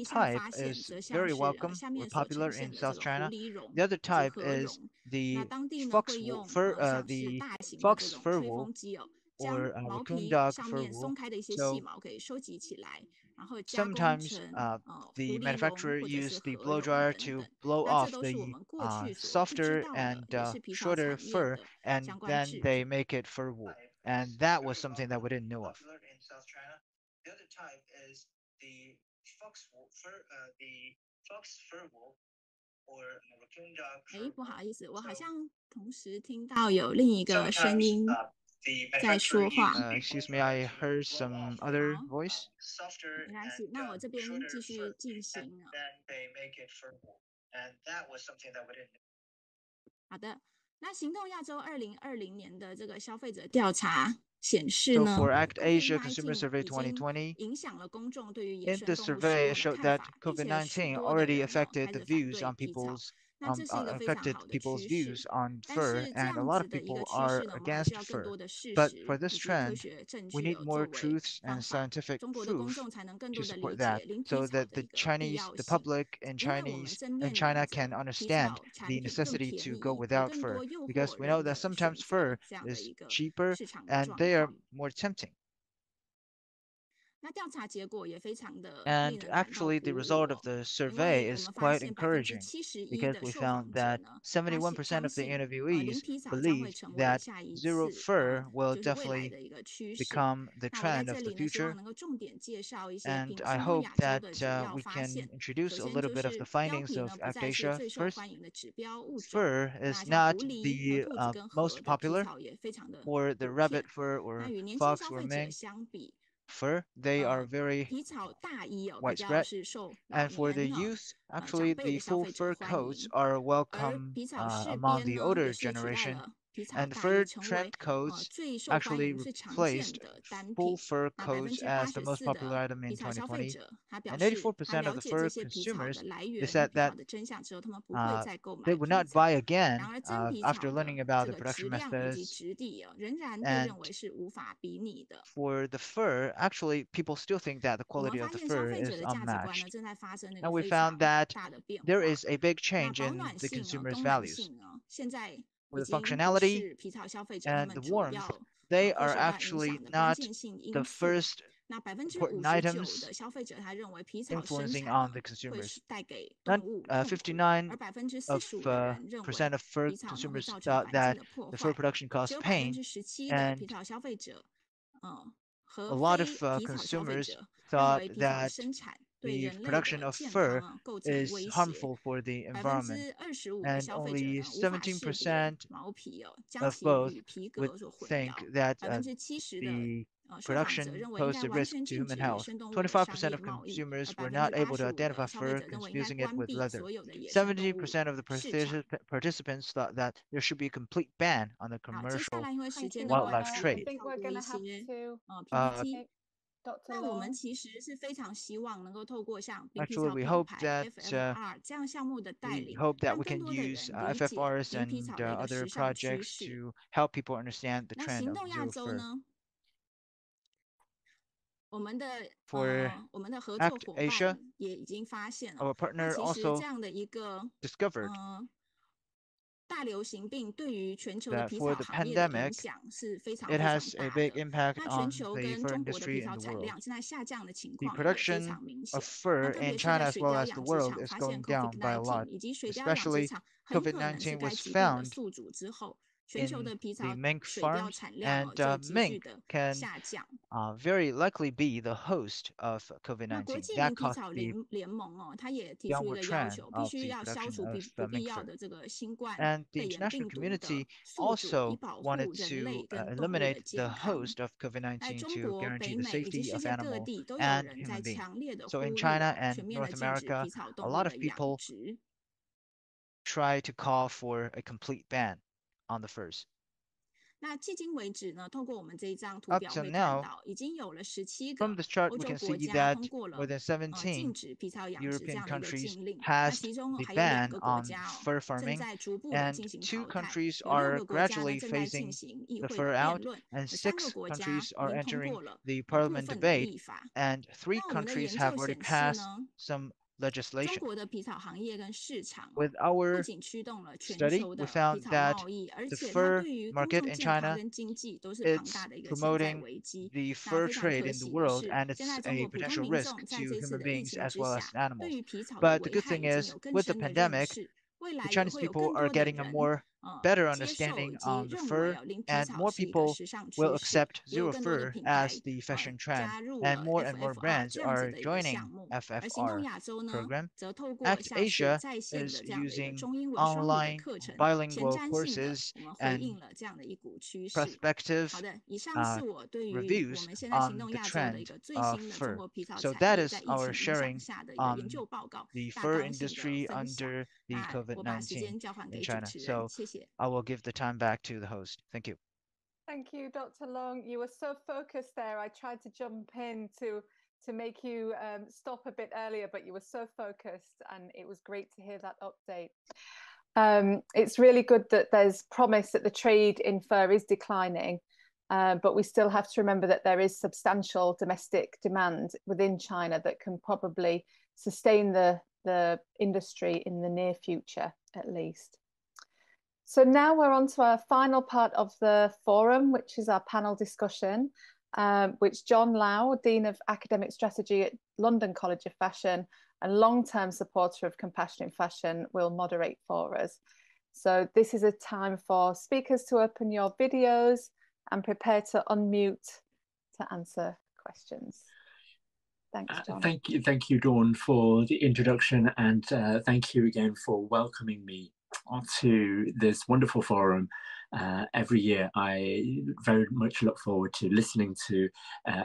D: type is very welcome or popular in South China. The other type is the fox fur, the fox fur wool or raccoon dog fur wool. So sometimes the manufacturer use the blow dryer to blow off the softer and shorter fur, and then they make it fur wool. And that was something that we didn't know of. The other type is the fox fur wool or raccoon dog fur wool.
G: 不好意思，我好像同时听到有另一个声音在说话。
D: Excuse me, I heard some other voice.
G: 没关系，那我这边继续进行。好的，那行动亚洲2020年的这个消费者调查显示呢
D: So for Act Asia Consumer Survey 2020,
G: 影响了公众对于野
D: in
G: 生
D: the
G: 动物使
D: survey
G: 用
D: showed
G: 的看
D: that
G: 法，并且
D: COVID-19
G: 许多的
D: already
G: 人
D: affected
G: 开
D: the
G: 始反
D: views
G: 对
D: on
G: 皮草
D: people's affected people's views on fur, and a lot of people are against fur. But for this trend, we need more truths and scientific proof to support that, so that the public in China can understand the necessity to go without fur, because we know that sometimes fur is cheaper and they are more tempting. And actually, the result of the survey is quite encouraging, because we found that 71% of the interviewees believed that zero fur will definitely become the trend of the future. And I hope that we can introduce a little bit of the findings of ActAsia. First, fur is not the most popular for the rabbit fur or fox or mink fur. They are very widespread. And for the youth, actually, the full fur coats are welcome among the older generation. And the fur trend coats actually replaced full fur coats as the most popular item in 2020. And 84% of the fur consumers, they said that they would not buy again after learning about the production methods. And for the fur, actually, people still think that the quality of the fur is unmatched. And we found that there is a big change in the consumer's values. For the functionality and the warmth, they are actually not the first important items influencing on the consumers. 59% of fur consumers thought that the fur production caused pain, and a lot of consumers thought that the production of fur is harmful for the environment, and only 17% of both would think that the production posed a risk to human health. 25% of consumers were not able to identify fur, confusing it with leather. 70% of the participants thought that there should be a complete ban on the commercial wildlife trade.
A: I think we're going to have to Dr. Long.
D: Actually, we hope that we can use FFRs and other projects to help people understand the trend of zero fur. For ActAsia, our partner also discovered that for the pandemic, it has a big impact on the fur industry in the world. The production of fur in China as well as the world is going down by a lot, especially COVID-19 was found in the mink farms, and mink can very likely be the host of COVID-19. That caused the downward trend of the production of mink fur. And the international community also wanted to eliminate the host of COVID-19 to guarantee the safety of animal and human beings. So in China and North America, a lot of people try to call for a complete ban on the furs. Up till now, from this chart, we can see that more than 17 European countries passed the ban on fur farming, and 2 countries are gradually phasing the fur out, and 6 countries are entering the parliament debate, and 3 countries have already passed some legislation. With our study, we found that the fur market in China is promoting the fur trade in the world, and it's a potential risk to human beings as well as animals. But the good thing is, with the pandemic, the Chinese people are getting a more better understanding on the fur, and more people will accept zero fur as the fashion trend, and more brands are joining FFR program. ActAsia is using online bilingual courses and prospective reviews on the trend of fur. So that is our sharing on the fur industry under the COVID-19 in China. So I will give the time back to the host. Thank you.
A: Thank you, Dr. Long. You were so focused there. I tried to jump in to to make you stop a bit earlier, but you were so focused, and it was great to hear that update. It's really good that there's promise that the trade in fur is declining, but we still have to remember that there is substantial domestic demand within China that can probably sustain the industry in the near future, at least. So now we're on to our final part of the forum, which is our panel discussion, which John Lau, Dean of Academic Strategy at London College of Fashion and long-term supporter of compassionate fashion, will moderate for us. So this is a time for speakers to open your videos and prepare to unmute to answer questions. Thanks, John.
H: Thank you, Dawn, for the introduction, and thank you again for welcoming me onto this wonderful forum. Every year, I very much look forward to listening to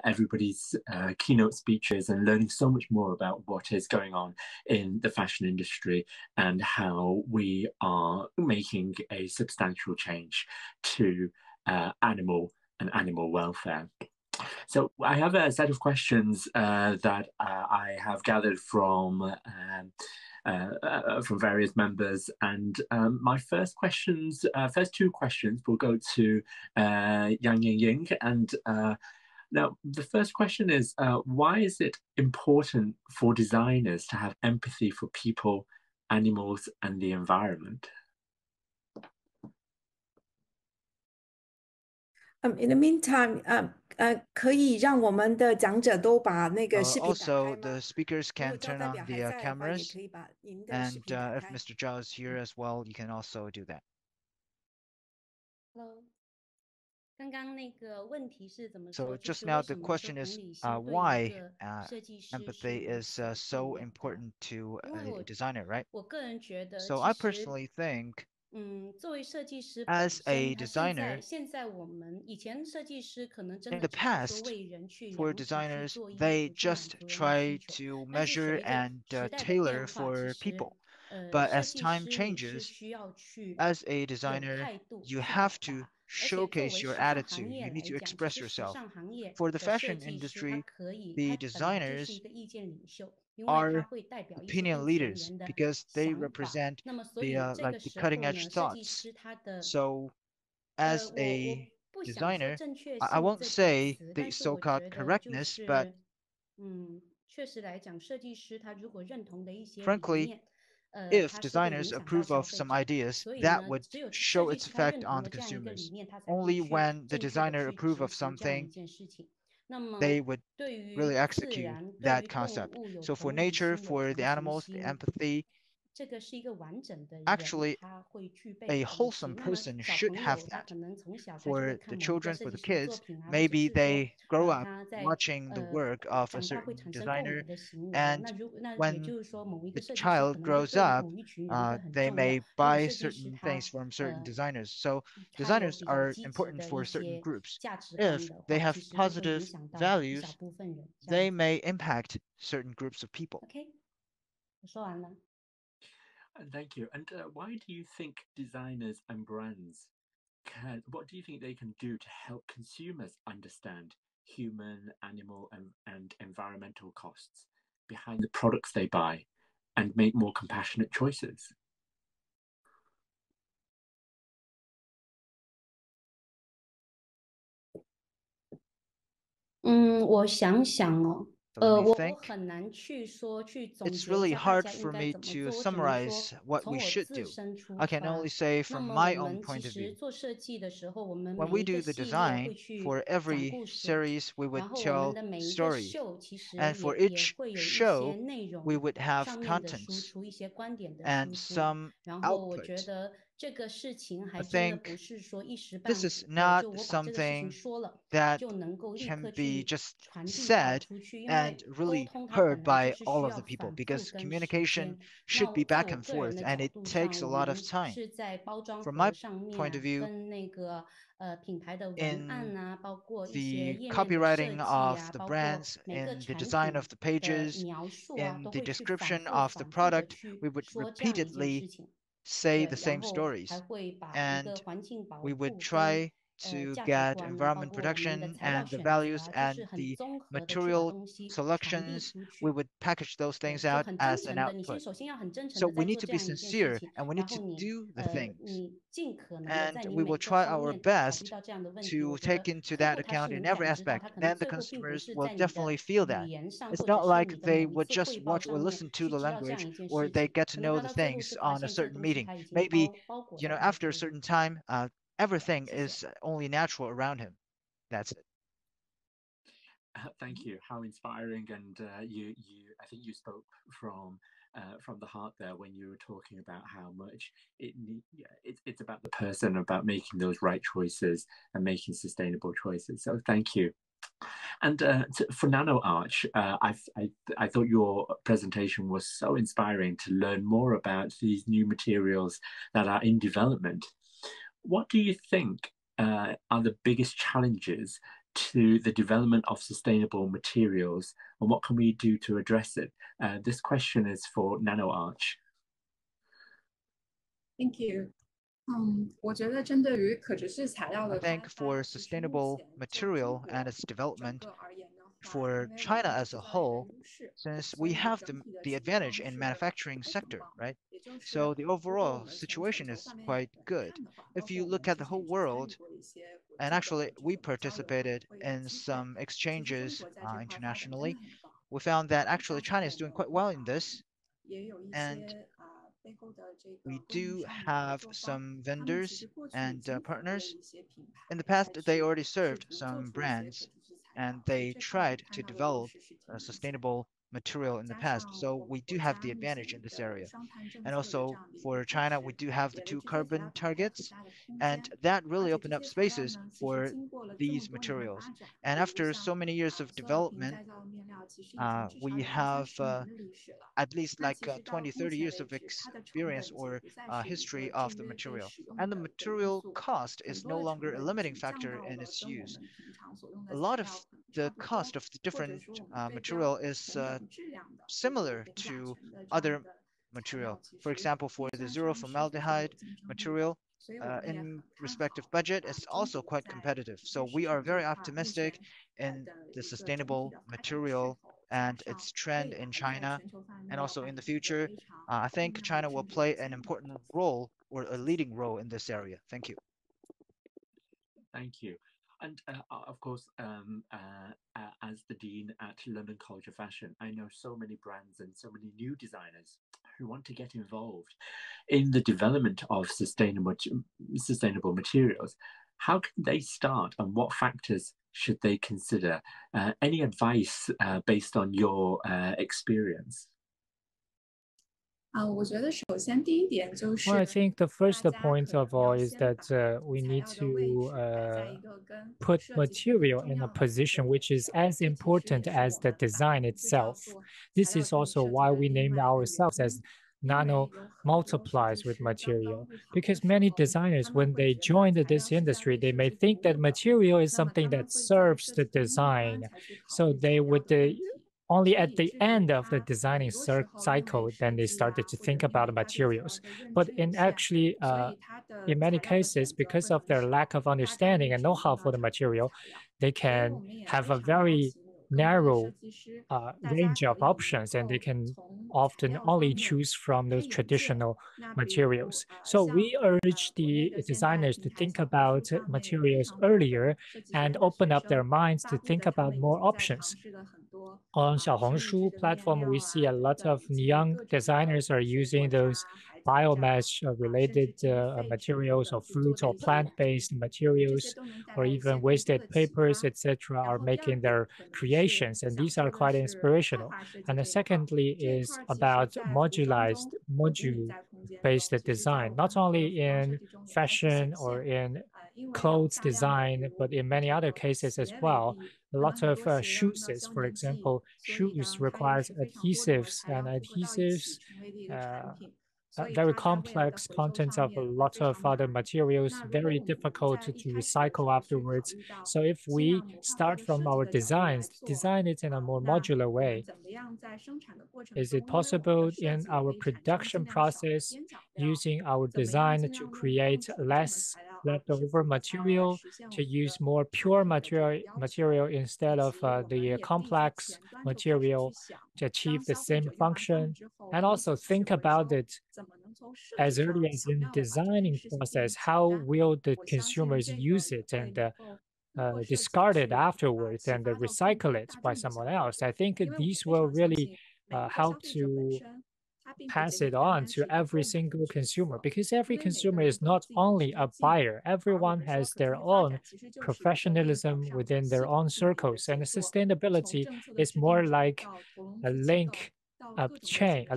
H: everybody's keynote speeches and learning so much more about what is going on in the fashion industry and how we are making a substantial change to animal welfare. So I have a set of questions that I have gathered from various members, and my first two questions will go to Yang Ying. And now the first question is, why is it important for designers to have empathy for people, animals, and the environment?
C: In the meantime, 可以让我们的讲者都把那个视频打开
D: Also,
C: 吗？
D: the speakers
C: 如果
D: can
C: 赵
D: turn
C: 代
D: on
C: 表还
D: the
C: 在的话，也
D: cameras,
C: 可以把您的视
D: and
C: 频打
D: if
C: 开。
D: Mr. Zhao is here as well, you can also do that.
I: Hello. 刚刚那个问题是怎么
D: So
I: 说？就
D: just
I: 是
D: now
I: 为
D: the
I: 什么说
D: question
I: 同
D: is
I: 理心对一
D: why
I: 个设计师
D: empathy
I: 是如
D: is
I: 此重
D: so
I: 要的？
D: important to
I: 因为
D: a
I: 我
D: designer, right?
I: 我个人觉得，
D: So
I: 其
D: I
I: 实
D: personally think
I: 作为设计师本
D: as a
I: 身，他
D: designer,
I: 现在我们以前设计师可能真
D: in
I: 的
D: the
I: 只是说
D: past,
I: 为人去
D: for
I: 量尺去
D: designers,
I: 做衣
D: they
I: 服去满
D: just
I: 足人的需
D: try
I: 求，
D: to
I: 但是
D: measure
I: 随着
D: and
I: 时代的
D: tailor
I: 变化，其
D: for
I: 实
D: people. But
I: 设
D: as
I: 计
D: time
I: 师你是
D: changes,
I: 需要去
D: as a
I: 有
D: designer,
I: 态度
D: you
I: 去表
D: have to
I: 达，而且作
D: showcase
I: 为
D: your
I: 时尚行
D: attitude.
I: 业
D: You need
I: 来
D: to
I: 讲，其
D: express
I: 实时
D: yourself.
I: 尚行业
D: For the
I: 的设
D: fashion
I: 计师，他
D: industry,
I: 可以，
D: the
I: 他本来就是一
D: designers
I: 个意见领袖，因为他
D: are
I: 会代表一些
D: opinion
I: 不前
D: leaders
I: 沿的
D: because they
I: 想法。
D: represent
I: 那么，所
D: the
I: 以这
D: like
I: 个
D: the
I: 时
D: cutting
I: 候
D: edge
I: 呢，设计
D: thoughts.
I: 师他的
D: So as
I: 我
D: a
I: 不想说
D: designer,
I: 正确
D: I
I: 性
D: won't
I: 这个
D: say
I: 词，
D: the
I: 但是我
D: so-called
I: 觉得就
D: correctness, but
I: 是，确实来讲，设计师他如果认同的一些理
D: frankly,
I: 念，
D: if
I: 他是会
D: designers
I: 影响到
D: approve
I: 消
D: of
I: 费
D: some
I: 者。
D: ideas,
I: 所以
D: that
I: 呢，
D: would
I: 只有设
D: show
I: 计
D: its
I: 师他
D: effect
I: 认同
D: on
I: 了
D: the
I: 这样一个理
D: consumers.
I: 念，他才会
D: Only
I: 去
D: when the
I: 正确的
D: designer
I: 去
D: approve
I: 执
D: of
I: 行这样一
D: something,
I: 件事情。那么
D: they would
I: 对于
D: really
I: 自
D: execute
I: 然、对
D: that
I: 于动
D: concept.
I: 物有
D: So for
I: 同理
D: nature,
I: 心、有
D: for
I: 同
D: the
I: 情
D: animals, the
I: 心，
D: empathy,
I: 这个是一个完整的人
D: actually
I: 他会具备
D: a
I: 的东西。
D: wholesome
I: 那么
D: person
I: 小
D: should
I: 朋
D: have
I: 友他
D: that.
I: 可能从小他就会
D: For
I: 看
D: the
I: 某一个
D: children,
I: 设
D: for
I: 计
D: the
I: 师的作
D: kids,
I: 品啊，或者
D: maybe
I: 是说
D: they grow up
I: 他在
D: watching the work of a
I: 长大会
D: certain
I: 产生购
D: designer,
I: 买的行为。
D: and
I: 那也
D: when
I: 就是说，某一
D: the
I: 个设计师可
D: child
I: 能会
D: grows
I: 对
D: up,
I: 某一群人会很
D: they
I: 重要。
D: may
I: 如果
D: buy
I: 设计师
D: certain
I: 他
D: things from certain designers. So
I: 他有
D: designers
I: 比较
D: are
I: 积极
D: important
I: 的一
D: for certain
I: 些
D: groups.
I: 价值观
D: If
I: 的
D: they
I: 话，
D: have
I: 其实就会影
D: positive
I: 响到一
D: values,
I: 小部分人。这
D: they
I: 样子
D: may impact certain groups of people.
I: OK， 我说完了。
H: Thank you. And why do you think designers and brands what do you think they can do to help consumers understand human, animal, and environmental costs behind the products they buy and make more compassionate choices?
I: 我想想哦，
D: So let me
I: 我
D: think.
I: 很难去说去总
D: It's
I: 结
D: really
I: 一下大
D: hard
I: 家应
D: for
I: 该
D: me
I: 怎么
D: to
I: 做。我只能说
D: summarize what
I: 从
D: we
I: 我
D: should
I: 自
D: do.
I: 身出
D: I can
I: 发。
D: only say
I: 那
D: from
I: 么
D: my
I: 我
D: own
I: 们其
D: point of
I: 实
D: view.
I: 做设计的时候，我们
D: When
I: 每
D: we
I: 一
D: do
I: 个
D: the
I: 系列
D: design,
I: 会去
D: for
I: 讲
D: every
I: 故事，
D: series, we
I: 然
D: would
I: 后我们
D: tell
I: 的每一个
D: stories.
I: 秀其实
D: And for
I: 也
D: each
I: 会有一些
D: show,
I: 内
D: we
I: 容
D: would have
I: 上面的输
D: contents
I: 出，一些观点的
D: and
I: 输出。
D: some
I: 然后我觉
D: output.
I: 得这个事情
D: I
I: 还真的
D: think
I: 不是说一时
D: this
I: 半
D: is
I: 会儿
D: not
I: 就我把这个事情
D: something
I: 说了
D: that
I: 就能够立
D: can
I: 刻
D: be
I: 去
D: just
I: 传递导
D: said
I: 出去，因
D: and
I: 为沟
D: really
I: 通它
D: heard
I: 本来
D: by
I: 就是
D: all
I: 需
D: of
I: 要
D: the people
I: 反复
D: because
I: 跟时
D: communication
I: 间。
D: should
I: 那
D: be
I: 在
D: back
I: 我
D: and
I: 个人
D: forth
I: 的
D: and
I: 角
D: it
I: 度
D: takes
I: 上，
D: a
I: 我
D: lot of
I: 们
D: time.
I: 是在包装
D: From
I: 盒
D: my
I: 上
D: point of
I: 面
D: view,
I: 跟那个品牌的文
D: in
I: 案啊，包括一
D: the
I: 些页面的设
D: copywriting
I: 计
D: of
I: 啊，
D: the
I: 包括
D: brands,
I: 每个
D: in the
I: 产
D: design
I: 品
D: of the
I: 的
D: pages,
I: 描述啊，
D: in
I: 都
D: the
I: 会去
D: description
I: 反
D: of the
I: 复的
D: product,
I: 去
D: we would
I: 说这样一件
D: repeatedly
I: 事情。
D: say
I: 对，
D: the
I: 然
D: same
I: 后还
D: stories
I: 会把一
D: and
I: 个环境保
D: we would
I: 护跟
D: try to get environment protection and the values and the material selections, we would package those things out as an output. So we need to be sincere and we need to do the things. And we will try our best to take into that account in every aspect. Then the consumers will definitely feel that. It's not like they would just watch or listen to the language or they get to know the things on a certain meeting. Maybe, after a certain time, everything is only natural around him. That's it.
H: Thank you. How inspiring! And I think you spoke from the heart there when you were talking about how much it's about the person, about making those right choices and making sustainable choices. So thank you. And for NanoArch, I thought your presentation was so inspiring to learn more about these new materials that are in development. What do you think are the biggest challenges to the development of sustainable materials, and what can we do to address it? This question is for NanoArch.
J: Thank you.
D: I think for sustainable material and its development, for China as a whole, since we have the advantage in manufacturing sector, right? So the overall situation is quite good. If you look at the whole world, and actually we participated in some exchanges internationally, we found that actually China is doing quite well in this. And we do have some vendors and partners. In the past, they already served some brands and they tried to develop a sustainable material in the past. So we do have the advantage in this area. And also for China, we do have the 2 carbon targets, and that really opened up spaces for these materials. And after so many years of development, we have at least like 20, 30 years of experience or history of the material. And the material cost is no longer a limiting factor in its use. A lot of the cost of the different material is similar to other material. For example, for the zero formaldehyde material, in respective budget, it's also quite competitive. So we are very optimistic in the sustainable material and its trend in China. And also in the future, I think China will play an important role or a leading role in this area. Thank you.
H: Thank you. And of course, as the Dean at London College of Fashion, I know so many brands and so many new designers who want to get involved in the development of sustainable materials. How can they start and what factors should they consider? Any advice based on your experience?
B: Well, I think the first point of all is that we need to put material in a position which is as important as the design itself. This is also why we named ourselves as Nano Multiplies with Material, because many designers, when they joined this industry, they may think that material is something that serves the design. So they would only at the end of the designing cycle, then they started to think about materials. But in many cases, because of their lack of understanding and know-how for the material, they can have a very narrow range of options, and they can often only choose from those traditional materials. So we urge the designers to think about materials earlier and open up their minds to think about more options. On Xiaohongshu platform, we see a lot of young designers are using those biomass related materials or fruit or plant-based materials, or even wasted papers, etc., are making their creations, and these are quite inspirational. And secondly is about module-based design, not only in fashion or in clothes design, but in many other cases as well. A lot of shoes, for example, shoes requires adhesives, and adhesives very complex contents of a lot of other materials, very difficult to recycle afterwards. So if we start from our designs, design it in a more modular way, is it possible in our production process using our design to create less leftover material, to use more pure material instead of the complex material to achieve the same function, and also think about it as early as in designing process. How will the consumers use it and discard it afterwards and recycle it by someone else? I think these will really help to pass it on to every single consumer, because every consumer is not only a buyer. Everyone has their own professionalism within their own circles, and sustainability is more like a linked up chain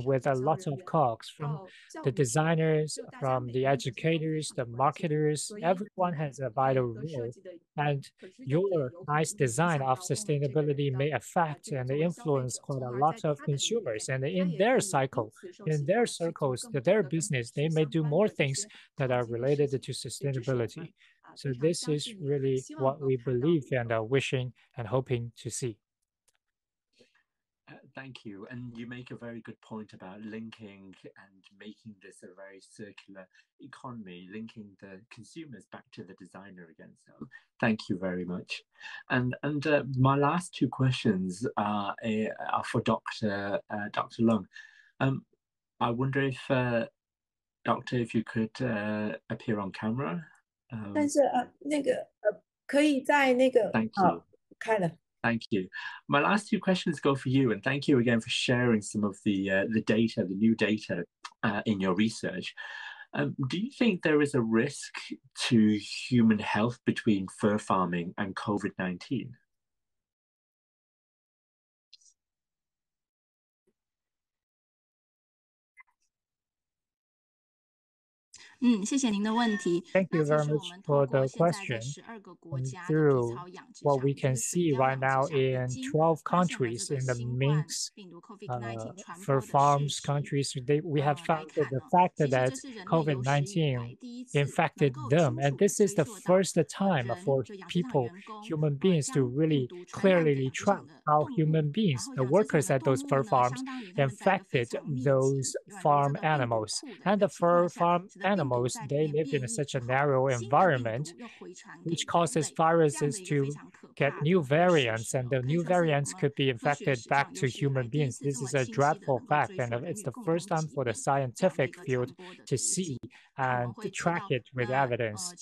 B: with a lot of cogs, from the designers, from the educators, the marketers. Everyone has a vital role, and your nice design of sustainability may affect and influence quite a lot of consumers, and in their cycle, in their circles, their business, they may do more things that are related to sustainability. So this is really what we believe and are wishing and hoping to see.
H: Thank you. And you make a very good point about linking and making this a very circular economy, linking the consumers back to the designer again. So thank you very much. And my last two questions are for Dr. Leung. I wonder if, Doctor, if you could appear on camera.
C: 但是那个可以在那个
H: Thank you.
C: 开了。
H: Thank you. My last two questions go for you, and thank you again for sharing some of the data, the new data in your research. Do you think there is a risk to human health between fur farming and COVID-19?
G: 谢谢您的问题。
B: Thank you very much for the question. Through what we can see right now in 12 countries in the mink fur farms countries, we have found that the fact that COVID-19 infected them, and this is the first time for people, human beings, to really clearly track how human beings, the workers at those fur farms, infected those farm animals. And the fur farm animals, they live in such a narrow environment, which causes viruses to get new variants, and the new variants could be infected back to human beings. This is a dreadful fact, and it's the first time for the scientific field to see and to track it with evidence.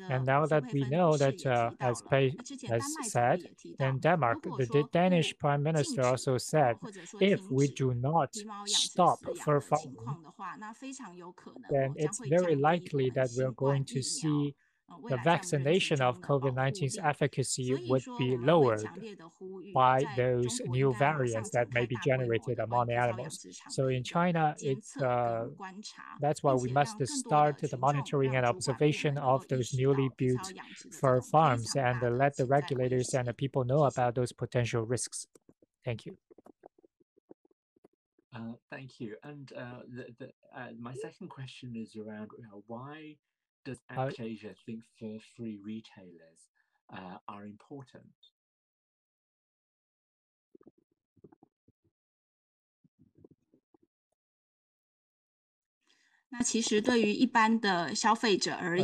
B: And now that we know that, as Pei has said, in Denmark, the Danish Prime Minister also said, if we do not stop fur farming, then it's very likely that we're going to see the vaccination of COVID-19's efficacy would be lowered by those new variants that may be generated among the animals. So in China, that's why we must start the monitoring and observation of those newly built fur farms and let the regulators and the people know about those potential risks. Thank you.
H: Thank you. And my second question is around why does ActAsia think fur-free retailers are important?
G: I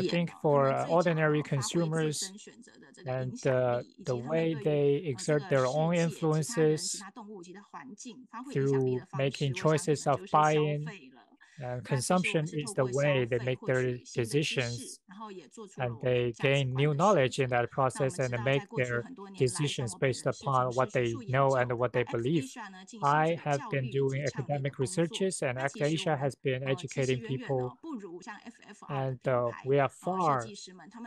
B: think for ordinary consumers and the way they exert their own influences through making choices of buying, consumption is the way they make their decisions, and they gain new knowledge in that process and make their decisions based upon what they know and what they believe. I have been doing academic researches, and ActAsia has been educating people, and we are far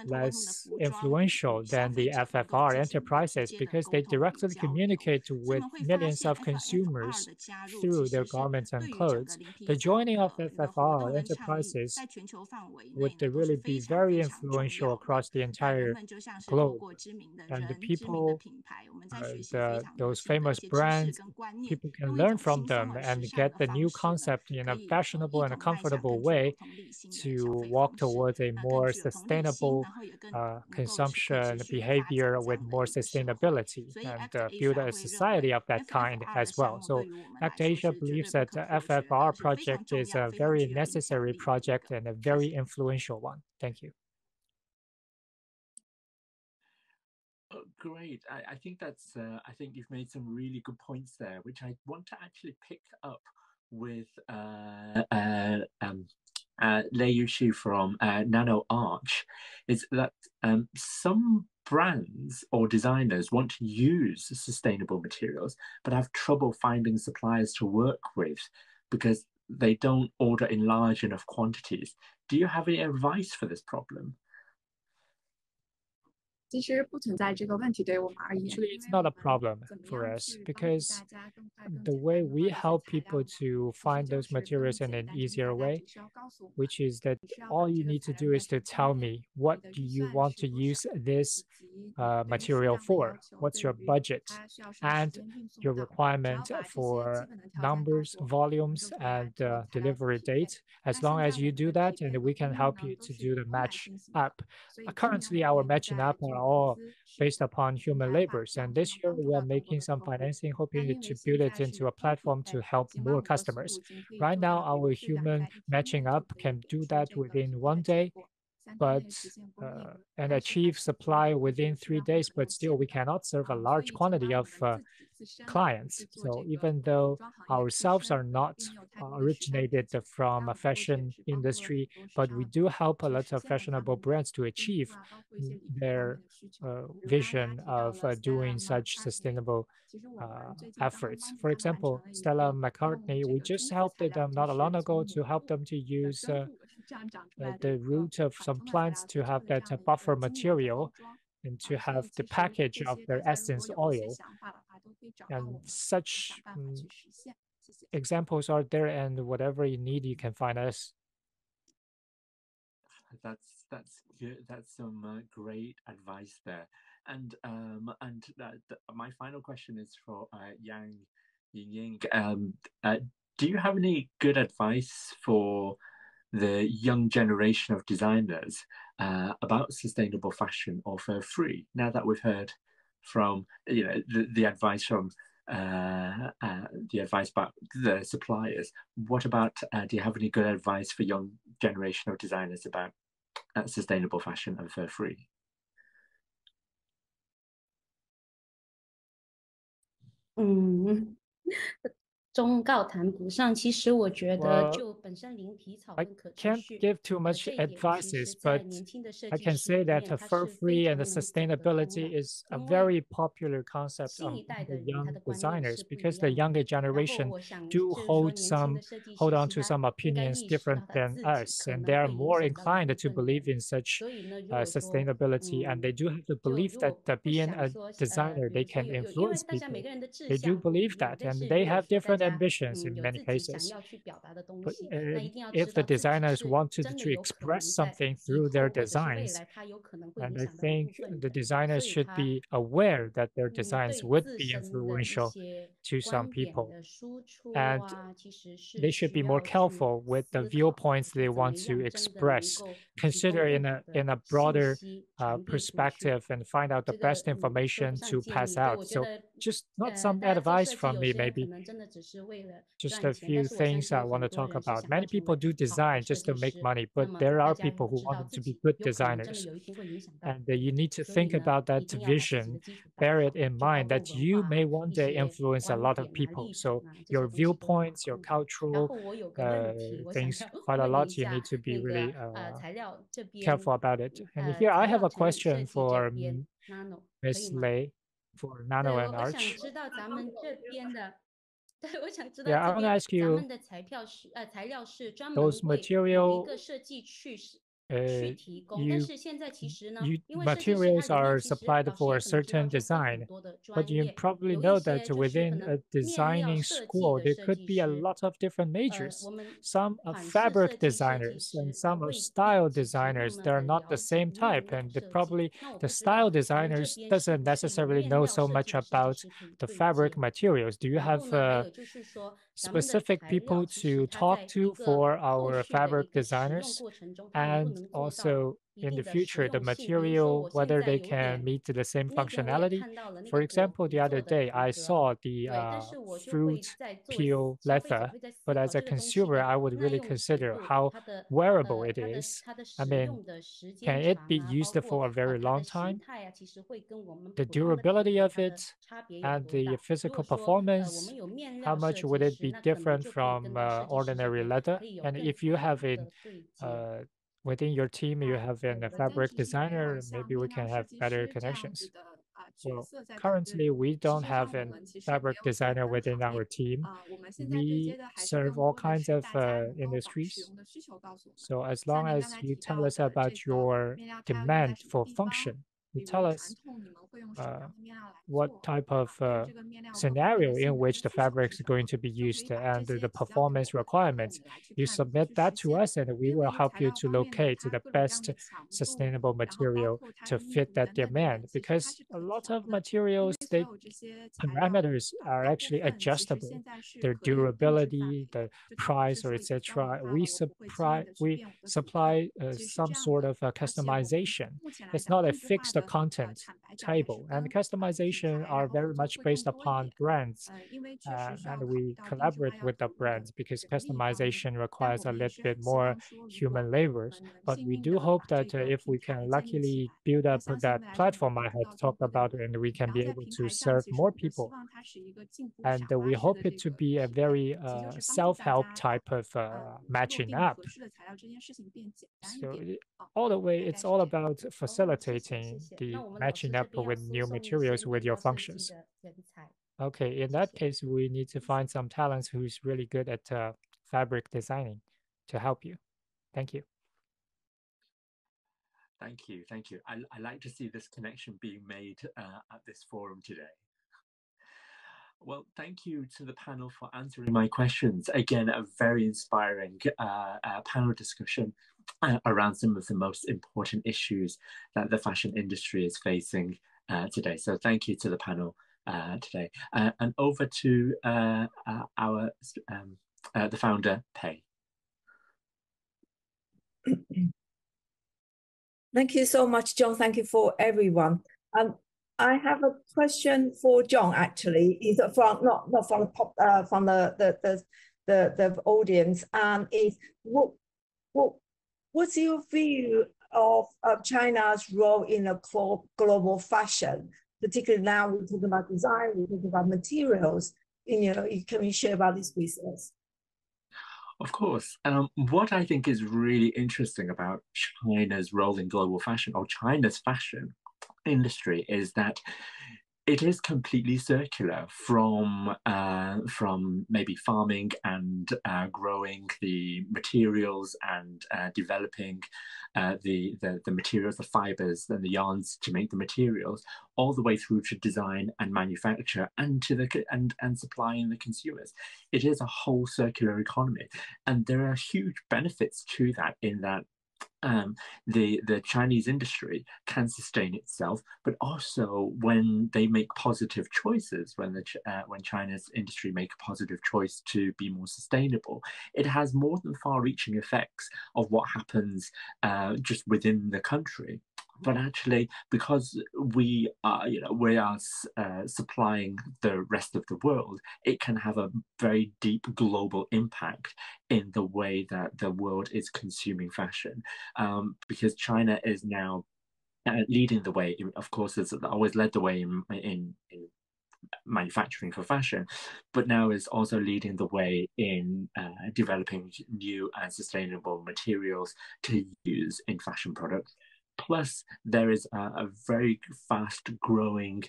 B: less influential than the FFR enterprises because they directly communicate with millions of consumers through their garments and clothes. The joining of FFR enterprises would really be very influential across the entire globe. And the people, those famous brands, people can learn from them and get the new concept in a fashionable and a comfortable way to walk towards a more sustainable consumption behavior with more sustainability and build a society of that kind as well. So ActAsia believes that the FFR project is a a very necessary project and a very influential one. Thank you.
H: Oh, great. I think that's, I think you've made some really good points there, which I want to actually pick up with Lei Yuxi from Nano Arch, is that some brands or designers want to use sustainable materials, but have trouble finding suppliers to work with because they don't order in large enough quantities. Do you have any advice for this problem?
B: Actually, it's not a problem for us because the way we help people to find those materials in an easier way, which is that all you need to do is to tell me, what do you want to use this material for? What's your budget and your requirement for numbers, volumes, and delivery date? As long as you do that, and we can help you to do the match up. Currently, our matching up are all based upon human labors, and this year we are making some financing, hoping to build it into a platform to help more customers. Right now, our human matching up can do that within 1 day, but and achieve supply within 3 days, but still we cannot serve a large quantity of clients. So even though ourselves are not originated from a fashion industry, but we do help a lot of fashionable brands to achieve their vision of doing such sustainable efforts. For example, Stella McCartney, we just helped them not long ago to help them to use the root of some plants to have that buffer material and to have the package of their essence oil. And such examples are there, and whatever you need, you can find us.
H: That's good. That's some great advice there. And my final question is for Yang Yingying. Do you have any good advice for the young generation of designers about sustainable fashion or for free? Now that we've heard from the advice from the advice about the suppliers, what about do you have any good advice for young generation of designers about sustainable fashion and for free?
I: 忠告谈不上，其实我觉得
B: Well,
I: 就本身零皮草
B: I
I: 跟可持
B: can't
I: 续
B: give too much
I: 这一点，其
B: advices,
I: 实在
B: but
I: 年轻的设
B: I
I: 计
B: can
I: 师
B: say
I: 里
B: that
I: 面，它
B: fur
I: 是非
B: free
I: 常
B: and
I: 能走得通
B: sustainability
I: 的。
B: is a
I: 因为
B: very popular concept
I: 新一
B: among
I: 代
B: the
I: 的人他
B: young
I: 的观念
B: designers
I: 是不一
B: because the
I: 样的。
B: younger
I: 然后
B: generation
I: 我想
B: do
I: 就是说
B: hold
I: 年轻的
B: some
I: 设计
B: hold
I: 师
B: on
I: 其
B: to
I: 他
B: some
I: 应该
B: opinions
I: 意识到
B: different
I: 他
B: than
I: 自己
B: us,
I: 可
B: and
I: 能
B: they are
I: 会影
B: more
I: 响到另
B: inclined
I: 一
B: to
I: 份
B: believe
I: 人。
B: in such
I: 所以呢，如果说
B: sustainability, and they do have the
I: 就
B: belief
I: 如
B: that
I: 果不
B: being
I: 想
B: a
I: 说
B: designer
I: 比
B: they
I: 如说
B: can
I: 因为
B: influence
I: 大家每
B: people.
I: 个人的志
B: They do
I: 向不一
B: believe
I: 样，
B: that,
I: 但
B: and
I: 是
B: they
I: 如果
B: have
I: 说大
B: different
I: 家
B: ambitions in
I: 有
B: many
I: 自己想
B: cases.
I: 要去表达的东
B: But
I: 西，那一定要
B: if
I: 知
B: the
I: 道自己
B: designers
I: 是
B: wanted
I: 真的
B: to
I: 有可能
B: express
I: 在
B: something
I: 以
B: through
I: 后
B: their
I: 或者是未
B: designs,
I: 来它有可能会
B: and
I: 影
B: I
I: 响到一部
B: think
I: 分
B: the
I: 人，
B: designers
I: 所以
B: should
I: 他
B: be aware that their designs
I: 对
B: would
I: 自
B: be
I: 身的一
B: influential
I: 些
B: to some
I: 观点
B: people,
I: 的输出
B: and
I: 啊，其实是
B: they should
I: 需
B: be more
I: 要去
B: careful with the
I: 思考，就
B: viewpoints
I: 是
B: they
I: 怎么
B: want to
I: 样真的能
B: express.
I: 够提供
B: Consider
I: 更
B: in
I: 好
B: a
I: 的
B: in a
I: 信
B: broader
I: 息传递出去。
B: perspective and find out the
I: 这个
B: best
I: 说不
B: information
I: 上
B: to
I: 建
B: pass
I: 议，对
B: out.
I: 我觉
B: So
I: 得
B: just not some
I: 大家做
B: advice
I: 设计，
B: from
I: 有
B: me,
I: 些人可
B: maybe
I: 能真的只是为了
B: just
I: 赚
B: a
I: 钱，但
B: few
I: 是我相
B: things
I: 信
B: I
I: 有
B: want
I: 很
B: to
I: 多
B: talk
I: 人是
B: about.
I: 想要
B: Many
I: 成
B: people
I: 为
B: do
I: 好的
B: design
I: 设
B: just to
I: 计
B: make
I: 师，
B: money,
I: 那
B: but
I: 么
B: there
I: 大
B: are
I: 家
B: people
I: 有
B: who
I: 知
B: want
I: 道
B: them
I: 自
B: to be
I: 己
B: good
I: 有可能真的
B: designers.
I: 有一天会影响到
B: And
I: 别
B: you
I: 人，
B: need to
I: 所以
B: think
I: 呢，
B: about
I: 一
B: that
I: 定要把自己
B: vision,
I: 的基础打
B: bear
I: 好，
B: it in
I: 就包
B: mind
I: 括
B: that
I: 文
B: you
I: 化
B: may
I: 啊、
B: one
I: 一
B: day
I: 些
B: influence a
I: 观
B: lot of
I: 点啊、
B: people.
I: 立
B: So
I: 场啊，这些
B: your
I: 东西都要把
B: viewpoints,
I: 控
B: your
I: 好。然
B: cultural
I: 后我有个问题，我想
B: things,
I: 要
B: quite a
I: 问你
B: lot.
I: 一
B: You
I: 下，
B: need to be
I: 那个
B: really
I: 材料这边
B: careful about it. And here
I: 材
B: I have
I: 料
B: a
I: 成设
B: question
I: 计这
B: for
I: 边 Nano 可
B: Miss
I: 以吗？
B: Lei for Nano
I: 对，
B: and
I: 我想
B: Arch.
I: 知道咱们这边的，对，我想知道
B: Yeah, I
I: 这
B: want to
I: 边
B: ask
I: 咱
B: you
I: 们的材料是专
B: those
I: 门为某一
B: material
I: 个设计去
B: uh,
I: 提供，但
B: you
I: 是现在其实呢，
B: you
I: 因为设计师他
B: materials
I: 里面
B: are
I: 其实
B: supplied
I: 老师
B: for
I: 也
B: a
I: 可能知道，
B: certain
I: 就分
B: design,
I: 很多的
B: but
I: 专
B: you
I: 业，
B: probably
I: 有一
B: know
I: 些
B: that
I: 就是可
B: within
I: 能
B: a
I: 面料
B: designing
I: 设计
B: school
I: 的
B: there
I: 设
B: could
I: 计
B: be a
I: 师，
B: lot of different
I: 我
B: majors.
I: 们
B: Some are
I: 款式
B: fabric
I: 设计设计
B: designers and
I: 师
B: some are
I: 未必
B: style
I: 只是那
B: designers.
I: 么
B: They're
I: 的
B: not the
I: 了解
B: same
I: 面
B: type,
I: 料
B: and
I: 设计。
B: probably
I: 那我
B: the
I: 不知
B: style
I: 道咱们这
B: designers
I: 边是
B: doesn't
I: 不是有
B: necessarily
I: 面
B: know
I: 料
B: so
I: 设
B: much
I: 计的设计
B: about
I: 师可以
B: the
I: 对
B: fabric
I: 接。
B: materials. Do you
I: 然后
B: have
I: 呢，还有就是说，咱们的
B: specific
I: 材料
B: people
I: 其实
B: to
I: 它
B: talk
I: 在一
B: to
I: 个
B: for
I: 后
B: our
I: 续的一
B: fabric
I: 个使用
B: designers?
I: 过程中，它能不
B: And
I: 能做到
B: also, in the future, the material, whether they can meet the same functionality. For example, the other day, I saw the fruit peel leather, but as a consumer, I would really consider how wearable it is. I mean, can it be used for a very long time? The durability of it and the physical performance, how much would it be different from ordinary leather? And if you have a within your team, you have a fabric designer, maybe we can have better connections. So currently, we don't have a fabric designer within our team. We serve all kinds of industries. So as long as you tell us about your demand for function, you tell us what type of scenario in which the fabric is going to be used and the performance requirements. You submit that to us and we will help you to locate the best sustainable material to fit that demand, because a lot of materials, they parameters are actually adjustable. Their durability, the price, or etc. We supply some sort of customization. It's not a fixed content table, and customization are very much based upon brands, and we collaborate with the brands because customization requires a little bit more human labor. But we do hope that if we can luckily build up that platform I had talked about, and we can be able to serve more people, and we hope it to be a very self-help type of matching up. So all the way, it's all about facilitating the matching up with new materials with your functions. Okay, in that case, we need to find some talents who's really good at fabric designing to help you. Thank you.
H: Thank you. Thank you. I like to see this connection being made at this forum today. Well, thank you to the panel for answering my questions. Again, a very inspiring panel discussion around some of the most important issues that the fashion industry is facing today. So thank you to the panel today. And over to our the founder, Pei.
C: Thank you so much, John. Thank you for everyone. I have a question for John. Actually, is from not from from the audience. Is what's your view of China's role in a global fashion? Particularly now we're talking about design, we're talking about materials. Can you share about this with us?
H: Of course. What I think is really interesting about China's role in global fashion, or China's fashion industry, is that it is completely circular from maybe farming and growing the materials and developing the materials, the fibers and the yarns to make the materials, all the way through to design and manufacture and to and supplying the consumers. It is a whole circular economy, and there are huge benefits to that, in that the Chinese industry can sustain itself, but also when they make positive choices, when China's industry make a positive choice to be more sustainable, it has more than far-reaching effects of what happens just within the country. But actually, because we are supplying the rest of the world, it can have a very deep global impact in the way that the world is consuming fashion. Because China is now leading the way. Of course, it's always led the way in manufacturing for fashion, but now is also leading the way in developing new and sustainable materials to use in fashion products. Plus, there is a very fast growing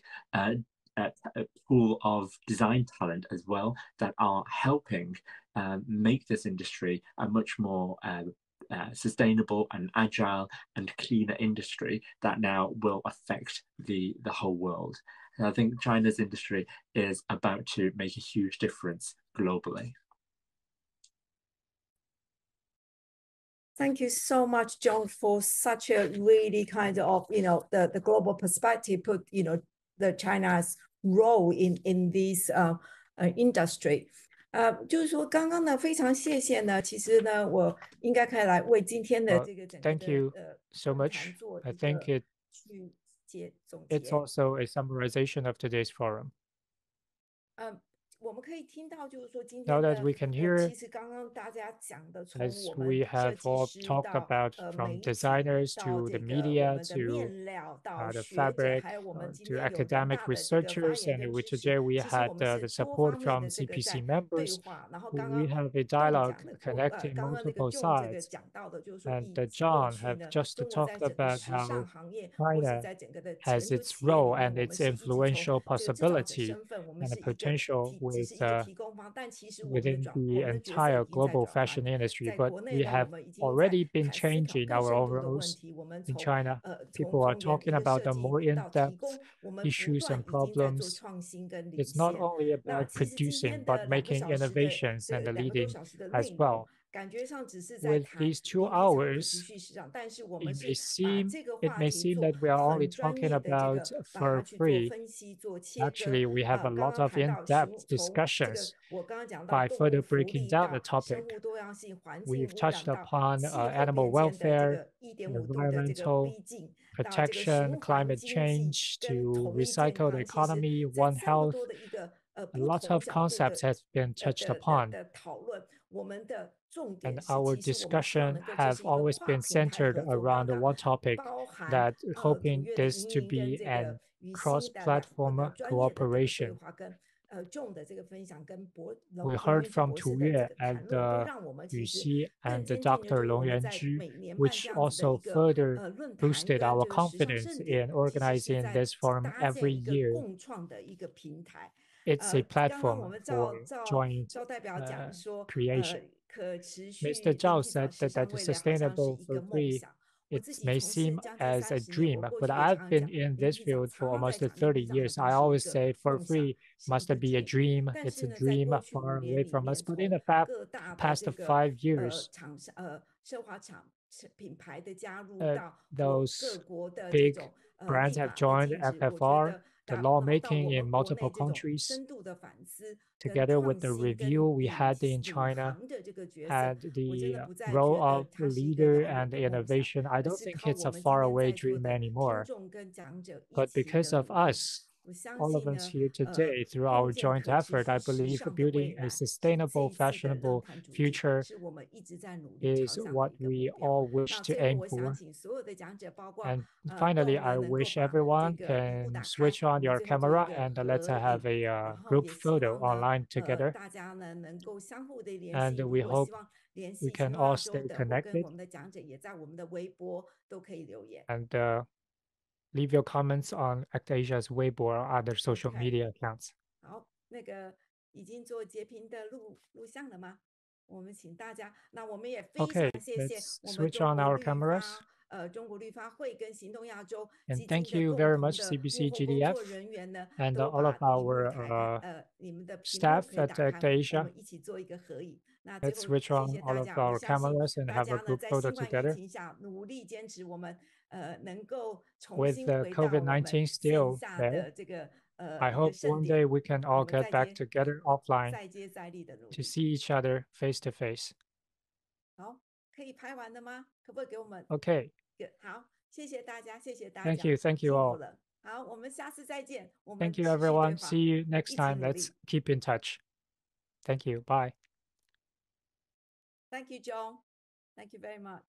H: pool of design talent as well that are helping make this industry a much more sustainable and agile and cleaner industry that now will affect the whole world. And I think China's industry is about to make a huge difference globally.
C: Thank you so much, John, for such a really kind of, the global perspective, put, the China's role in this industry. 就是说刚刚呢，非常谢谢呢。其实呢，我应该可以来为今天的这个整个
B: Thank you
C: 的
B: so
C: 论坛
B: much.
C: 做
B: I
C: 一
B: think
C: 个去总
B: it's
C: 结。
B: also a summarization of today's forum.
C: 我们可以听到，就是说今
B: Now
C: 天
B: that
C: 的
B: we can hear,
C: 其实刚刚大家讲的，从
B: as
C: 我
B: we
C: 们
B: have
C: 设计
B: all
C: 师
B: talked
C: 到
B: about,
C: 媒
B: from
C: 体
B: designers
C: 到
B: to
C: 这
B: the
C: 个
B: media
C: 我们的
B: to
C: 面料到
B: the
C: 学者，
B: fabric
C: 还有我们今
B: to
C: 天有人
B: academic
C: 大的这个发
B: researchers,
C: 言
B: and
C: 跟
B: which
C: 支持。
B: today we
C: 其实我
B: had
C: 们是
B: the
C: 多
B: support
C: 方面
B: from
C: 的这个在
B: CPC
C: 对
B: members.
C: 话。然后刚
B: We
C: 刚
B: have a
C: John
B: dialogue
C: 讲的，
B: connecting
C: 刚刚那个
B: multiple
C: John 这个
B: sides.
C: 讲到的，就是说
B: And
C: 以过
B: John
C: 去
B: have
C: 呢，
B: just
C: 中国
B: talked
C: 在整个
B: about
C: 时
B: how
C: 尚行业，或是
B: China
C: 在整个的全
B: has
C: 球
B: its
C: 企业里
B: role
C: 面，
B: and
C: 我们
B: its
C: 是一直从
B: influential
C: 这个制造者
B: possibility
C: 身份，我们
B: and
C: 是
B: the
C: 一个
B: potential
C: 只
B: with
C: 是一个提供方，但其实我们的
B: within
C: 转，
B: the
C: 我们的角色
B: entire
C: 已经在
B: global
C: 转换。
B: fashion industry.
C: 在
B: But
C: 国内
B: we
C: 呢，我
B: have
C: 们已经在
B: already been
C: 谈思考
B: changing
C: 更
B: our
C: 深
B: own
C: 度的问
B: roles
C: 题。我们
B: in
C: 从
B: China.
C: 从
B: People are
C: 原
B: talking
C: 一个
B: about
C: 设
B: the
C: 计
B: more
C: 到提
B: in-depth
C: 供，我们不
B: issues
C: 断
B: and
C: 已经在做
B: problems.
C: 创新跟领
B: It's not
C: 先。
B: only
C: 那
B: about
C: 其实今
B: producing,
C: 天
B: but
C: 的2个
B: making
C: 小时的
B: innovations
C: 这
B: and
C: 2个多
B: leading
C: 小时的
B: as
C: 内
B: well.
C: 容，感觉上只是在
B: With
C: 谈
B: these 2
C: 林立场可持
B: hours,
C: 续市场，但是我
B: it
C: 们
B: may
C: 是把
B: seem
C: 这个
B: it
C: 话
B: may
C: 题
B: seem
C: 做
B: that we are only
C: 很专
B: talking
C: 业的这
B: about
C: 个，把
B: for
C: 它去做
B: free.
C: 分析、做切割。
B: Actually, we have a
C: 刚
B: lot
C: 刚
B: of
C: 谈到
B: in-depth
C: 从这个
B: discussions
C: 我刚刚讲到
B: by
C: 动
B: further
C: 物福
B: breaking
C: 利
B: down the
C: 到生
B: topic.
C: 物多样性、环境
B: We've
C: 污染
B: touched
C: 到
B: upon
C: 气候
B: animal
C: 变迁的这
B: welfare,
C: 个 1.5 度的这个
B: environmental
C: 逼近，到这个
B: protection,
C: 循环
B: climate
C: 经济
B: change,
C: 跟
B: to
C: 统一健
B: recycled
C: 康，其实
B: economy,
C: 在
B: One
C: 这么
B: Health.
C: 多的一个
B: A
C: 不
B: lot
C: 同
B: of
C: 角度
B: concepts
C: 的
B: have been touched upon,
C: 讨论，我们的重
B: and
C: 点是，
B: our
C: 其实我们希望
B: discussion
C: 能够这
B: have
C: 是一个
B: always
C: 跨
B: been
C: 平台
B: centered
C: 合作，
B: around
C: 刚刚
B: one topic,
C: 包含
B: that
C: 组
B: hoping
C: 约的
B: this
C: 营
B: to
C: 运跟
B: be
C: 这个
B: an
C: 与新的我的
B: cross-platform
C: 专业的这个对
B: cooperation.
C: 话，跟John 的这个分享，跟龙
B: We
C: 云
B: heard
C: 举
B: from
C: 博士
B: Tu
C: 的这
B: Yue
C: 个
B: and
C: 谈论，都让我们
B: Yu
C: 其实
B: Xi
C: 更
B: and
C: 坚定的，
B: Dr.
C: 就是我
B: Long
C: 们在
B: Yuanju,
C: 每年办
B: which
C: 这样子的
B: also
C: 一个
B: further
C: 论坛
B: boosted
C: 跟
B: our
C: 这个时尚
B: confidence
C: 盛典，
B: in
C: 其实是
B: organizing
C: 在
B: this forum
C: 搭建
B: every
C: 一个
B: year.
C: 共创的一个平台。
B: It's a
C: 刚刚我
B: platform
C: 们
B: for joint
C: 赵代表讲说，
B: creation.
C: 可持续
B: Mr.
C: 人
B: Zhao
C: 气早
B: said
C: 时
B: that
C: 尚
B: that
C: 未
B: is
C: 来好像是
B: sustainable
C: 一
B: for
C: 个梦
B: free.
C: 想。我
B: It
C: 自己
B: may
C: 从事
B: seem
C: 将近
B: as a
C: 30 年，
B: dream,
C: 我过
B: but
C: 去也
B: I've
C: 常
B: been
C: 讲，
B: in
C: 林
B: this
C: 立场
B: field
C: 常
B: for
C: 常在
B: almost
C: 讲，林
B: 30
C: 立场的
B: years.
C: 都
B: I
C: 是一
B: always
C: 个
B: say for
C: 梦想，
B: free
C: 是一
B: must
C: 个
B: be a
C: 建议。
B: dream.
C: 但
B: It's
C: 是
B: a
C: 呢，在
B: dream
C: 过去
B: far
C: 5
B: away
C: 年里
B: from
C: 面，
B: us. But in
C: 从
B: the
C: 各大的
B: past
C: 这个
B: 5 years,
C: 奢华品牌的加入，
B: uh,
C: 到各
B: those
C: 国的这
B: big
C: 种
B: brands
C: 立
B: have
C: 法的
B: joined
C: 禁止，我觉
B: FFR,
C: 得
B: the
C: 然后到
B: lawmaking
C: 我
B: in
C: 们国内
B: multiple
C: 这种
B: countries,
C: 深度的反思跟
B: together
C: 创
B: with the
C: 新跟
B: review we had in
C: 领
B: China,
C: 航的这个角色，
B: had
C: 我真
B: the
C: 的不再
B: role
C: 觉得
B: of
C: 它是一个
B: leader
C: 遥远
B: and
C: 的梦想，
B: innovation. I
C: 而
B: don't
C: 是
B: think
C: 靠
B: it's
C: 我
B: a
C: 们今天
B: faraway
C: 在座
B: dream
C: 的听
B: anymore.
C: 众跟讲者一
B: But
C: 起
B: because
C: 的
B: of
C: 努力。
B: us,
C: 我相
B: all of
C: 信
B: us
C: 呢，
B: here today, through
C: 共
B: our
C: 建
B: joint
C: 可持
B: effort, I
C: 续时
B: believe
C: 尚的未
B: building a
C: 来，这
B: sustainable,
C: 一次的论
B: fashionable
C: 坛主题，
B: future
C: 是我们一直在努力朝
B: is
C: 向的
B: what
C: 一个目
B: we
C: 标。
B: all wish
C: 那
B: to
C: 最后
B: aim
C: 我想
B: for.
C: 请所有的讲者，包括
B: And
C: 段
B: finally,
C: 呢
B: I
C: 能够
B: wish
C: 把
B: everyone
C: 这个荧幕
B: can
C: 打开，
B: switch
C: 我
B: on
C: 们
B: your
C: 最后做一
B: camera
C: 个
B: and let's
C: 合
B: have
C: 影。
B: a
C: 然后
B: group
C: 也希
B: photo
C: 望呢，
B: online together.
C: 大家呢能够相互的联
B: And
C: 系。如
B: we
C: 果希
B: hope
C: 望联
B: we
C: 系
B: can
C: 行动
B: all
C: 亚洲
B: stay
C: 的，或跟
B: connected
C: 我们的讲者，也在我们的微博都可以留言。
B: and leave your comments on ActAsia's Weibo or other social
C: OK
B: media accounts.
C: 好，那个已经做截屏的录像了吗？我们请大家，那我们也非常
B: Okay,
C: 谢谢
B: let's
C: 我们
B: switch
C: 中
B: on
C: 国
B: our
C: 绿
B: cameras.
C: 发中国绿发会跟行动亚洲
B: And
C: 基金
B: thank
C: 的
B: you
C: 共
B: very
C: 同
B: much,
C: 的
B: CBC
C: 幕后工
B: GDF
C: 作人员呢，
B: and
C: 都
B: all
C: 把
B: of
C: 屏幕
B: our
C: 开你们的屏幕
B: staff
C: 可以
B: at
C: 打开，我
B: ActAsia.
C: 们一起做一个合影。那最
B: Let's
C: 后
B: switch
C: 谢
B: on
C: 谢
B: all
C: 大
B: of
C: 家，我
B: our
C: 相信
B: cameras and
C: 大
B: have a
C: 家呢
B: group
C: 在
B: photo
C: 新冠疫
B: together.
C: 情下努力坚持，我们能够重
B: With
C: 新
B: the
C: 回到我们
B: COVID-19
C: 线
B: still
C: 下
B: there,
C: 的这个
B: I
C: 一个
B: hope
C: 盛
B: one
C: 典，
B: day we can
C: 我
B: all
C: 们
B: get
C: 再
B: back
C: 接
B: together offline
C: 再接再厉的努
B: to
C: 力。
B: see each other face to face.
C: 好，可以拍完了吗？可不可以给我们
B: Okay,
C: 好，谢谢大家，谢谢大
B: thank
C: 家，
B: you
C: 辛苦
B: all.
C: 了。好，我们下次再见，我们
B: Thank you
C: 持续对
B: everyone.
C: 话，
B: See you next
C: 一起
B: time.
C: 努
B: Let's
C: 力。
B: keep in touch. Thank you. Bye.
C: Thank you, John. Thank you very much.